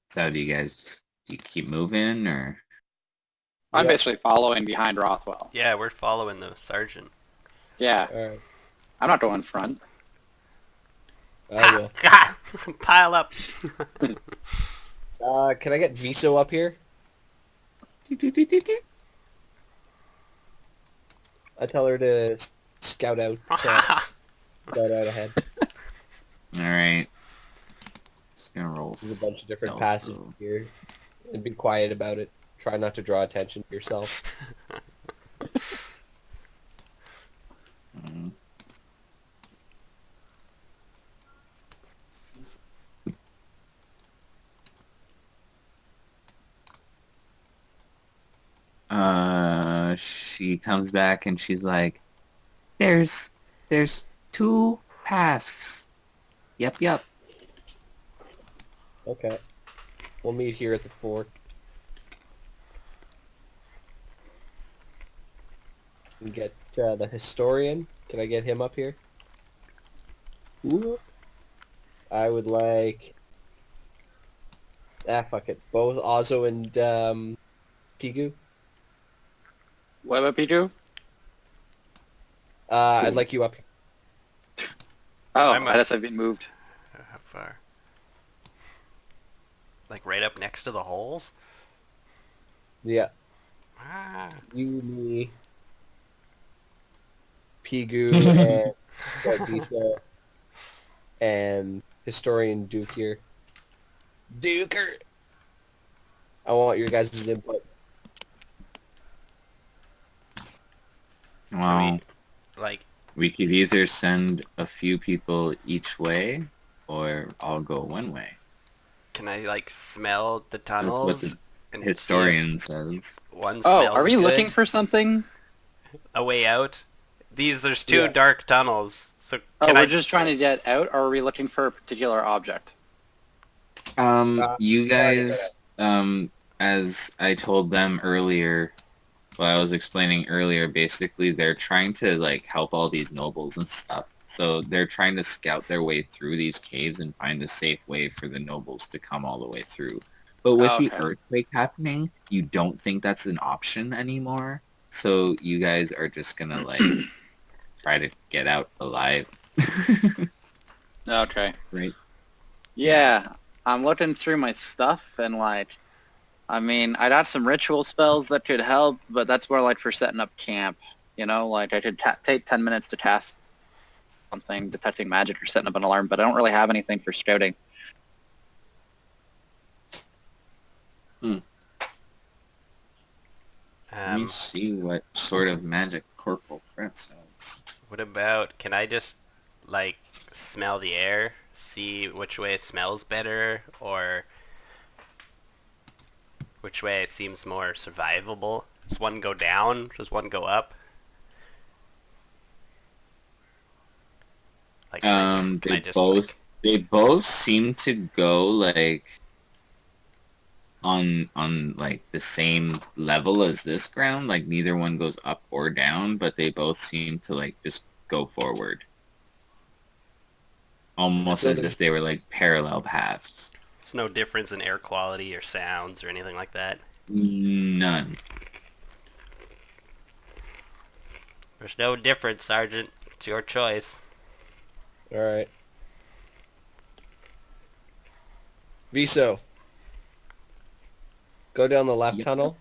So do you guys do you keep moving, or? I'm Yeah. basically following behind Rothwell. Yeah, we're following the sergeant. Yeah, All right. I'm not going front. I will. God! Pile up! Can I get Viso up here? I tell her to scout out ahead. All right. Just gonna roll. There's a bunch of different stealth passages roll. here. And be quiet about it. Try not to draw attention to yourself. she comes back and she's like, there's 2 paths. Yep. Okay. We'll meet here at the fort. And get the historian. Can I get him up here? Ooh. I would like... fuck it. Both Ozo and Pigu. What about Piku? I'd like you up here. Oh, I'm I guess I've been moved. How far? Like right up next to the holes? Yeah. Ah. You, me, Pigu, and Visa, and historian Duke here. Duker! I want your guys' input. Well, Like, we could either send a few people each way, or all go one way. can I like smell the That's tunnels? what the and see if historian says. one Oh, smells are we good? looking for something? A way out? There's 2 Yes. dark tunnels. So Oh, can we're I just trying to get out, or are we looking for a particular object? You guys, as I told them earlier, well, I was explaining earlier, basically they're trying to like help all these nobles and stuff. So they're trying to scout their way through these caves and find a safe way for the nobles to come all the way through. But with the Okay. earthquake happening, you don't think that's an option anymore. So you guys are just gonna like try to get out alive. Okay. Right? Yeah, I'm looking through my stuff, and like, I mean, I got some ritual spells that could help, but that's more like for setting up camp. You know, like I could take 10 minutes to cast something, detecting magic or setting up an alarm, but I don't really have anything for scouting. Let me see what sort of magic Corporal Fretz has. What about, can I just like smell the air, see which way it smells better, or which way it seems more survivable? Does one go down? Does one go up? Like, can I just, They both seem to go like on like the same level as this ground. Like neither one goes up or down, but they both seem to like just go forward. Almost as if they were like parallel paths. there's no difference in air quality or sounds or anything like that? None. There's no difference, Sergeant. It's your choice. Alright. Viso. Go down the left Yep. tunnel.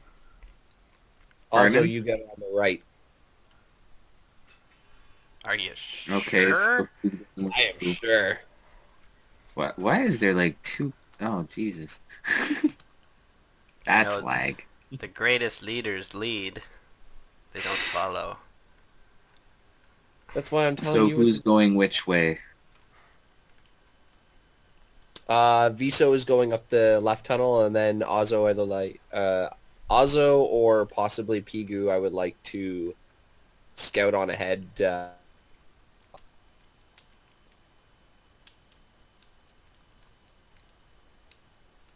Also, Pardon? you get on the right. Are you Okay. sure? I am sure. Why is there like 2? Oh Jesus. That's No, lag. The greatest leaders lead. They don't follow. That's why I'm telling So you. who's going which way? Viso is going up the left tunnel, and then Ozo, I'd like, Ozo or possibly Pigu, I would like to scout on ahead.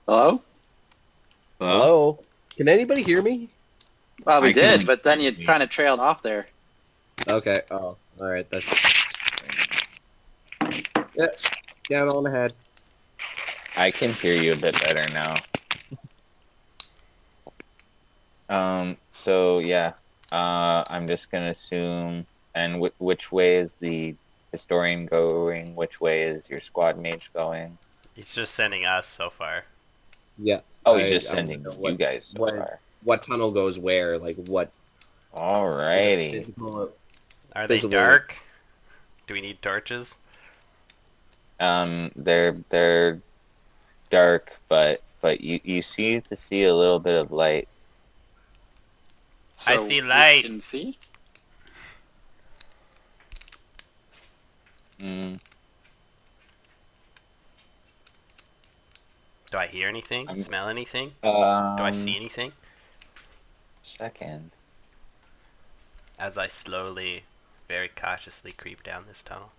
Hello? Hello? Can anybody hear me? Well, we I can- did, but then you kind of trailed off there. Okay. Oh, all right. That's. Yeah. Down on ahead. I can hear you a bit better now. So yeah, I'm just gonna assume, and which way is the historian going? Which way is your squad mate going? He's just sending us so far. Yeah. Oh, I- he's just I sending don't know you guys so what- far. What tunnel goes where? Like what? Is it Alrighty. physical? Are they Visible. dark? Do we need torches? They're dark, but you see a little bit of light. I So see we light. can see? Mm, Do I hear anything? I'm- Smell anything? um, Do I see anything? Second. as I slowly, very cautiously creep down this tunnel.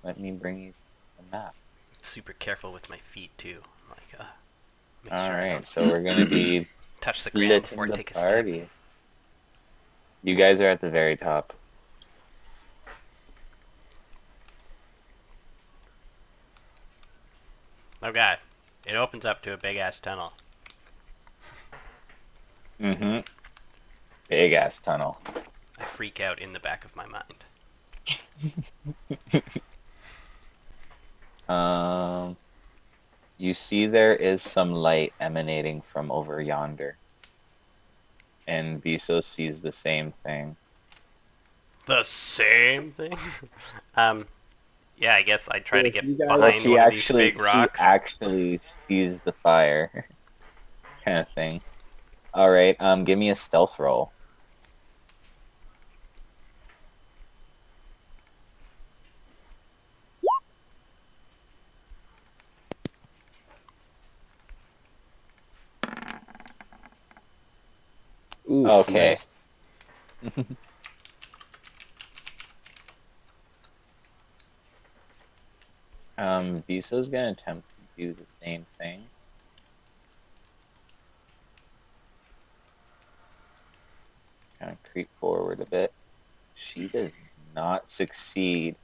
Let me bring you the map. Super careful with my feet too. Like, make All sure I right, don't so we're gonna be touch the ground lit before in I the take a step. party. You guys are at the very top. Okay, it opens up to a big ass tunnel. Mm-hmm. Big ass tunnel. I freak out in the back of my mind. You see there is some light emanating from over yonder. And Viso sees the same thing. The same thing? Yeah, I guess I try So to if get you guys- Well, behind she one of these actually, big rocks. sees the fire, kind of thing. All right, give me a stealth roll. Oof, Okay. nice. Viso's gonna attempt to do the same thing. Kind of creep forward a bit. She does not succeed.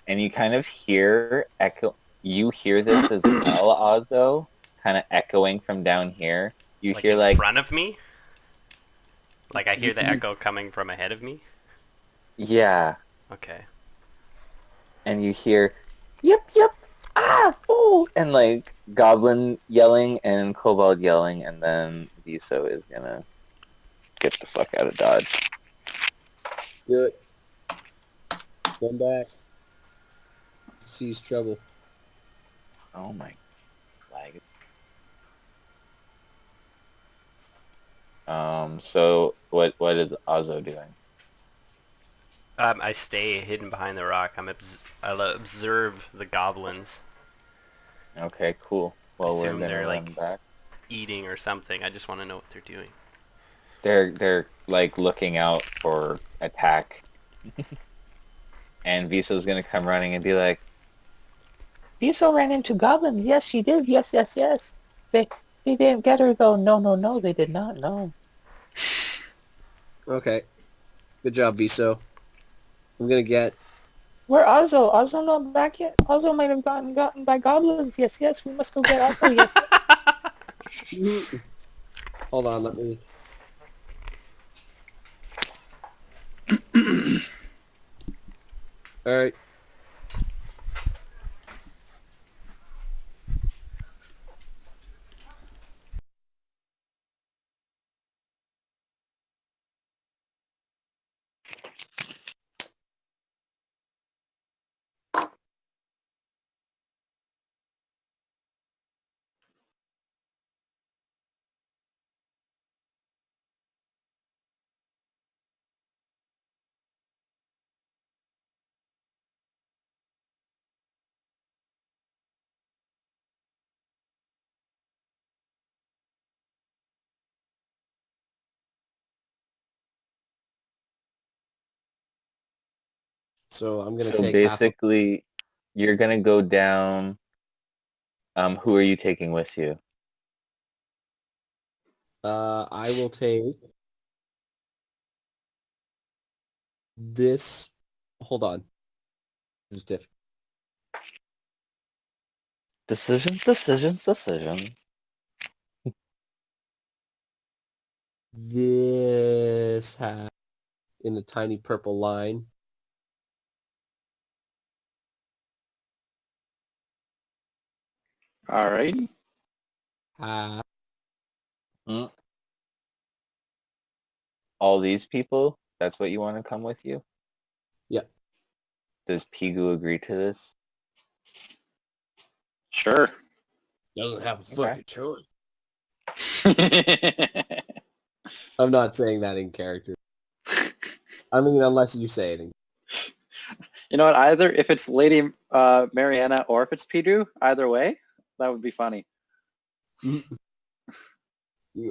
And you kind of hear echo. You hear this as well, Ozzo, kind of echoing from down here. You hear in like, front of me? Like I hear the echo coming from ahead of me? yeah, Okay. and you hear, yep, ah, ooh, and like Goblin yelling and Kobold yelling, and then Viso is gonna get the fuck out of Dodge. Do it. Come back. Sees trouble. Oh my flag. So what is Ozzo doing? I stay hidden behind the rock. I'll observe the goblins Okay, cool. Well, we're assume gonna they're, run like- back. eating or something. I just want to know what they're doing. They're like looking out for attack. And Viso's gonna come running and be like, Viso ran into goblins. Yes, she did. Yes. They didn't get her though. No, they did not. No. Okay. Good job, Viso. I'm gonna get... Where Ozzo? Ozzo not back yet? Ozzo might have gotten by goblins. Yes. We must go get Ozzo. Yes. Hold on, let me... Alright. So I'm gonna So take half of... basically, you're gonna go down. Who are you taking with you? I will take... this... Hold on. This is different. Decisions. This hat in a tiny purple line. Alrighty. Hat. Hmm? All these people? That's what you want to come with you? Yeah. Does Pigu agree to this? Sure. Doesn't have a Okay. fucking choice. I'm not saying that in character. I mean, unless you say it in... You know what? Either if it's Lady Mariana or if it's Pidu, either way, that would be funny. You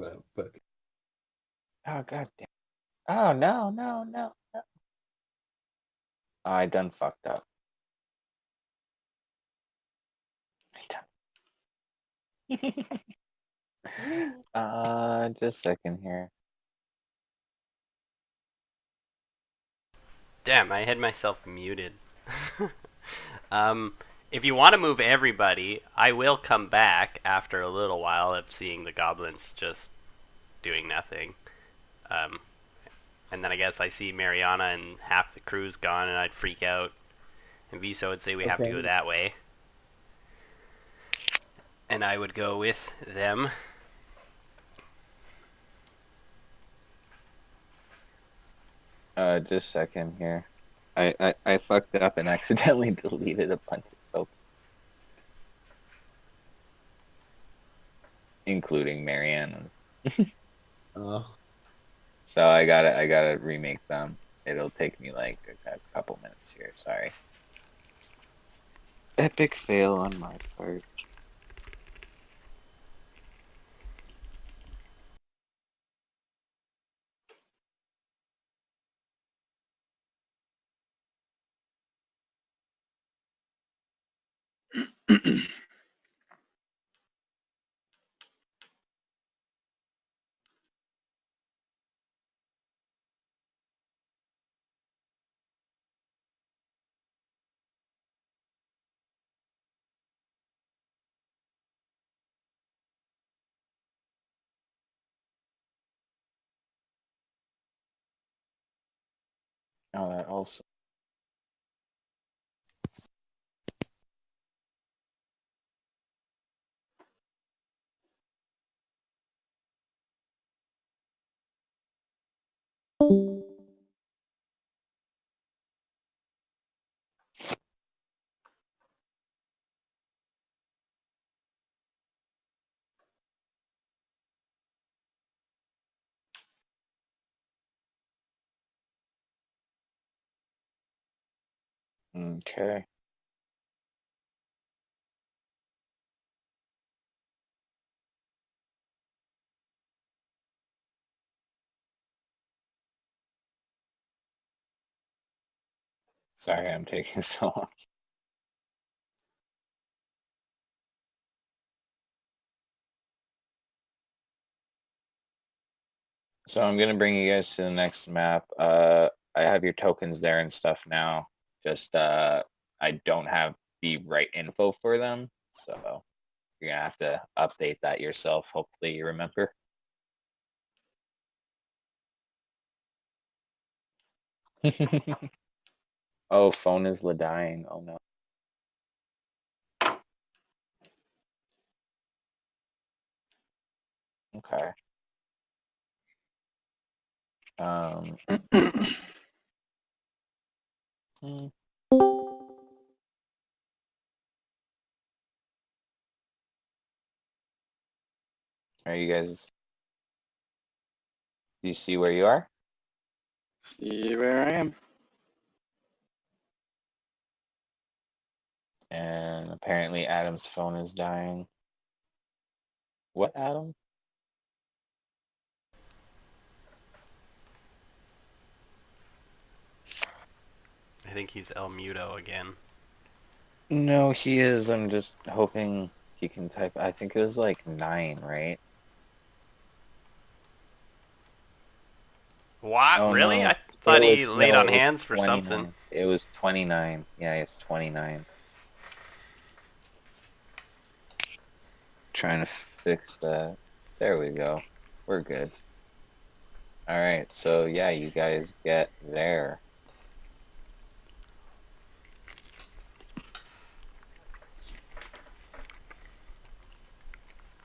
have fucking... Oh god damn. Oh no, no, no, no. Oh, I done fucked up. Just a second here. Damn, I had myself muted. If you want to move everybody, I will come back after a little while of seeing the goblins just doing nothing. And then I guess I see Mariana and half the crew's gone, and I'd freak out. And Viso would say we have to go Okay. that way. And I would go with them. Just a second here. I fucked up and accidentally deleted a bunch of tokens, including Mariana's. Oh. So I gotta remake them. It'll take me like a couple minutes here. Sorry. Epic fail on my part. Oh, that also. Okay. Sorry, I'm taking so long. So I'm gonna bring you guys to the next map. I have your tokens there and stuff now. Just I don't have the right info for them, so you're gonna have to update that yourself. Hopefully you remember. Oh, phone is dying. Oh no. Okay. Um. hmm. Are you guys? Do you see where you are? See where I am. And apparently Adam's phone is dying. What, Adam? I think he's El Muto again. No, he is. I'm just hoping he can type. I think it was like 9, right? What? Oh Really? no. I thought he No, laid on it was hands for 29. something. It was 29. Yeah, it's 29. Trying to fix that. There we go. We're good. Alright, so yeah, you guys get there.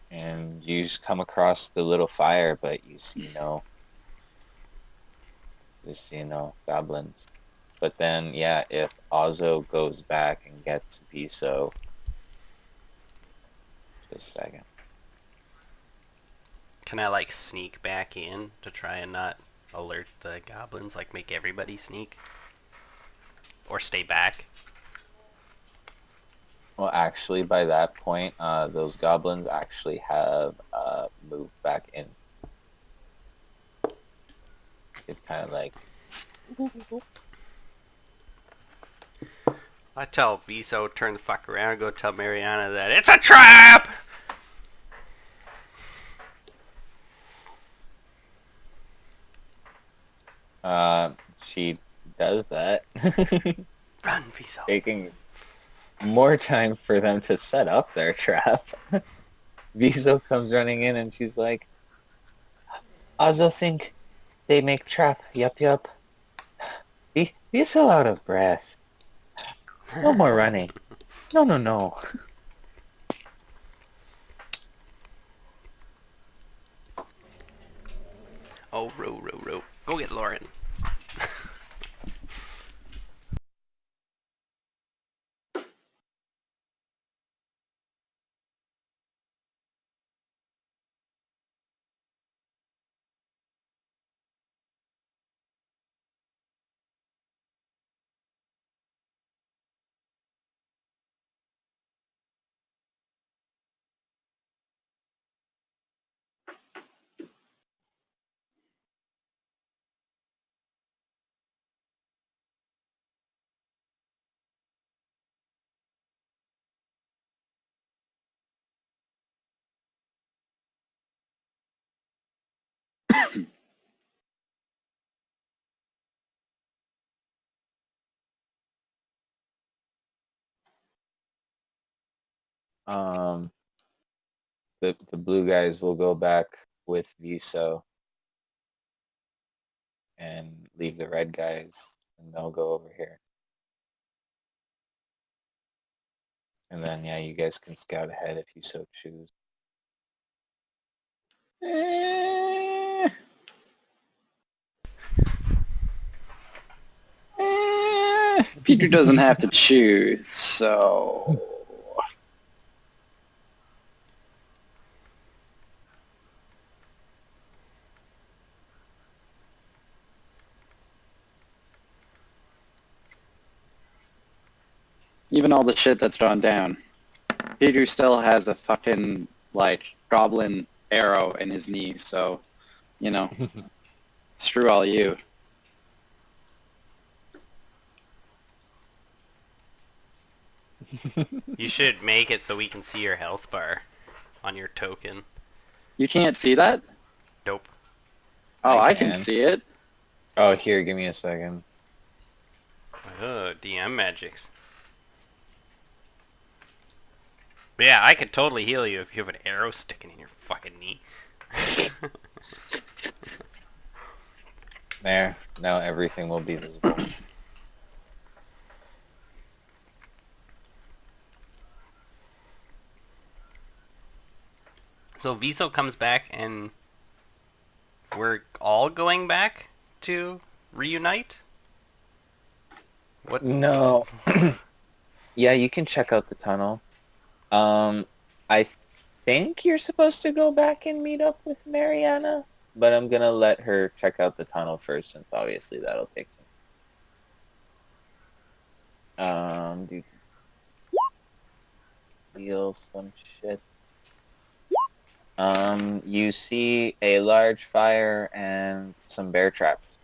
And you just come across the little fire, but you see no goblins. But then, yeah, if Ozzo goes back and gets Viso, just a second. Can I like sneak back in to try and not alert the goblins? Like make everybody sneak? Or stay back? Well, actually, by that point, those goblins actually have moved back in. It's kind of like, I tell Viso turn the fuck around and go tell Mariana that it's a trap! she does that. Run, Viso. Taking more time for them to set up their trap. Viso comes running in and she's like, Ozzo think they make trap. Yup. Be so out of breath. No more running. No. Oh, row. Go get Lauren. Um, the blue guys will go back with Viso and leave the red guys, and they'll go over here. And then, yeah, you guys can scout ahead if you so choose. Peter doesn't have to choose, so... Even all the shit that's drawn down, Peter still has a fucking, like, goblin arrow in his knee, so, you know, screw all you. You should make it so we can see your health bar on your token. You can't see that? Nope. Oh, I I can can. see it. Oh, here, give me a second. DM magics. But yeah, I could totally heal you if you have an arrow sticking in your fucking knee. There, now everything will be visible. So Viso comes back and we're all going back to reunite? What? No. Yeah, you can check out the tunnel. I think you're supposed to go back and meet up with Mariana, but I'm gonna let her check out the tunnel first, since obviously that'll take some. Deal some shit. You see a large fire and some bear traps.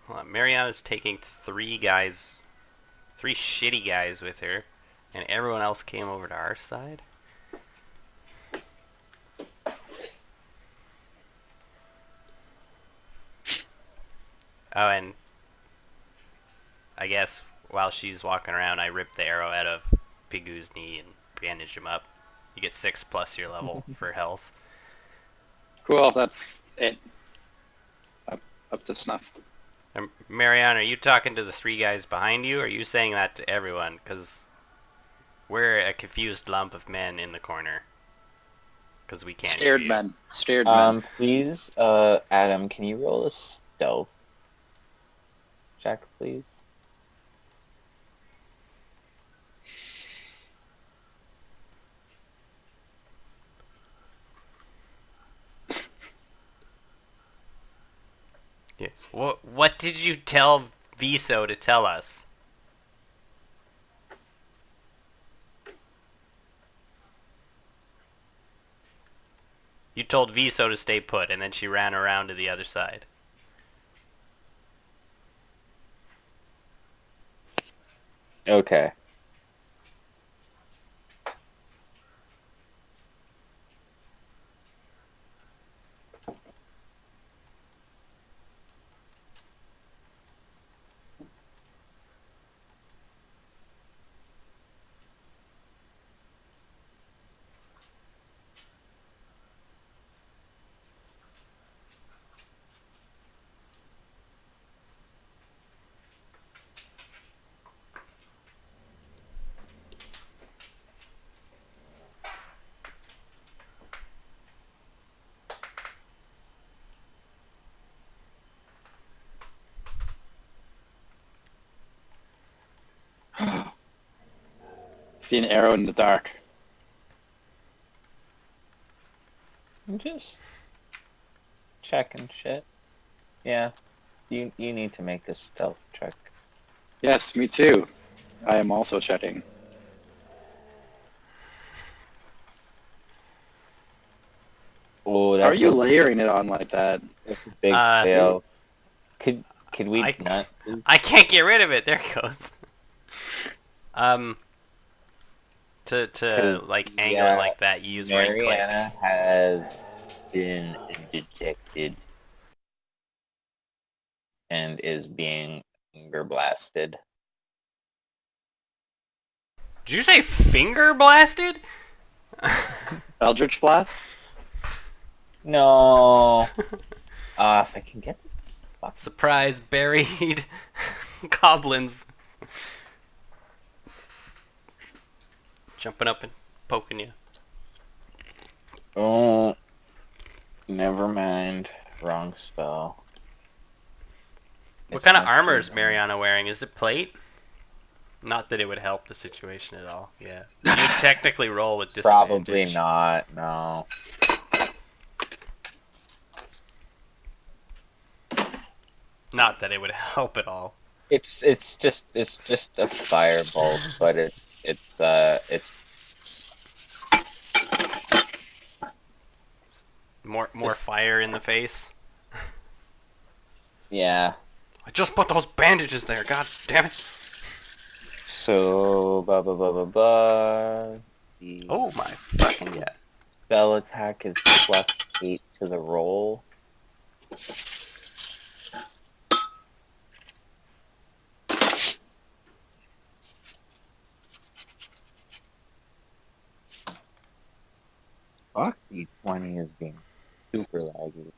Well, Mariana's taking three shitty guys with her, and everyone else came over to our side. Oh, and I guess while she's walking around, I ripped the arrow out of Pigu's knee and bandaged him up. You get 6 plus your level for health. Cool, that's it. Up to snuff. And Mariana, are you talking to the three guys behind you, or are you saying that to everyone? Because we're a confused lump of men in the corner. Because we can't hear Scared you. men. Scared men. Please, Adam, can you roll a stealth check, please? What did you tell Viso to tell us? You told Viso to stay put, and then she ran around to the other side. Okay. See an arrow in the dark. I'm just checking shit. Yeah. You need to make a stealth check. Yes, me too. I am also checking. Oh, How are that's you layering it on like that? a big Uh, fail. Could we I- not? Please? I can't get rid of it. There it goes. To like angle yeah, it like that, you use right click. Mariana has been detected and is being finger blasted. Did you say finger blasted? Eldritch Blast? No. If I can get this. Surprise, buried goblins jumping up and poking you. Oh, never mind. Wrong spell. What It's kind of not armor is too Mariana wearing? Is it plate? Not that it would help the situation at all. Yeah. You technically roll with disadvantage. Probably not. No. Not that it would help at all. It's just a firebolt, but it's More Just- fire in the face. yeah. I just put those bandages there. God damn it. So blah blah blah blah blah. The Oh my fucking yeah. spell attack is +8 to the roll. Fuck, D20 is being super laggy.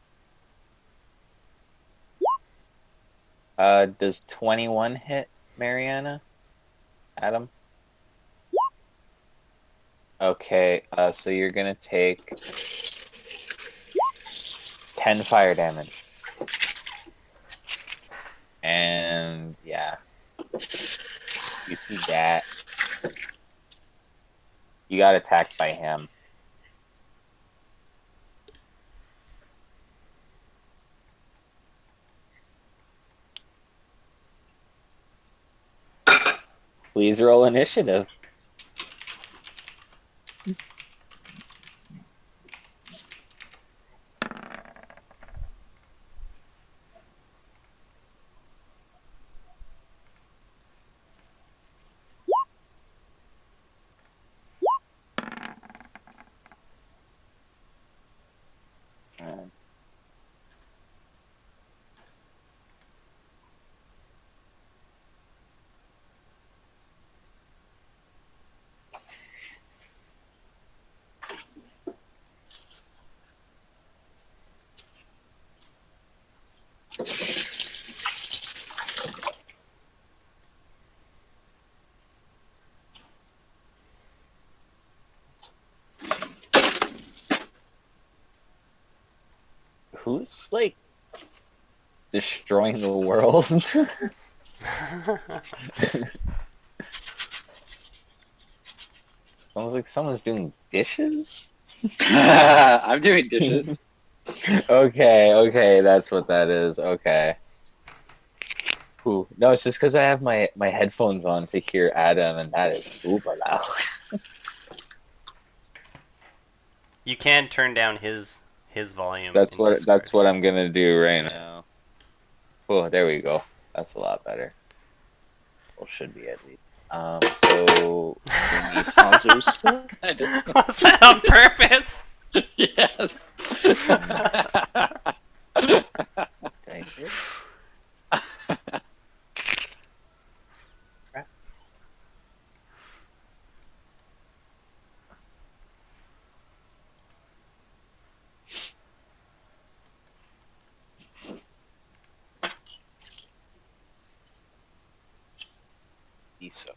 Does 21 hit Mariana? Adam? Okay, so you're gonna take 10 fire damage. And yeah. You see that. You got attacked by him. Please roll initiative. Who's like destroying the world? Sounds like someone's doing dishes? I'm doing dishes. Okay, that's what that is. Okay. Ooh, no, it's just because I have my headphones on to hear Adam, and that is super loud. You can turn down his volume. That's in what Discord. I'm gonna do right now. Oh, there we go. That's a lot better. Well, should be at least. So we need Ozo's. Was that on purpose? Yes. Digest. Rats. Miso.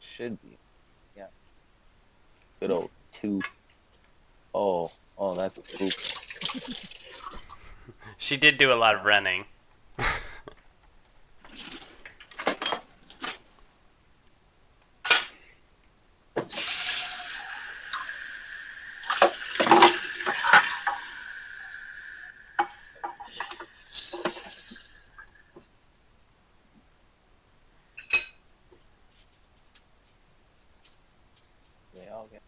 Should be. Yeah. Good old 2. Oh, that's a poop. She did do a lot of running. They all get.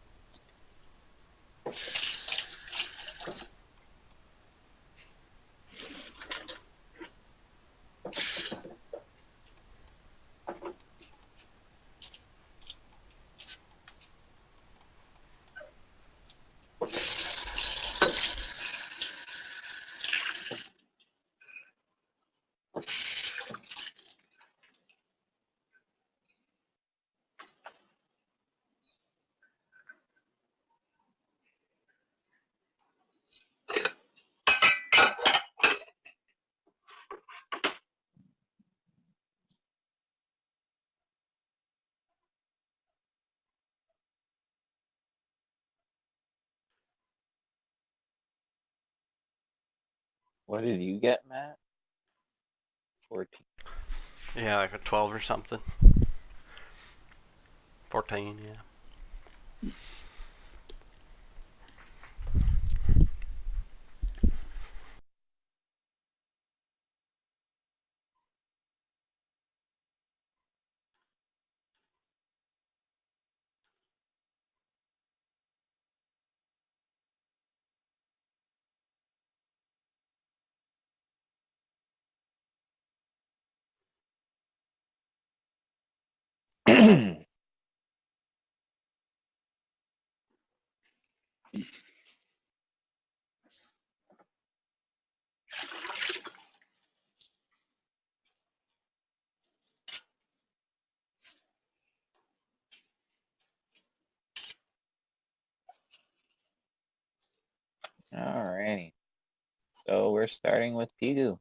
What did you get, Matt? 14. Yeah, like a 12 or something. 14, yeah. Alrighty. So we're starting with Pigu.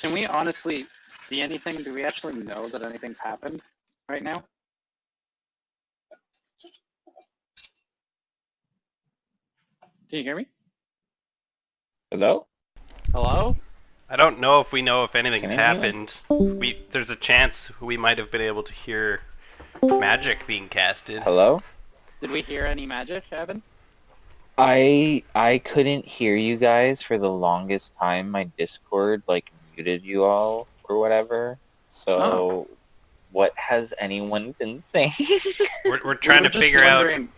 Can we honestly see anything? Do we actually know that anything's happened right now? Can you hear me? Hello? Hello? I don't know if we know if anything's Can anyone- happened. There's a chance we might have been able to hear magic being casted. Hello? Did we hear any magic, Evan? I couldn't hear you guys for the longest time. My Discord muted you all or whatever. So what has anyone been saying? We're trying We were to just figure out. wondering-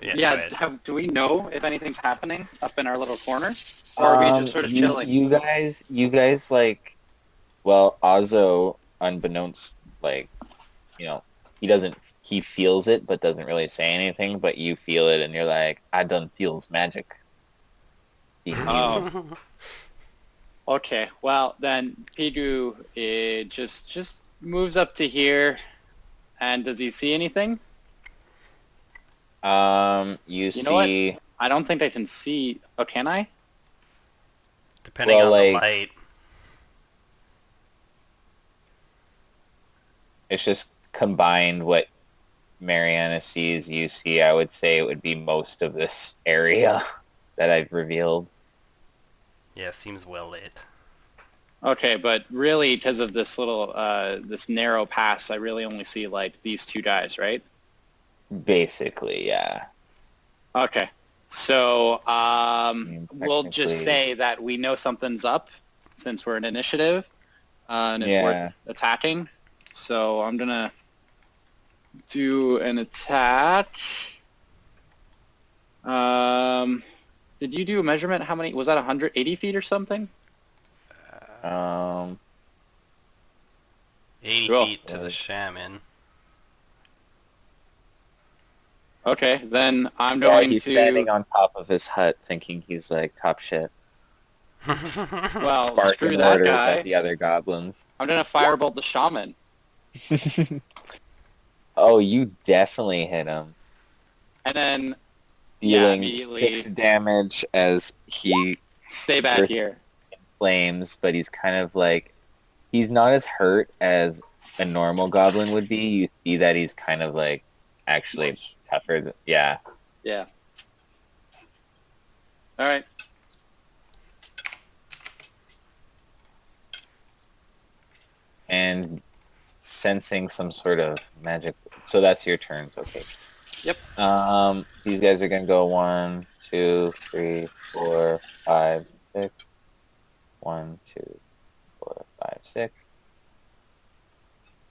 Yeah, Yeah, go ahead. do we know if anything's happening up in our little corner? Or are we just sort of chilling? You guys well, Ozzo, unbeknownst, he feels it but doesn't really say anything, but you feel it and you're like, I done feels magic. Being used. Oh. Okay, well then Pigu just moves up to here, and does he see anything? You know what? see... I don't think I can see. Oh, can I? Depending Well, on the like- light. It's just combined what Mariana sees, you see. I would say it would be most of this area that I've revealed. Yeah, seems well lit. Okay, but really, because of this little, this narrow pass, I really only see like these two guys, right? Basically, yeah. Okay, so mean, we'll just technically- say that we know something's up since we're in initiative, and it's Yeah. worth attacking. So I'm gonna do an attack. Did you do a measurement? How many? Was that 180 feet or something? 80 Cool. feet to the shaman. Okay, then I'm Yeah, going he's to. standing on top of his hut thinking he's like top shit. Well, Barking screw that orders guy. at the other goblins. I'm gonna firebolt the shaman. Oh, you definitely hit him. And then Yeah, Dealing immediately. 6 damage as he stay back Earth- here. flames, but he's kind of like, he's not as hurt as a normal goblin would be. You see that he's kind of like actually tougher. Yeah. Yeah. All right. And sensing some sort of magic. So that's your turns, okay. Yep. These guys are gonna go 1, 2, 3, 4, 5, 6. 1, 2, 4, 5, 6.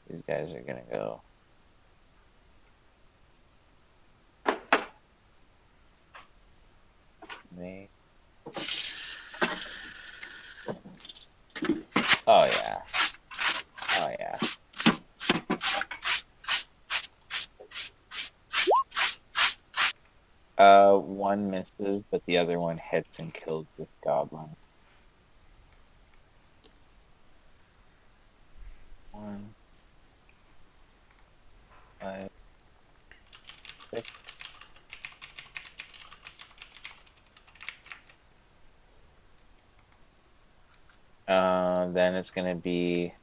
These guys are gonna go. They. Oh yeah. Oh yeah. One misses, but the other one hits and kills this goblin. 1, 5, 6. Then it's gonna be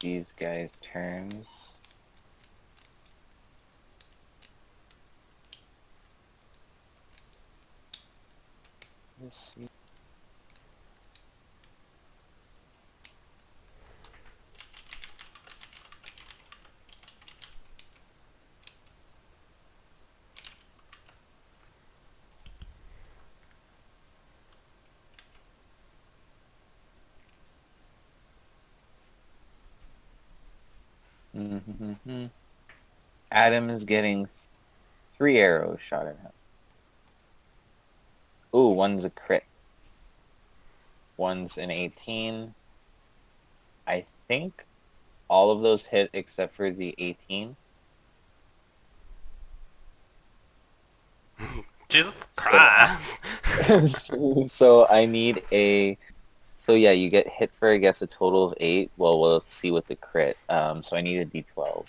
these guys' turns. Let's see. Adam is getting 3 arrows shot at him. Ooh, one's a crit. One's an 18. I think all of those hit except for the 18. Jesus Christ! So I need a... So yeah, you get hit for, I guess, a total of 8. Well, we'll see with the crit. So I need a d12.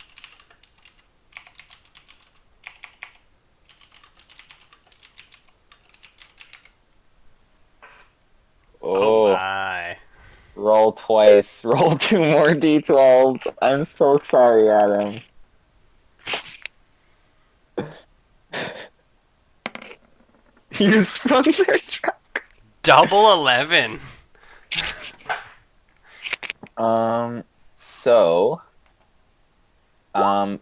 Oh Oh, my. roll twice. Roll 2 more d12s. I'm so sorry, Adam. You sprung their trap. Double 11. So, 3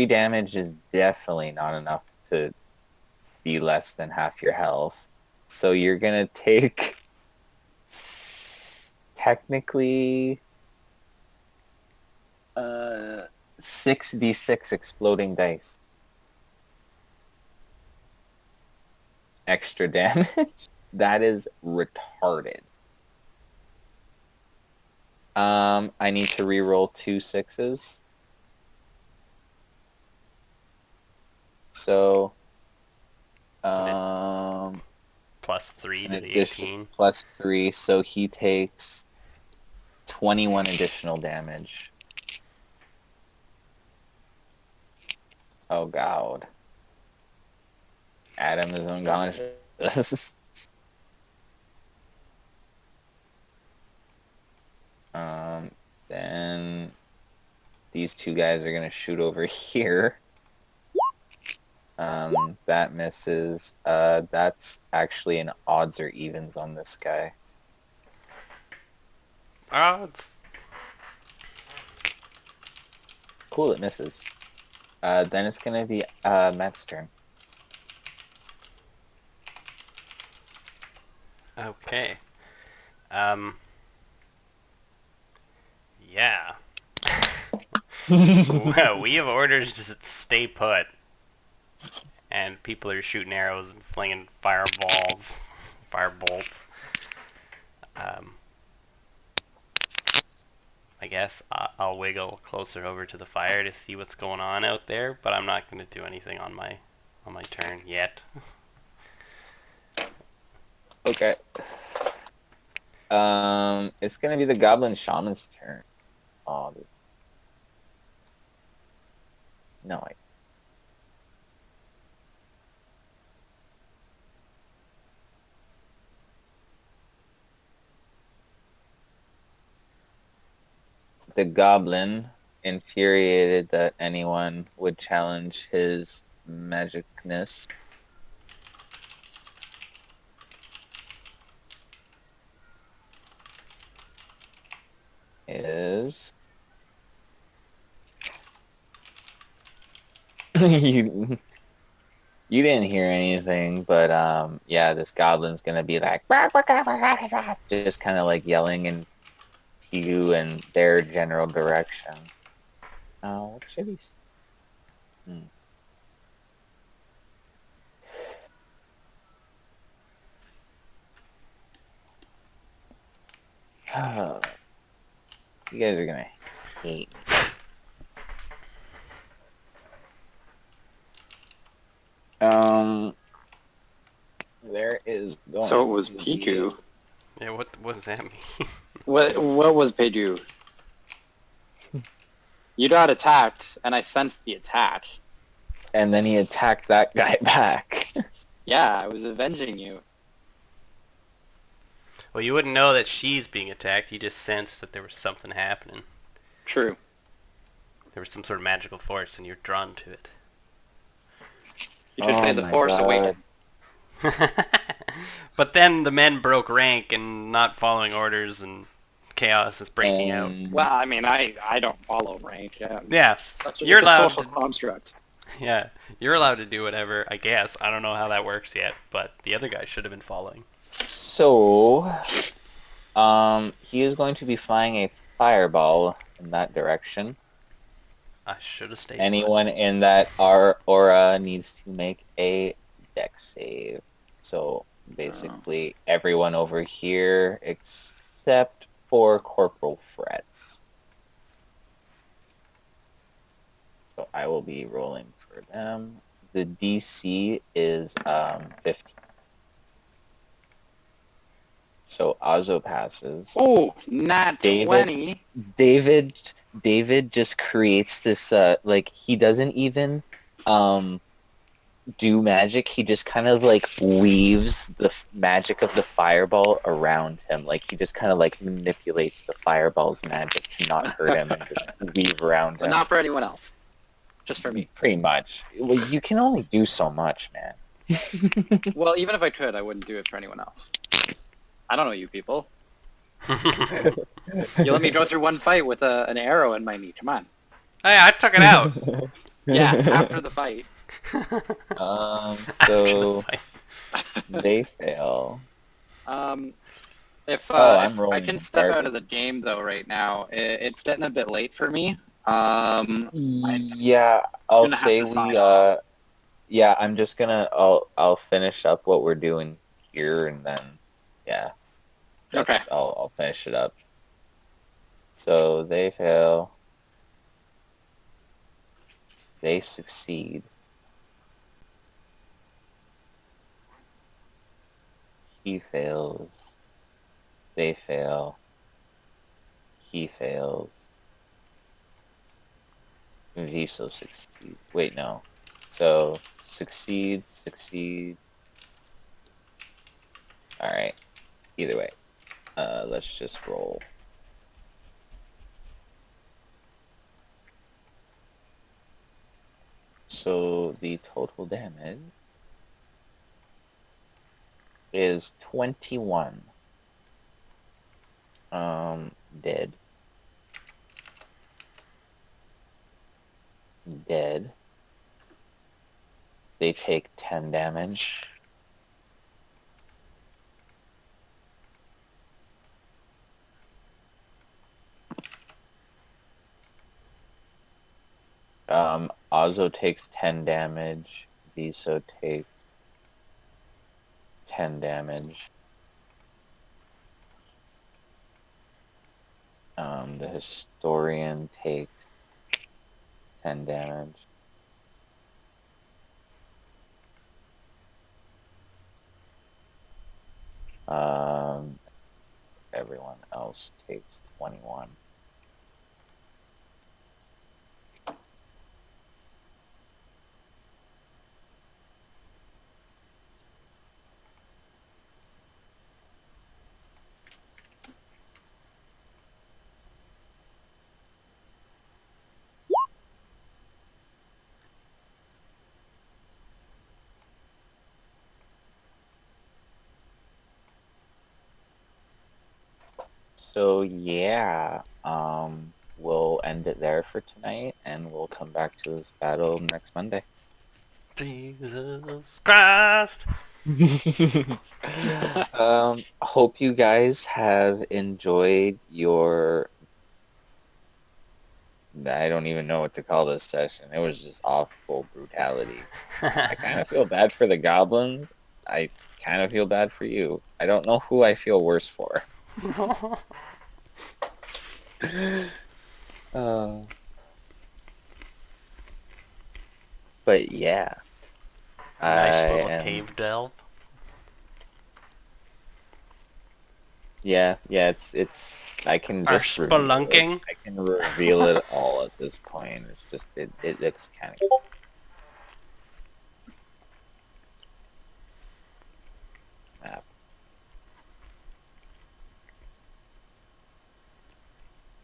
damage is definitely not enough to be less than half your health. So you're gonna take technically 6d6 exploding dice. Extra damage? That is retarded. I need to re-roll 2 6s. So, Plus 3 an to the addition- 18. plus 3, so he takes 21 additional damage. Oh god. Adam is unconscious. Then these 2 guys are gonna shoot over here. That misses. That's actually an odds or evens on this guy. Odds. Cool, it misses. Then it's gonna be Matt's turn. Okay. Yeah. Well, we have orders to stay put. And people are shooting arrows and flinging fireballs, firebolts. I guess I'll wiggle closer over to the fire to see what's going on out there, but I'm not going to do anything on my turn yet. Okay. It's gonna be the Goblin Shaman's turn. Oh, no, the Goblin, infuriated that anyone would challenge his magicness, is you didn't hear anything, but yeah, this goblin's gonna be like just kind of like yelling in you and their general direction. What should he? You guys are gonna hate me. There is going So it was to be- Piku. Yeah, what does that mean? What was Peju? You got attacked, and I sensed the attack. And then he attacked that guy back. Yeah, I was avenging you. Well, you wouldn't know that she's being attacked. You just sensed that there was something happening. True. There was some sort of magical force, and you're drawn to it. You should say the my Force God. Awakens. But then the men broke rank and not following orders, and chaos is breaking out. Well, I mean, I don't follow rank. Yeah, Yeah, it's you're a allowed. social construct. Yeah, you're allowed to do whatever, I guess. I don't know how that works yet, but the other guy should have been following. So, he is going to be flying a fireball in that direction. I should have stayed. Anyone in that aura needs to make a dex save. So, basically, everyone over here except for Corporal Frets. So I will be rolling for them. The DC is 15. So Azo passes. Oh, not David. 20. David just creates this like he doesn't even do magic. He just kind of like weaves the magic of the fireball around him. Like he just kind of like manipulates the fireball's magic to not hurt him and just weave around But him. not for anyone else. Just for me. Pretty much. Well, you can only do so much, man. Well, even if I could, I wouldn't do it for anyone else. I don't know you people. You let me go through one fight with an arrow in my knee. Come on. Hey, I took it out. Yeah, after the fight. So they fail. If I'm I rolling can step garbage. out of the game though right now, it's getting a bit late for me. Yeah, I'll gonna have say to we sign off. yeah, I'm just gonna I'll finish up what we're doing here and then yeah. Okay. I'll finish it up. So they fail. They succeed. He fails. They fail. He fails. Viso succeeds. Wait, no. So, succeed. Alright. Either way. Let's just roll. So, the total damage is 21. Dead. Dead. They take 10 damage. Ozo takes 10 damage. Viso takes 10 damage. The Historian takes 10 damage. Everyone else takes 21. So yeah, we'll end it there for tonight, and we'll come back to this battle next Monday. Jesus Christ! Hope you guys have enjoyed your... I don't even know what to call this session. It was just awful brutality. I kind of feel bad for the goblins. I kind of feel bad for you. I don't know who I feel worse for. But yeah. Nice little am- cave delve. Yeah, it's I can Our just reveal it. spelunking. I can reveal it all at this point. It's just it looks kind of cool. Map.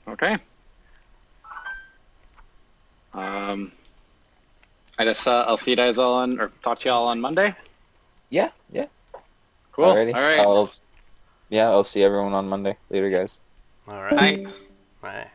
Okay. I guess I'll see you guys all on, or talk to you all on Monday. Yeah. Cool. Alrighty. All right. I'll see everyone on Monday. Later, guys. Alright. Night. Bye.